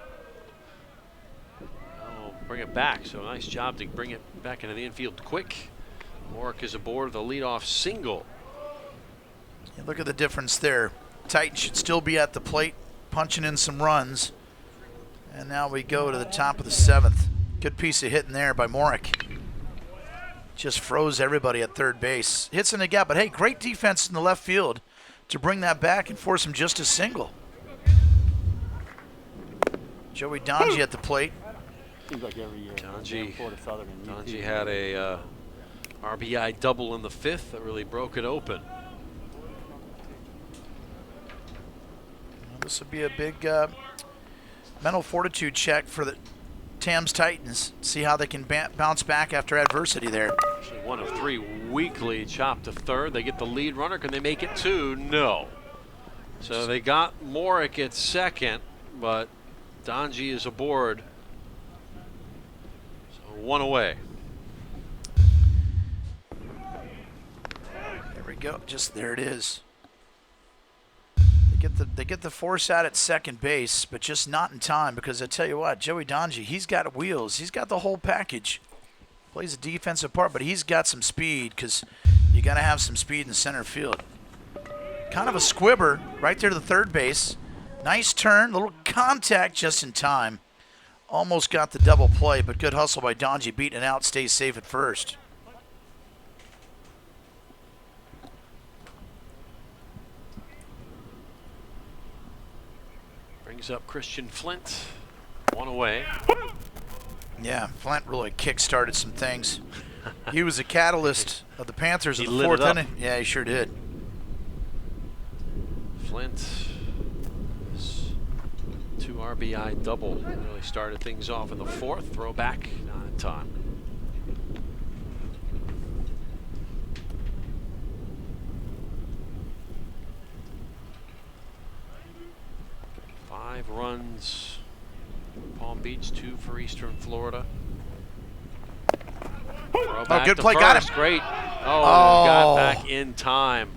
Bring it back, so nice job to bring it back into the infield quick. Morick is aboard the leadoff single. Yeah, look at the difference there. Titan should still be at the plate, punching in some runs. And now we go to the top of the 7th. Good piece of hitting there by Morick. Just froze everybody at third base. Hits in the gap, but hey, great defense in the left field to bring that back and force him just a single. Joey Donji at the plate. Seems like every year. Donji had a RBI double in the 5th that really broke it open. Well, this would be a big mental fortitude check for the Tams Titans. See how they can bounce back after adversity there. Actually, 1 of 3 weakly chopped to third. They get the lead runner. Can they make it 2? No. So they got Morick at second, but Donji is aboard. 1 away. There we go. Just there it is. They get the force out at second base, but just not in time because I tell you what, Joey Donji, he's got wheels. He's got the whole package. Plays a defensive part, but he's got some speed because you got to have some speed in center field. Kind of a squibber right there to the third base. Nice turn, little contact just in time. Almost got the double play, but good hustle by Donji, beating it out, stays safe at first. Brings up Christian Flint. 1 away. Yeah, Flint really kick-started some things. He was a catalyst of the Panthers in the lit 4th it up. inning. Yeah, he sure did. Flint. 2 RBI double. Really started things off in the 4th. Throw back, not in time. Five runs for Palm Beach, 2 for Eastern Florida. Throw back good to play, first. got him. Great. Got back in time.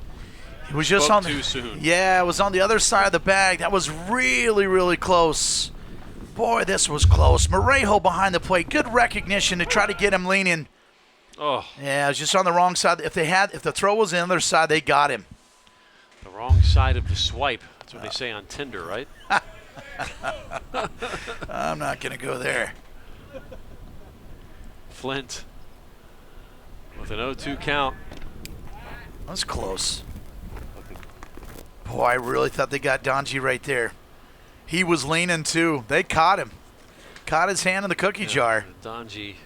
It was just Spoke on too soon. Yeah, it was on the other side of the bag. That was really, really close. Boy, this was close. Morejo behind the plate. Good recognition to try to get him leaning. Oh. Yeah, it was just on the wrong side. If the throw was on the other side, they got him. The wrong side of the swipe. That's what they say on Tinder, right? I'm not going to go there. Flint with an 0-2 count. That's close. Boy, I really thought they got Donji right there. He was leaning too. They caught him. Caught his hand in the cookie jar. Donji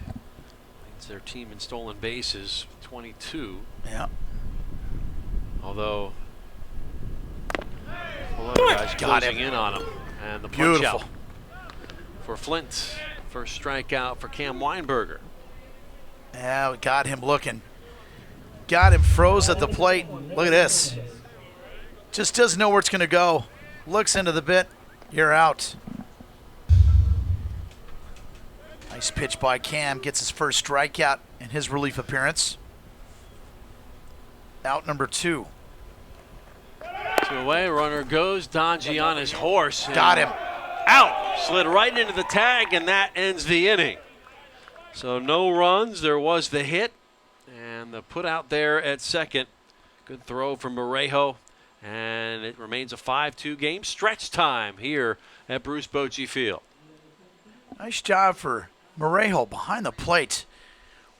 leads their team in stolen bases, 22. Yeah. Although other guys closing in on him. And the punch out for Flint. First strikeout for Cam Weinberger. Yeah, we got him looking. Got him froze at the plate. Look at this. Just doesn't know where it's going to go. Looks into the bit. You're out. Nice pitch by Cam. Gets his first strikeout in his relief appearance. Out number 2. 2 away, runner goes. Donji on his horse. Got him. Out. Slid right into the tag, and that ends the inning. So no runs. There was the hit, and the put out there at second. Good throw from Morejo, and it remains a 5-2 game. Stretch time here at Bruce Bochy Field. Nice job for Morejo behind the plate.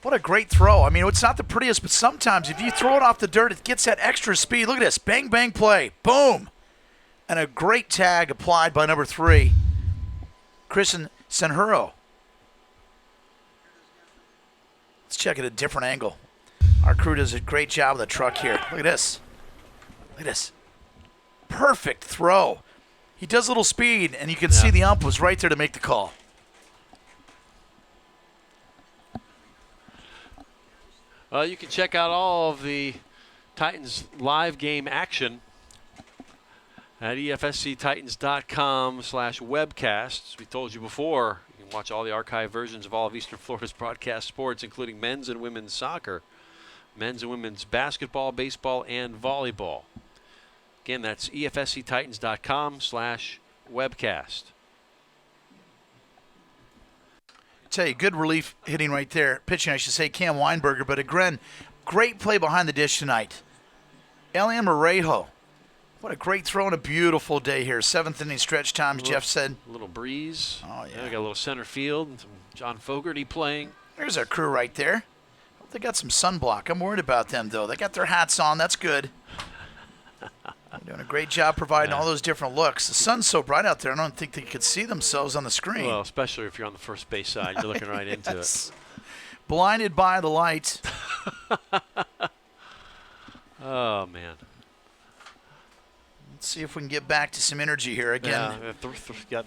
What a great throw. I mean, it's not the prettiest, but sometimes if you throw it off the dirt, it gets that extra speed. Look at this. Bang, bang play. Boom. And a great tag applied by number 3, Christian Senjuro. Let's check at a different angle. Our crew does a great job with the truck here. Look at this. Look at this. Perfect throw. He does a little speed, and you can see the ump was right there to make the call. Well, you can check out all of the Titans live game action at EFSCTitans.com/webcast. As we told you before, you can watch all the archive versions of all of Eastern Florida's broadcast sports, including men's and women's soccer, men's and women's basketball, baseball, and volleyball. Again, that's EFSCTitans.com/webcast. Tell you, good relief hitting right there. Pitching, I should say, Cam Weinberger. But again, great play behind the dish tonight. Elian Morejo. What a great throw and a beautiful day here. 7th inning stretch times, Jeff said. A little breeze. Oh, yeah. We got a little center field. And some John Fogerty playing. There's our crew right there. Hope they got some sunblock. I'm worried about them, though. They got their hats on. That's good. Doing a great job providing all those different looks. The sun's so bright out there, I don't think they could see themselves on the screen. Well, especially if you're on the first base side. You're looking right into it. Blinded by the light. Oh, man. Let's see if we can get back to some energy here again. Yeah, got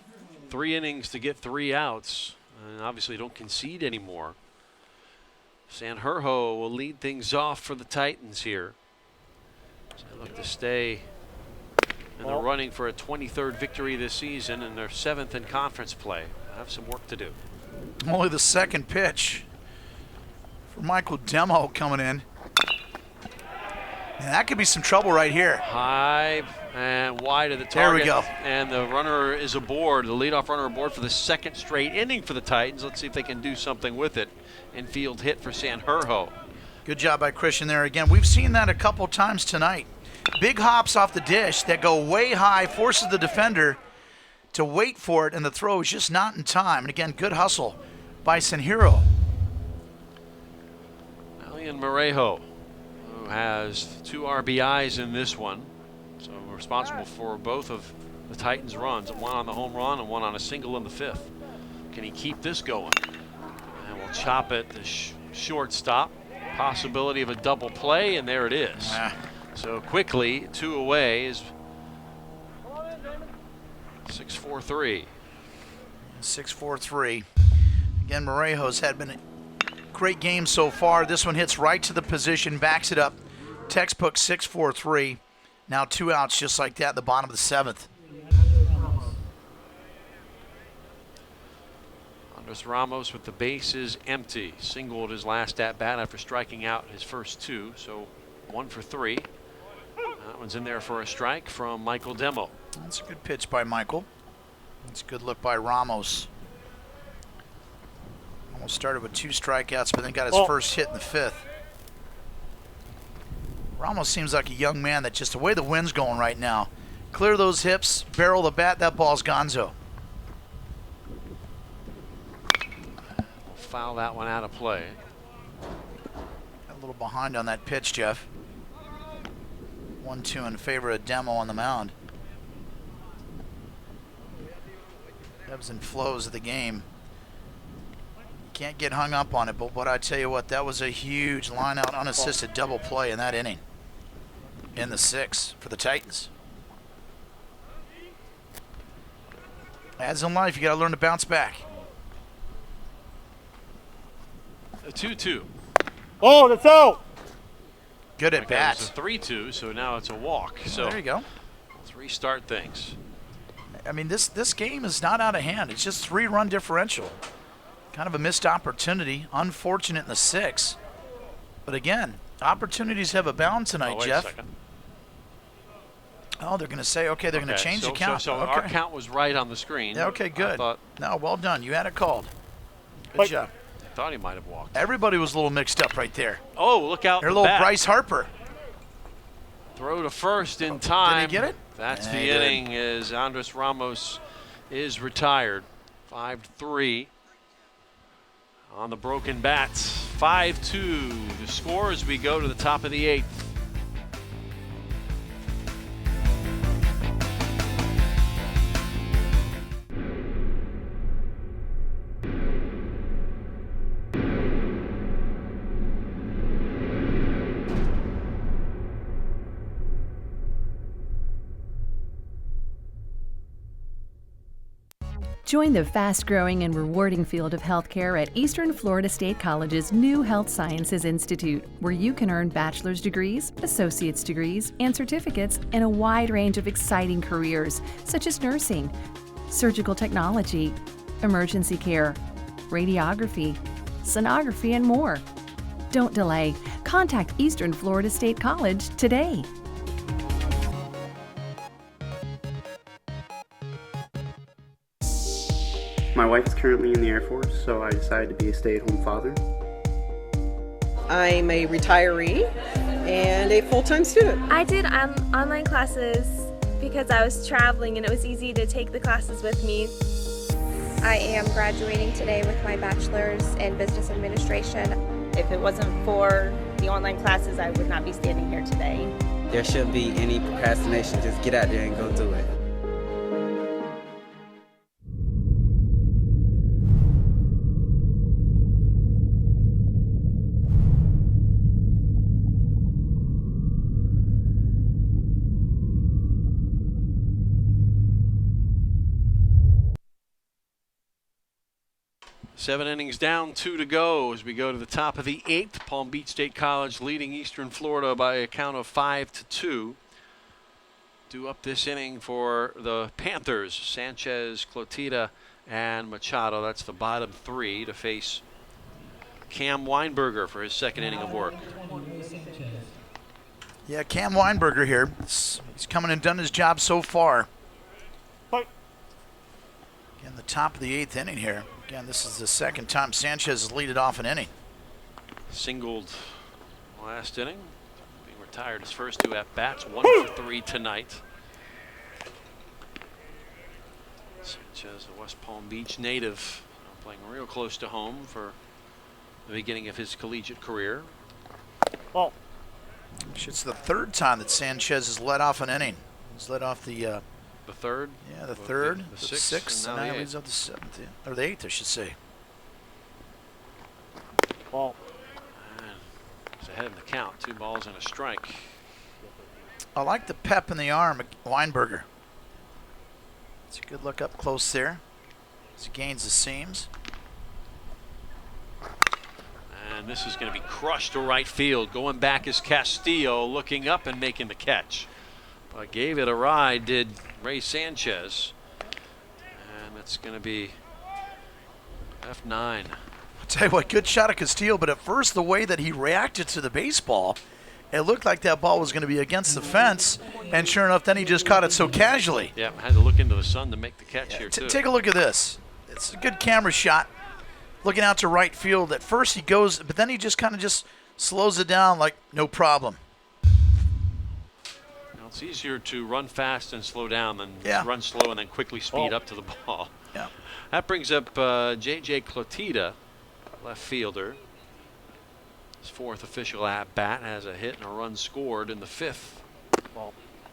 3 innings to get 3 outs. And obviously don't concede anymore. Senjuro will lead things off for the Titans here. So they look to stay in the running for a 23rd victory this season and their 7th in conference play. Have some work to do. Only the second pitch for Michael Demo coming in. And that could be some trouble right here. High and wide of the target. There we go. And the runner is aboard, the leadoff runner aboard for the 2nd straight inning for the Titans. Let's see if they can do something with it. Infield hit for Senjuro. Good job by Christian there again. We've seen that a couple times tonight. Big hops off the dish that go way high, forces the defender to wait for it, and the throw is just not in time. And again, good hustle by Senjuro. Elian Morejo, who has 2 RBIs in this one, so responsible for both of the Titans' runs, 1 on the home run and 1 on a single in the 5th. Can he keep this going? And we'll chop it to shortstop. Possibility of a double play, and there it is. So quickly, 2 away is 6-4-3. 6-4-3. Again, Morejo's had been a great game so far. This one hits right to the position, backs it up. Textbook 6-4-3. Now 2 outs just like that at the bottom of the 7th. Andres Ramos with the bases empty. Singled his last at-bat after striking out his first 2, so 1 for 3. That one's in there for a strike from Michael Demo. That's a good pitch by Michael. That's a good look by Ramos. Almost started with 2 strikeouts, but then got his first hit in the 5th. Ramos seems like a young man that just the way the wind's going right now. Clear those hips, barrel the bat, that ball's gonzo. We'll foul that one out of play. A little behind on that pitch, Jeff. 1-2 in favor of Demo on the mound. Ebbs and flows of the game. Can't get hung up on it, but what I tell you what, that was a huge line-out unassisted double play in that inning. In the 6th for the Titans. As in life, you got to learn to bounce back. A 2-2. Oh, that's out. Good at bat. It's a 3-2, so now it's a walk. So there you go. Let's restart things. I mean, this game is not out of hand. It's just 3-run differential. Kind of a missed opportunity. Unfortunate in the 6th. But again, opportunities have abound tonight, wait Jeff. A second. Oh, they're going to say, okay, they're going to change the count. So okay. our count was right on the screen. Yeah, okay, good. No, well done. You had it called. Good job. I thought he might have walked. Everybody was a little mixed up right there. Oh, look out. They're a little Bryce Harper. Throw to first in time. Did he get it? That's the inning as Andres Ramos is retired. 5-3 on the broken bats. 5-2 the score as we go to the top of the 8th. Join the fast-growing and rewarding field of healthcare at Eastern Florida State College's new Health Sciences Institute, where you can earn bachelor's degrees, associate's degrees, and certificates in a wide range of exciting careers, such as nursing, surgical technology, emergency care, radiography, sonography, and more. Don't delay. Contact Eastern Florida State College today. My wife is currently in the Air Force, so I decided to be a stay-at-home father. I'm a retiree and a full-time student. I did online classes because I was traveling and it was easy to take the classes with me. I am graduating today with my bachelor's in business administration. If it wasn't for the online classes, I would not be standing here today. There shouldn't be any procrastination. Just get out there and go do it. Seven innings down, 2 to go as we go to the top of the 8th. Palm Beach State College leading Eastern Florida by a count of 5-2. Due up this inning for the Panthers, Sanchez, Clotita, and Machado. That's the bottom 3 to face Cam Weinberger for his second inning of work. Yeah, Cam Weinberger here. He's coming and done his job so far. Again, the top of the 8th inning here. Again, this is the second time Sanchez has leaded off an inning. Singled last inning, being retired his first 2 at-bats, 1 for 3 tonight. Sanchez, a West Palm Beach native, playing real close to home for the beginning of his collegiate career. It's the third time that Sanchez has led off an inning. He's led off the third? Yeah, the third, the the sixth, and now he leads up the 7th. Or the 8th, I should say. And he's ahead in the count. 2 balls and a strike. I like the pep in the arm of Weinberger. It's a good look up close there as he gains the seams. And this is going to be crushed to right field. Going back is Castillo, looking up and making the catch. But gave it a ride, did Ray Sanchez. And that's going to be F9. I'll tell you what, good shot of Castillo, but at first the way that he reacted to the baseball, it looked like that ball was going to be against the fence, and sure enough, then he just caught it so casually. Yeah, had to look into the sun to make the catch here, too. Take a look at this. It's a good camera shot. Looking out to right field. At first he goes, but then he just kind of just slows it down like no problem. Well, it's easier to run fast and slow down than run slow and then quickly speed up to the ball. Yeah. That brings up J.J. Clotita, left fielder. His 4th official at-bat, has a hit and a run scored in the 5th.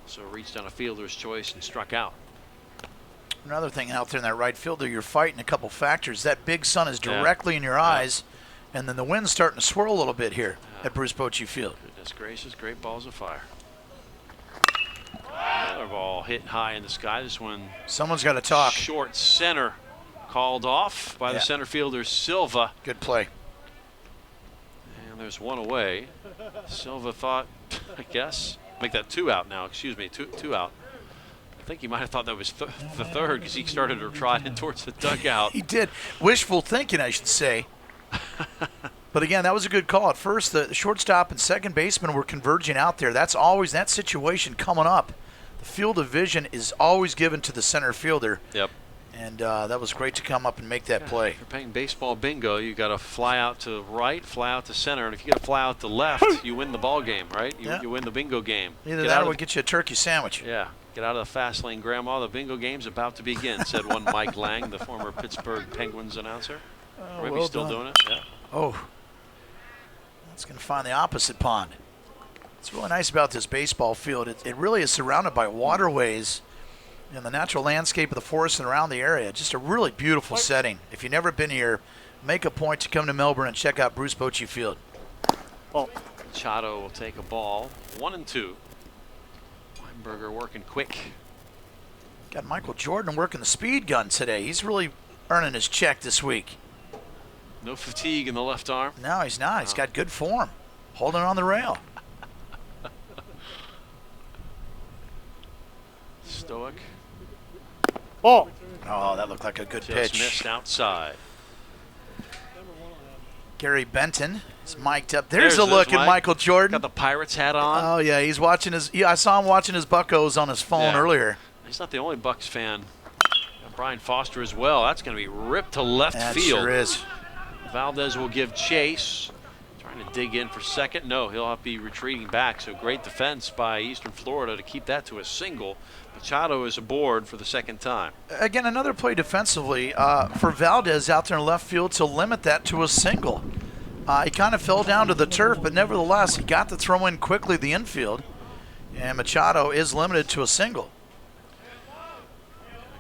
So reached on a fielder's choice and struck out. Another thing out there in that right fielder, you're fighting a couple factors. That big sun is directly in your eyes, and then the wind's starting to swirl a little bit here at Bruce Bochy Field. Goodness gracious, great balls of fire. Another ball hit high in the sky. This one, someone's got to talk. Short center, called off by the center fielder Silva. Good play. And there's one away. Silva thought, I guess, make that 2 out now. Excuse me, two out. I think he might have thought that was the 3rd because he started to trot in towards the dugout. He did. Wishful thinking, I should say. But again, that was a good call. At first, the shortstop and second baseman were converging out there. That's always that situation coming up. the field of vision is always given to the center fielder. Yep. And that was great to come up and make that play. If you're playing baseball bingo, you got to fly out to right, fly out to center, and if you got to fly out to left, you win the ball game, right? You win the bingo game. Either that or we'll get you a turkey sandwich. Yeah. Get out of the fast lane, Grandma. The bingo game's about to begin, said one Mike Lang, the former Pittsburgh Penguins announcer. Maybe well still done. doing it. Yeah. Oh, that's going to find the opposite pond. What's really nice about this baseball field, it really is surrounded by waterways and the natural landscape of the forest and around the area. Just a really beautiful setting. If you've never been here, make a point to come to Melbourne and check out Bruce Bochy Field. Machado will take a ball. 1-2. Weinberger working quick. Got Michael Jordan working the speed gun today. He's really earning his check this week. No fatigue in the left arm. No, he's not. He's got good form. Holding on the rail. Stoic. Oh, that looked like a good Just pitch. missed outside. Gary Benton is mic'd up. There's a look at Michael Jordan. Got the Pirates hat on. Oh, yeah, he's watching his. Yeah, I saw him watching his Buccos on his phone earlier. He's not the only Bucks fan. Got Brian Foster as well. That's going to be ripped to left field. Sure is. Valdez will give chase. Trying to dig in for second. No, he'll have to be retreating back. So great defense by Eastern Florida to keep that to a single. Machado is aboard for the second time. Again, another play defensively for Valdez out there in left field to limit that to a single. He kind of fell down to the turf, but nevertheless, he got the throw in quickly the infield, and Machado is limited to a single.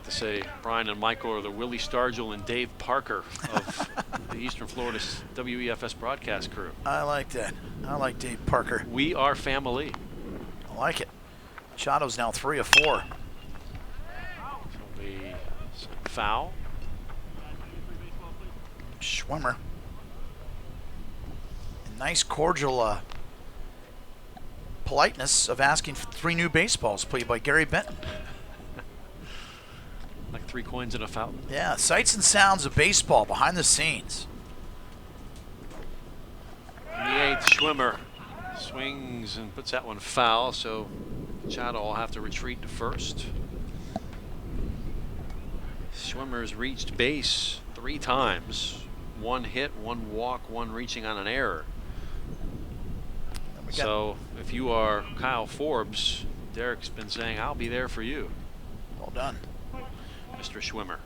To say Brian and Michael are the Willie Stargell and Dave Parker of the Eastern Florida WEFS broadcast crew. I like that. I like Dave Parker. We are family. I like it. Machado's now 3 of 4. It'll be foul. Schwimmer. Nice cordial politeness of asking for 3 new baseballs played by Gary Benton. Like 3 coins in a fountain. Yeah, sights and sounds of baseball behind the scenes. In the 8th, Schwimmer swings and puts that one foul, so Machado will have to retreat to first. Schwimmer's reached base 3 times. 1 hit, 1 walk, 1 reaching on an error. So if you are Kyle Forbes, Derek's been saying, I'll be there for you. Well done. Mr. Schwimmer.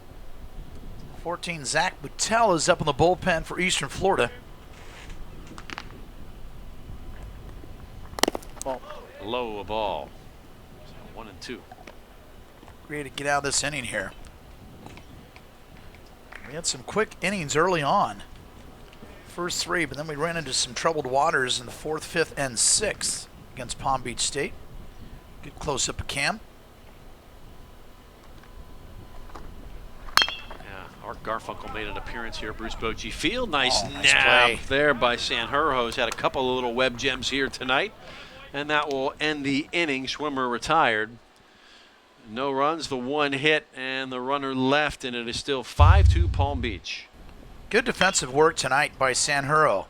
14, Zach Boutel is up in the bullpen for Eastern Florida. Low a ball. So 1-2. Ready to get out of this inning here. We had some quick innings early on. First 3, but then we ran into some troubled waters in the 4th, 5th, and 6th against Palm Beach State. Good close-up of Cam. Art Garfunkel made an appearance here at Bruce Bochy Field. Nice nice nab play there by Sanjurjo. He's had a couple of little web gems here tonight. And that will end the inning. Schwimmer retired. No runs, the 1 hit, and the runner left, and it is still 5-2 Palm Beach. Good defensive work tonight by Sanjurjo.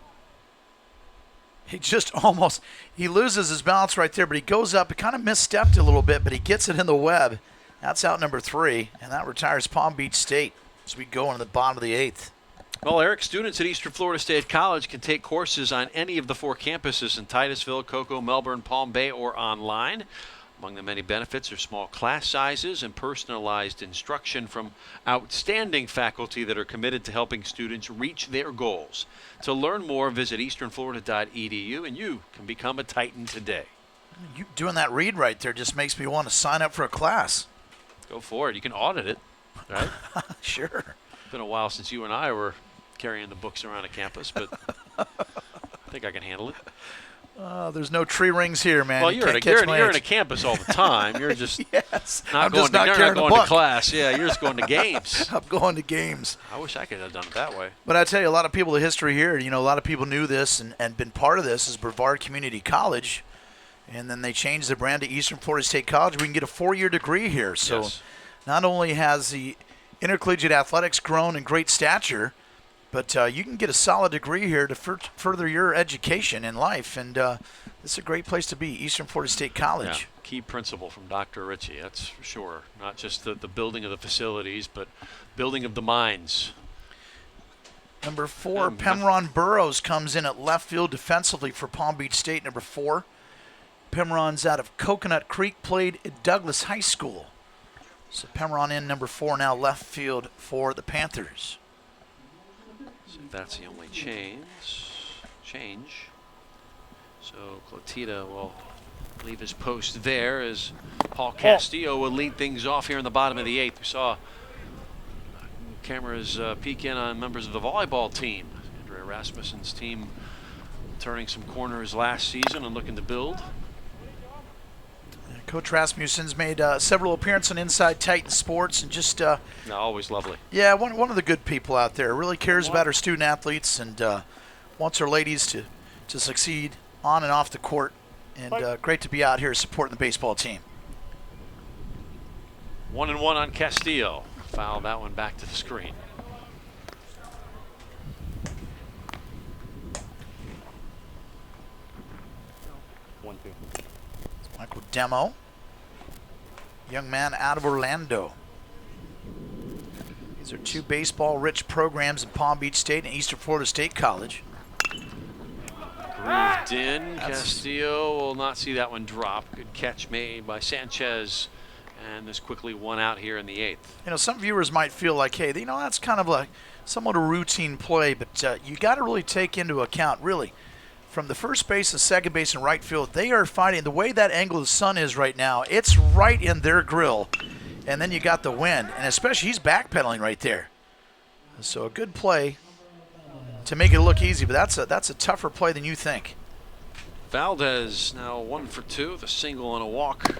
He just almost, he loses his balance right there, but he goes up, he kind of misstepped a little bit, but he gets it in the web. That's out number 3, and that retires Palm Beach State as we go into the bottom of the 8th. Well, Eric, students at Eastern Florida State College can take courses on any of the 4 campuses in Titusville, Cocoa, Melbourne, Palm Bay, or online. Among the many benefits are small class sizes and personalized instruction from outstanding faculty that are committed to helping students reach their goals. To learn more, visit easternflorida.edu, and you can become a Titan today. You doing that read right there just makes me want to sign up for a class. Go for it. You can audit it, right? Sure. It's been a while since you and I were carrying the books around a campus, but I think I can handle it. There's no tree rings here, man. Well, you're in a campus all the time. You're just yes. not going to class. Yeah, you're just going to games. I'm going to games. I wish I could have done it that way. But I tell you, a lot of people, the history here, a lot of people knew this and been part of this is Brevard Community College, and then they changed the brand to Eastern Florida State College. We can get a 4-year degree here. So not only has the intercollegiate athletics grown in great stature, But you can get a solid degree here to further your education in life, and this is a great place to be, Eastern Florida State College. Yeah, key principle from Dr. Ritchie, that's for sure. Not just the building of the facilities, but building of the minds. Number 4, Pemron Burrows comes in at left field defensively for Palm Beach State, number 4. Pemron's out of Coconut Creek, played at Douglas High School. So Pemron in number 4 now, left field for the Panthers. So that's the only change. So Clotita will leave his post there as Paul Castillo will lead things off here in the bottom of the 8th. We saw cameras peek in on members of the volleyball team. Andrea Rasmussen's team turning some corners last season and looking to build. Coach Rasmussen's made several appearances on Inside Titan Sports, and just always lovely. Yeah, one of the good people out there. Really cares about her student athletes and wants her ladies to succeed on and off the court. And great to be out here supporting the baseball team. 1-1 on Castillo. Foul that one back to the screen. Michael Demo, young man out of Orlando. These are two baseball-rich programs in Palm Beach State and Eastern Florida State College. Grooved in. Castillo will not see that one drop. Good catch made by Sanchez. And there's quickly one out here in the 8th. You know, some viewers might feel like, hey, you know, that's kind of like somewhat a routine play, but you got to really take into account, really, from the first base and second base and right field, they are fighting. The way that angle of the sun is right now, it's right in their grill. And then you got the wind, and especially he's backpedaling right there. So a good play to make it look easy, but that's a tougher play than you think. Valdez now 1 for 2, the single and a walk.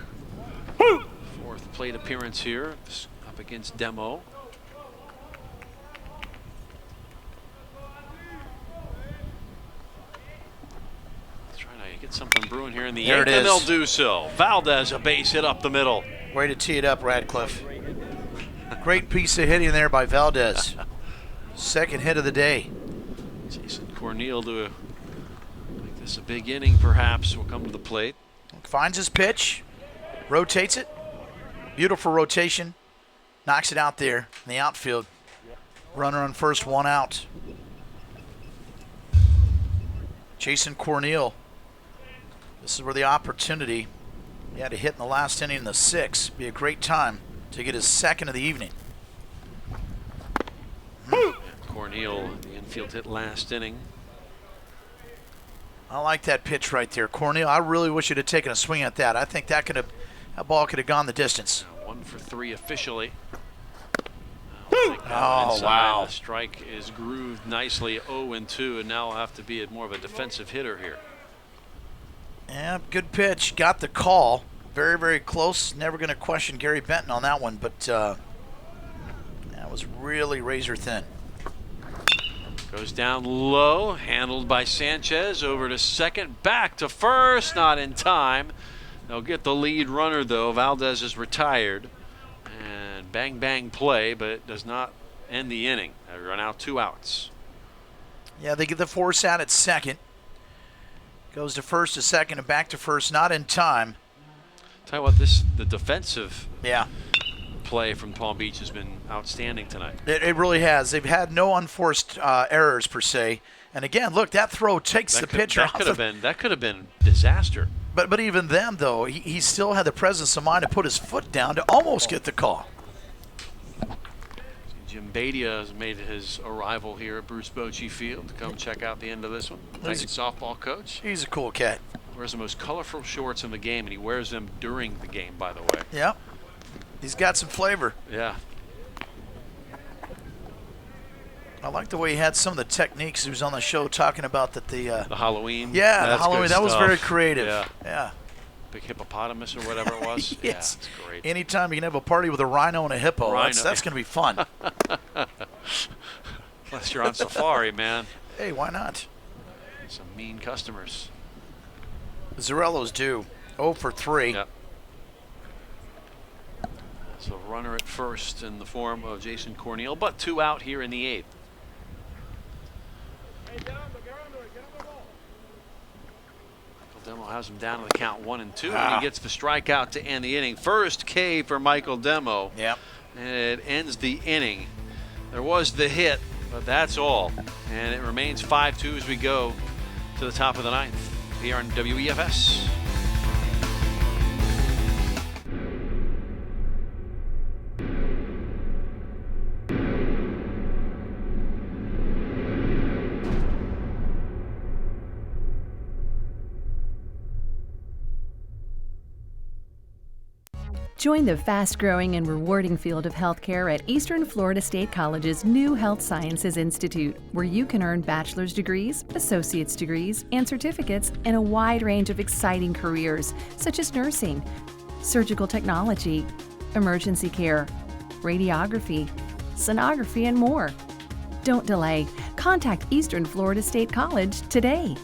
Fourth plate appearance here, up against Demo. Trying to get something brewing here in the 8th, and they'll do so. Valdez, a base hit up the middle. Way to tee it up, Radcliffe. Great piece of hitting there by Valdez. Second hit of the day. Jason Corneal to make this a big inning, perhaps, will come to the plate. Finds his pitch, rotates it. Beautiful rotation. Knocks it out there in the outfield. Runner on first, one out. Jason Corneal. This is where the opportunity. He had a hit in the last inning in the 6th. Be a great time to get his second of the evening. Corneal, the infield hit last inning. I like that pitch right there, Corneal. I really wish you'd have taken a swing at that. I think that ball could have gone the distance. 1 for 3 officially. Oh, wow. The strike is grooved nicely, 0-2, and now will have to be more of a defensive hitter here. Yeah, good pitch. Got the call. Very, very close. Never going to question Gary Benton on that one, but that was really razor thin. Goes down low, handled by Sanchez, over to second, back to first, not in time. They'll get the lead runner, though. Valdez is retired. And bang, bang play, but it does not end the inning. They run out 2 outs. Yeah, they get the force out at second. Goes to first to second and back to first, not in time. Tell you what, the defensive play from Palm Beach has been outstanding tonight. It really has. They've had no unforced errors, per se. And again, look, that throw takes the pitcher off. That could have been disaster. But even then, though, he still had the presence of mind to put his foot down to almost get the call. Jim Badia has made his arrival here at Bruce Bochy Field to come check out the end of this one. Nice softball coach. He's a cool cat. Wears the most colorful shorts in the game, and he wears them during the game, by the way. Yeah. He's got some flavor. Yeah. I like the way he had some of the techniques. He was on the show talking about that the Halloween. Yeah, the Halloween. That was very creative. Yeah. Big hippopotamus or whatever it was. Yes. Yeah, it's great. Anytime you can have a party with a rhino and a hippo, that's going to be fun. Unless you're on safari, man. Hey, why not? Some mean customers. Zarello's due. 0 for 3. Yep. So runner at first in the form of Jason Corneal, but 2 out here in the 8th. Demo has him down to the count 1-2, and he gets the strikeout to end the inning. First K for Michael Demo. Yep. And it ends the inning. There was the hit, but that's all. And it remains 5-2 as we go to the top of the ninth here on WEFS. Join the fast-growing and rewarding field of healthcare at Eastern Florida State College's new Health Sciences Institute, where you can earn bachelor's degrees, associate's degrees, and certificates in a wide range of exciting careers, such as nursing, surgical technology, emergency care, radiography, sonography, and more. Don't delay. Contact Eastern Florida State College today.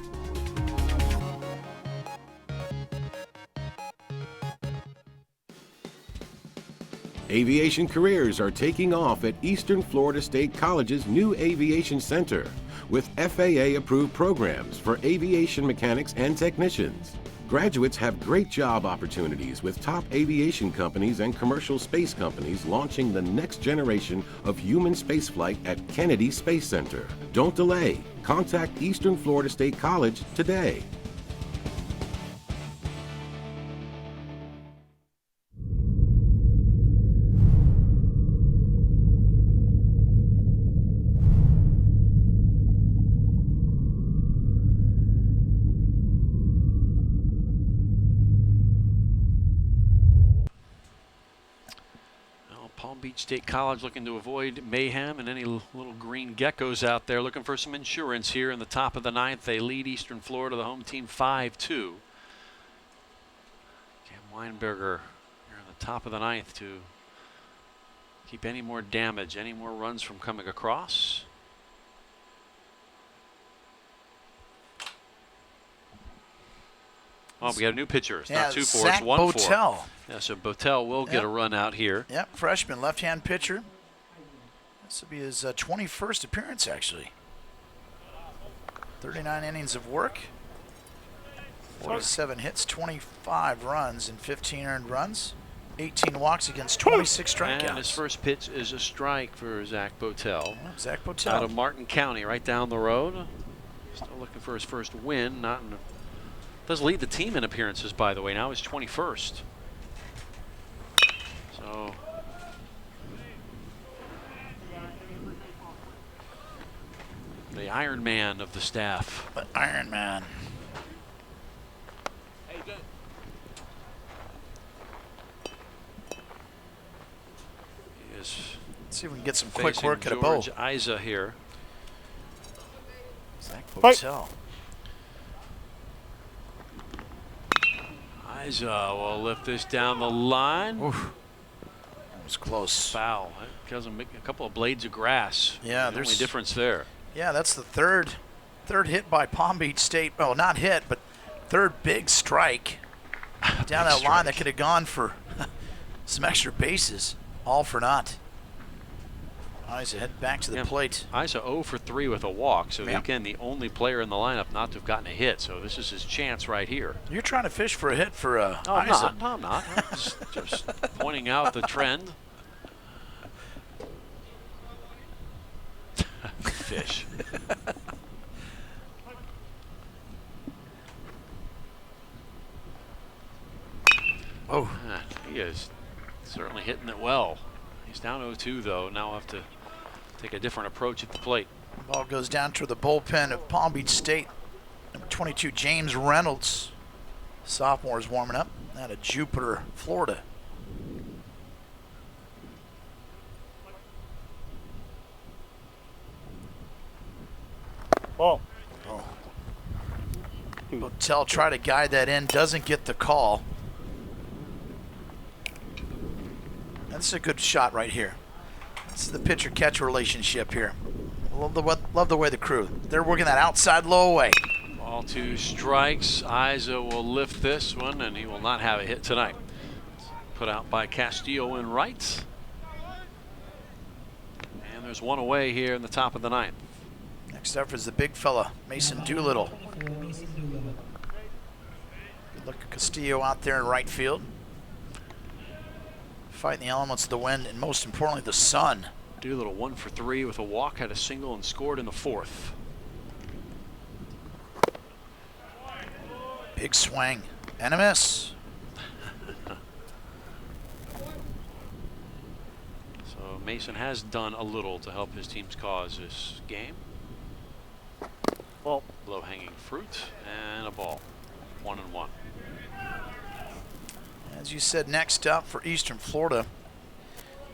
Aviation careers are taking off at Eastern Florida State College's new Aviation Center with FAA-approved programs for aviation mechanics and technicians. Graduates have great job opportunities with top aviation companies and commercial space companies launching the next generation of human spaceflight at Kennedy Space Center. Don't delay. Contact Eastern Florida State College today. Palm Beach State College looking to avoid mayhem and any little green geckos out there looking for some insurance here in the top of the ninth. They lead Eastern Florida, the home team, 5-2. Cam Weinberger here in the top of the ninth to keep any more damage, any more runs from coming across. Oh, we got a new pitcher. It's not 2-4, it's 1-4. Botel. Yeah, so Botel will get a run out here. Yep, freshman, left-hand pitcher. This will be his 21st appearance, actually. 39 innings of work, 47 hits, 25 runs, and 15 earned runs. 18 walks against 26 strikeouts. And his first pitch is a strike for Zach Botel. Yeah, Zach Botel. Out of Martin County, right down the road. Still looking for his first win. Does lead the team in appearances, by the way. Now he's 21st. So the Iron Man of the staff. The Iron Man. Let's see if we can get some quick work at a bow. George Isa here. Zach Botel. Isa will lift this down the line. Oof. That was close. Foul. That doesn't make a couple of blades of grass. Yeah, there's only difference there. Yeah, that's the third hit by Palm Beach State. Well, not hit, but third big strike down that line that could have gone for some extra bases. All for naught. Isa head back to the plate. Isa 0 for 3 with a walk. So again, the only player in the lineup not to have gotten a hit. So this is his chance right here. You're trying to fish for a hit for Isa. No, I'm not. I'm just pointing out the trend. Fish. Oh, he is certainly hitting it well. He's down 0-2 though. Now we'll have to take a different approach at the plate. Ball goes down to the bullpen of Palm Beach State. Number 22, James Reynolds. Sophomore is warming up out of Jupiter, Florida. Ball. Oh. Botel try to guide that in, doesn't get the call. That's a good shot right here. This is the pitcher-catcher relationship here. Love the way the crew. They're working that outside low away. Ball 2 strikes. Isa will lift this one, and he will not have a hit tonight. Put out by Castillo in right. And there's one away here in the top of the ninth. Next up is the big fella, Mason Doolittle. Good look at Castillo out there in right field. Fighting the elements of the wind and most importantly the sun. Doolittle 1 for 3 with a walk, had a single and scored in the 4th. Big swing and a miss. So Mason has done a little to help his team's cause this game. Ball. Low-hanging fruit and a ball. 1-1. As you said, next up for Eastern Florida,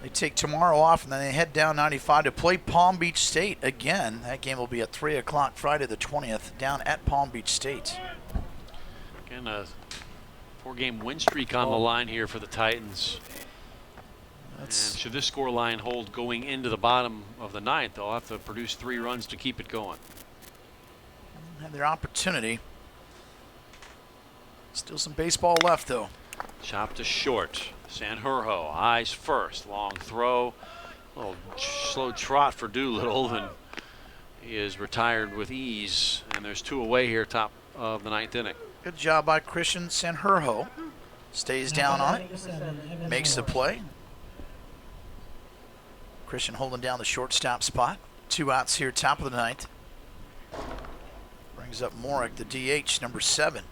they take tomorrow off and then they head down 95 to play Palm Beach State again. That game will be at 3 o'clock Friday the 20th down at Palm Beach State. Again, a 4-game win streak on the line here for the Titans. And should this score line hold going into the bottom of the 9th, they'll have to produce 3 runs to keep it going. Have their opportunity. Still some baseball left though. Chop to short. Sanjurjo, eyes first. Long throw. A little slow trot for Doolittle, and he is retired with ease. And there's 2 away here, top of the 9th inning. Good job by Christian Sanjurjo. Stays down on it. Makes the play. Christian holding down the shortstop spot. 2 outs here, top of the 9th. Brings up Morick, the DH, number 7.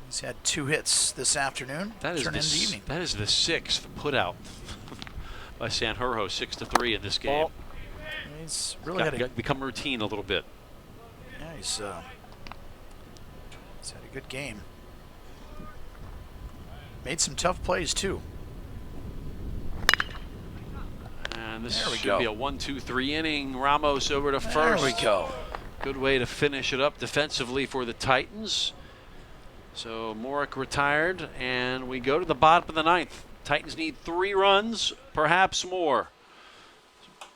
He's had 2 hits this afternoon. That is the evening. That is the 6th put out by Sanjurjo, 6-3 in this game. He's really become routine a little bit. Yeah, he's had a good game. Made some tough plays too. And this should be a 1-2-3 inning. Ramos over to first. There we go. Good way to finish it up defensively for the Titans. So Morick retired, and we go to the bottom of the 9th. Titans need 3 runs, perhaps more.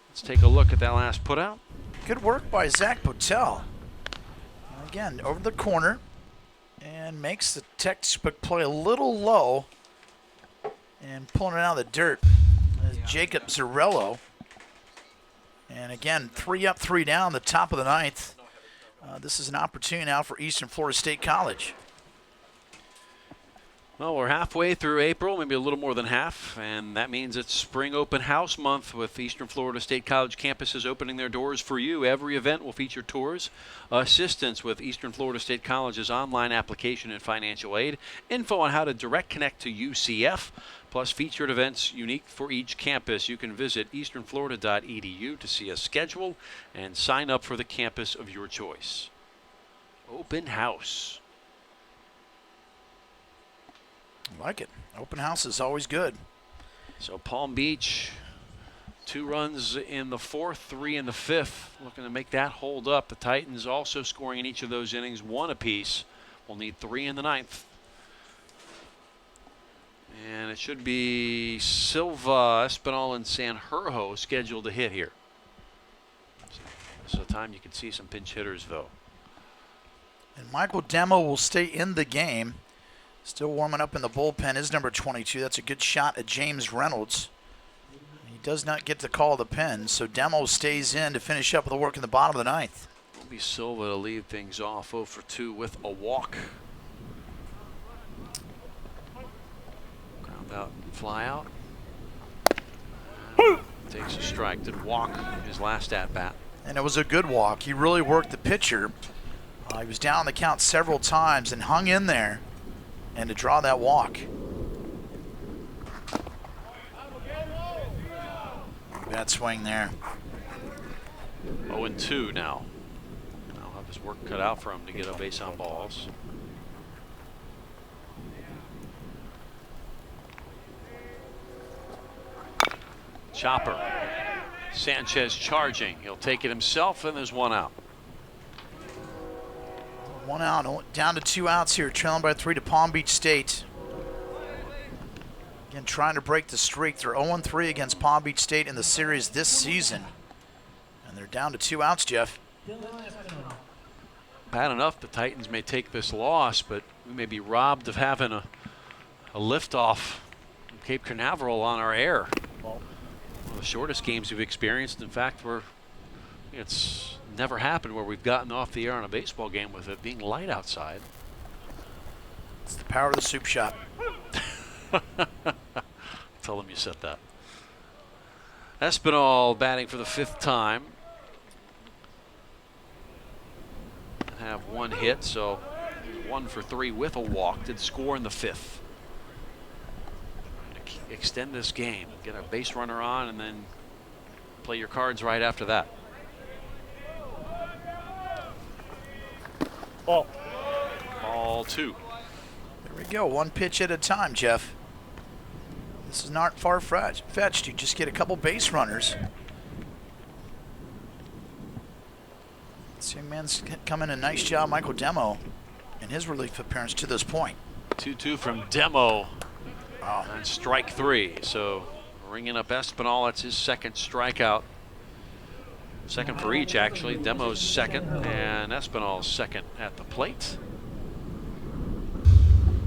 Let's take a look at that last putout. Good work by Zach Botel. Again, over the corner, and makes the textbook play a little low, and pulling it out of the dirt. Jacob Zarello. And again, 3 up, 3 down, the top of the 9th. This is an opportunity now for Eastern Florida State College. Well, we're halfway through April, maybe a little more than half, and that means it's spring open house month with Eastern Florida State College campuses opening their doors for you. Every event will feature tours, assistance with Eastern Florida State College's online application and financial aid, info on how to direct connect to UCF, plus featured events unique for each campus. You can visit easternflorida.edu to see a schedule and sign up for the campus of your choice. Open house. I like it. Open house is always good. So Palm Beach, 2 runs in the 4th, 3 in the 5th. Looking to make that hold up. The Titans also scoring in each of those innings, 1 apiece. We'll need 3 in the 9th. And it should be Silva, Espinal, and Sanjurjo scheduled to hit here. So this is a time you can see some pinch hitters, though. And Michael Demo will stay in the game. Still warming up in the bullpen is number 22. That's a good shot at James Reynolds. He does not get the call of the pen, so Demo stays in to finish up with the work in the bottom of the 9th. Will be Silva to lead things off, 0 for 2 with a walk. Ground out, fly out. Takes a strike, did walk his last at bat. And it was a good walk. He really worked the pitcher. He was down the count several times and hung in there. And to draw that walk. Bad swing there. 0-2 now. I'll have his work cut out for him to get a base on balls. Chopper. Sanchez charging. He'll take it himself, and there's 1 out. 1 out, down to 2 outs here, trailing by 3 to Palm Beach State. Again, trying to break the streak. They're 0-3 against Palm Beach State in the series this season. And they're down to 2 outs, Jeff. Bad enough the Titans may take this loss, but we may be robbed of having a liftoff from Cape Canaveral on our air. One of the shortest games we've experienced. In fact, we're It's never happened where we've gotten off the air on a baseball game with it being light outside. It's the power of the soup shop. Tell them you said that. Espinal batting for the 5th time. Have 1 hit, so 1 for 3 with a walk. Did score in the 5th. Extend this game. Get a base runner on and then play your cards right after that. Ball. Ball 2. There we go. 1 pitch at a time, Jeff. This is not far-fetched. You just get a couple base runners. This young man's come in a nice job, Michael Demo, in his relief appearance to this point. 2-2 from Demo. Oh. And strike 3. So ringing up Espinal. That's his 2nd strikeout. 2nd for each, actually. Demo's 2nd and Espinal's 2nd at the plate.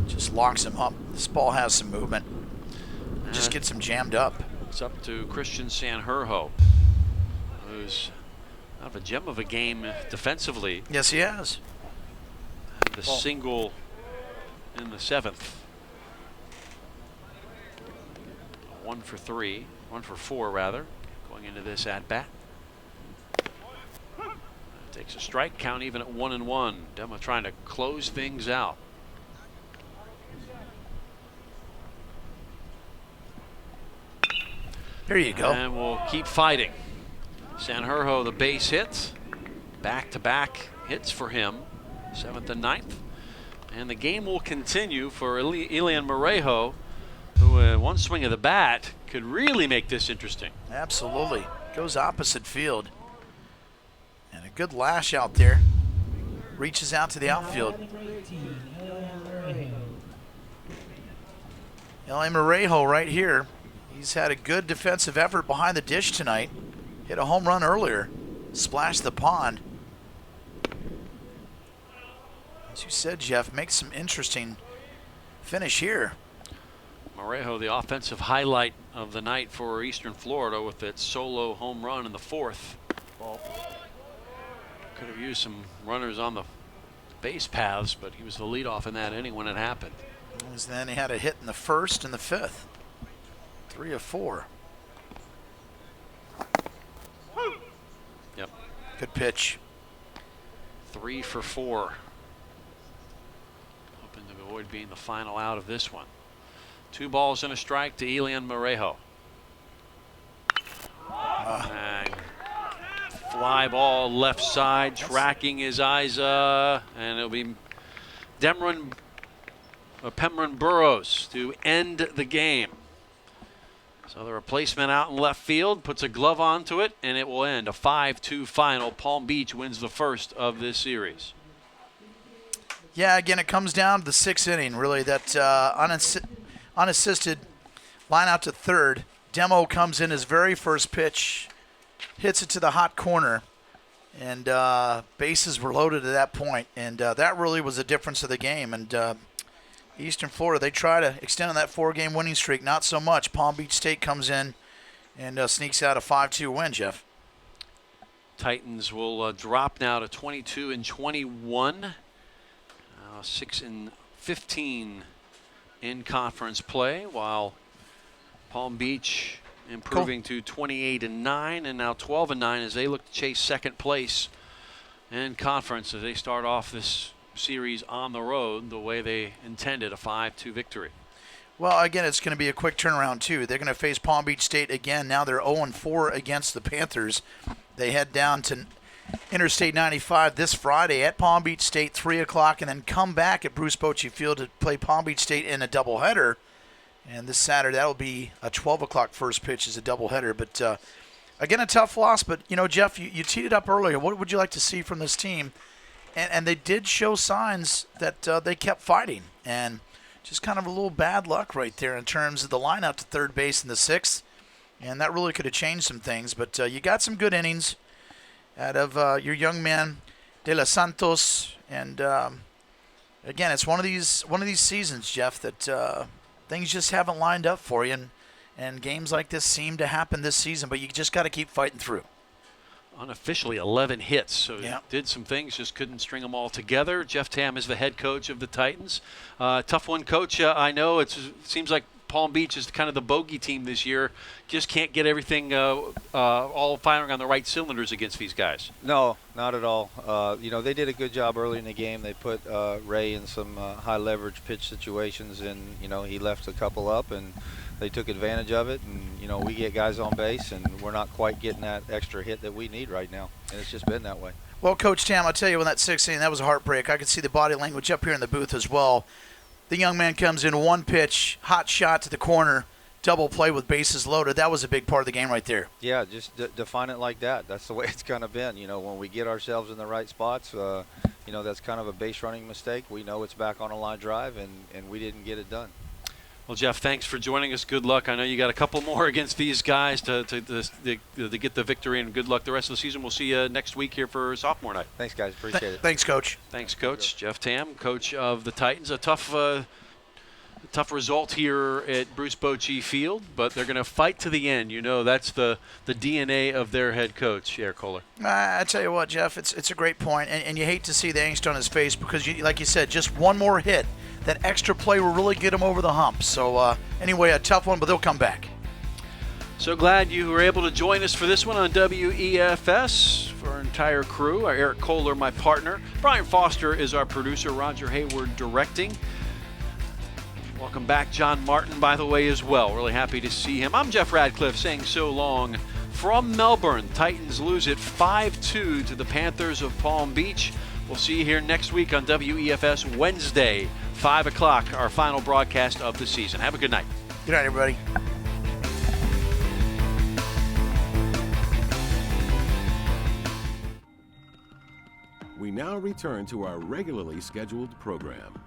Just locks him up. This ball has some movement. Just gets him jammed up. It's up to Christian Sanjurjo, who's out of a gem of a game defensively. Yes, he has. The single in the 7th. 1 for 3, 1 for 4 rather, going into this at bat. Takes a strike, count even at 1-1. Demo trying to close things out. Here you go. And we'll keep fighting. Sanjurjo, the base hit. Back-to-back hits for him. 7th and 9th. And the game will continue for Elian Morejo, who one swing of the bat could really make this interesting. Absolutely. Goes opposite field. And a good lash out there. Reaches out to the outfield. Elian Morejo right here. He's had a good defensive effort behind the dish tonight. Hit a home run earlier. Splashed the pond. As you said, Jeff, makes some interesting finish here. Morejo, the offensive highlight of the night for Eastern Florida with that solo home run in the 4th. Ball. Could have used some runners on the base paths, but he was the leadoff in that inning when it happened. And then he had a hit in the 1st and the 5th. 3 of 4. Yep. Good pitch. 3 for 4. Hoping to avoid being the final out of this one. 2 balls and a strike to Elian Morejo. And fly ball left side, tracking his eyes, and it'll be Pemron Burrows to end the game. So the replacement out in left field puts a glove onto it, and it will end a 5-2 final. Palm Beach wins the 1st of this series. Yeah, again, it comes down to the 6th inning, really. That unassisted line out to 3rd. Demo comes in his very first pitch, hits it to the hot corner, and bases were loaded at that point. And that really was the difference of the game. And Eastern Florida, they try to extend on that 4-game winning streak. Not so much. Palm Beach State comes in and sneaks out a 5-2 win, Jeff. Titans will drop now to 22-21. 6-15 in conference play, while Palm Beach improving to 28-9 and now 12-9 as they look to chase 2nd place in conference as they start off this series on the road the way they intended, a 5-2 victory. Well, again, it's going to be a quick turnaround, too. They're going to face Palm Beach State again. Now they're 0-4 against the Panthers. They head down to Interstate 95 this Friday at Palm Beach State, 3 o'clock, and then come back at Bruce Bochy Field to play Palm Beach State in a doubleheader. And this Saturday, that'll be a 12 o'clock first pitch as a doubleheader. But, again, a tough loss. But, you know, Jeff, you teed it up earlier. What would you like to see from this team? And they did show signs that they kept fighting. And just kind of a little bad luck right there in terms of the line out to 3rd base in the 6th. And that really could have changed some things. But you got some good innings out of your young man, De Los Santos. And, again, it's one of these seasons, Jeff, that things just haven't lined up for you. And games like this seem to happen this season. But you just got to keep fighting through. unofficially 11 hits. So did some things, just couldn't string them all together. Jeff Tam is the head coach of the Titans. Tough one, Coach. I know it seems like Palm Beach is kind of the bogey team this year. Just can't get everything all firing on the right cylinders against these guys. No, not at all. They did a good job early in the game. They put Ray in some high leverage pitch situations, and he left a couple up, and they took advantage of it. And we get guys on base, and we're not quite getting that extra hit that we need right now, and it's just been that way. Well, Coach Tam, I'll tell you, when that 6th inning, that was a heartbreak. I could see the body language up here in the booth as well. The young man comes in, one pitch, hot shot to the corner, double play with bases loaded. That was a big part of the game right there. Yeah, just define it like that. That's the way it's kind of been. When we get ourselves in the right spots, that's kind of a base running mistake. We know it's back on a line drive, and we didn't get it done. Well, Jeff, thanks for joining us. Good luck. I know you got a couple more against these guys to get the victory, and good luck the rest of the season. We'll see you next week here for sophomore night. Thanks, guys. Appreciate it. Thanks, Coach. Thanks, Coach. Jeff Tam, coach of the Titans. A tough result here at Bruce Bochy Field, but they're going to fight to the end. That's the DNA of their head coach, Eric Kohler. I tell you what, Jeff, it's a great point, and you hate to see the angst on his face because, like you said, just one more hit. That extra play will really get him over the hump. So anyway, a tough one, but they'll come back. So glad you were able to join us for this one on WEFS. For our entire crew, Eric Kohler, my partner. Brian Foster is our producer. Roger Hayward directing. Welcome back, John Martin, by the way, as well. Really happy to see him. I'm Jeff Radcliffe saying so long from Melbourne. Titans lose it 5-2 to the Panthers of Palm Beach. We'll see you here next week on WEFS Wednesday, 5 o'clock, our final broadcast of the season. Have a good night. Good night, everybody. We now return to our regularly scheduled program.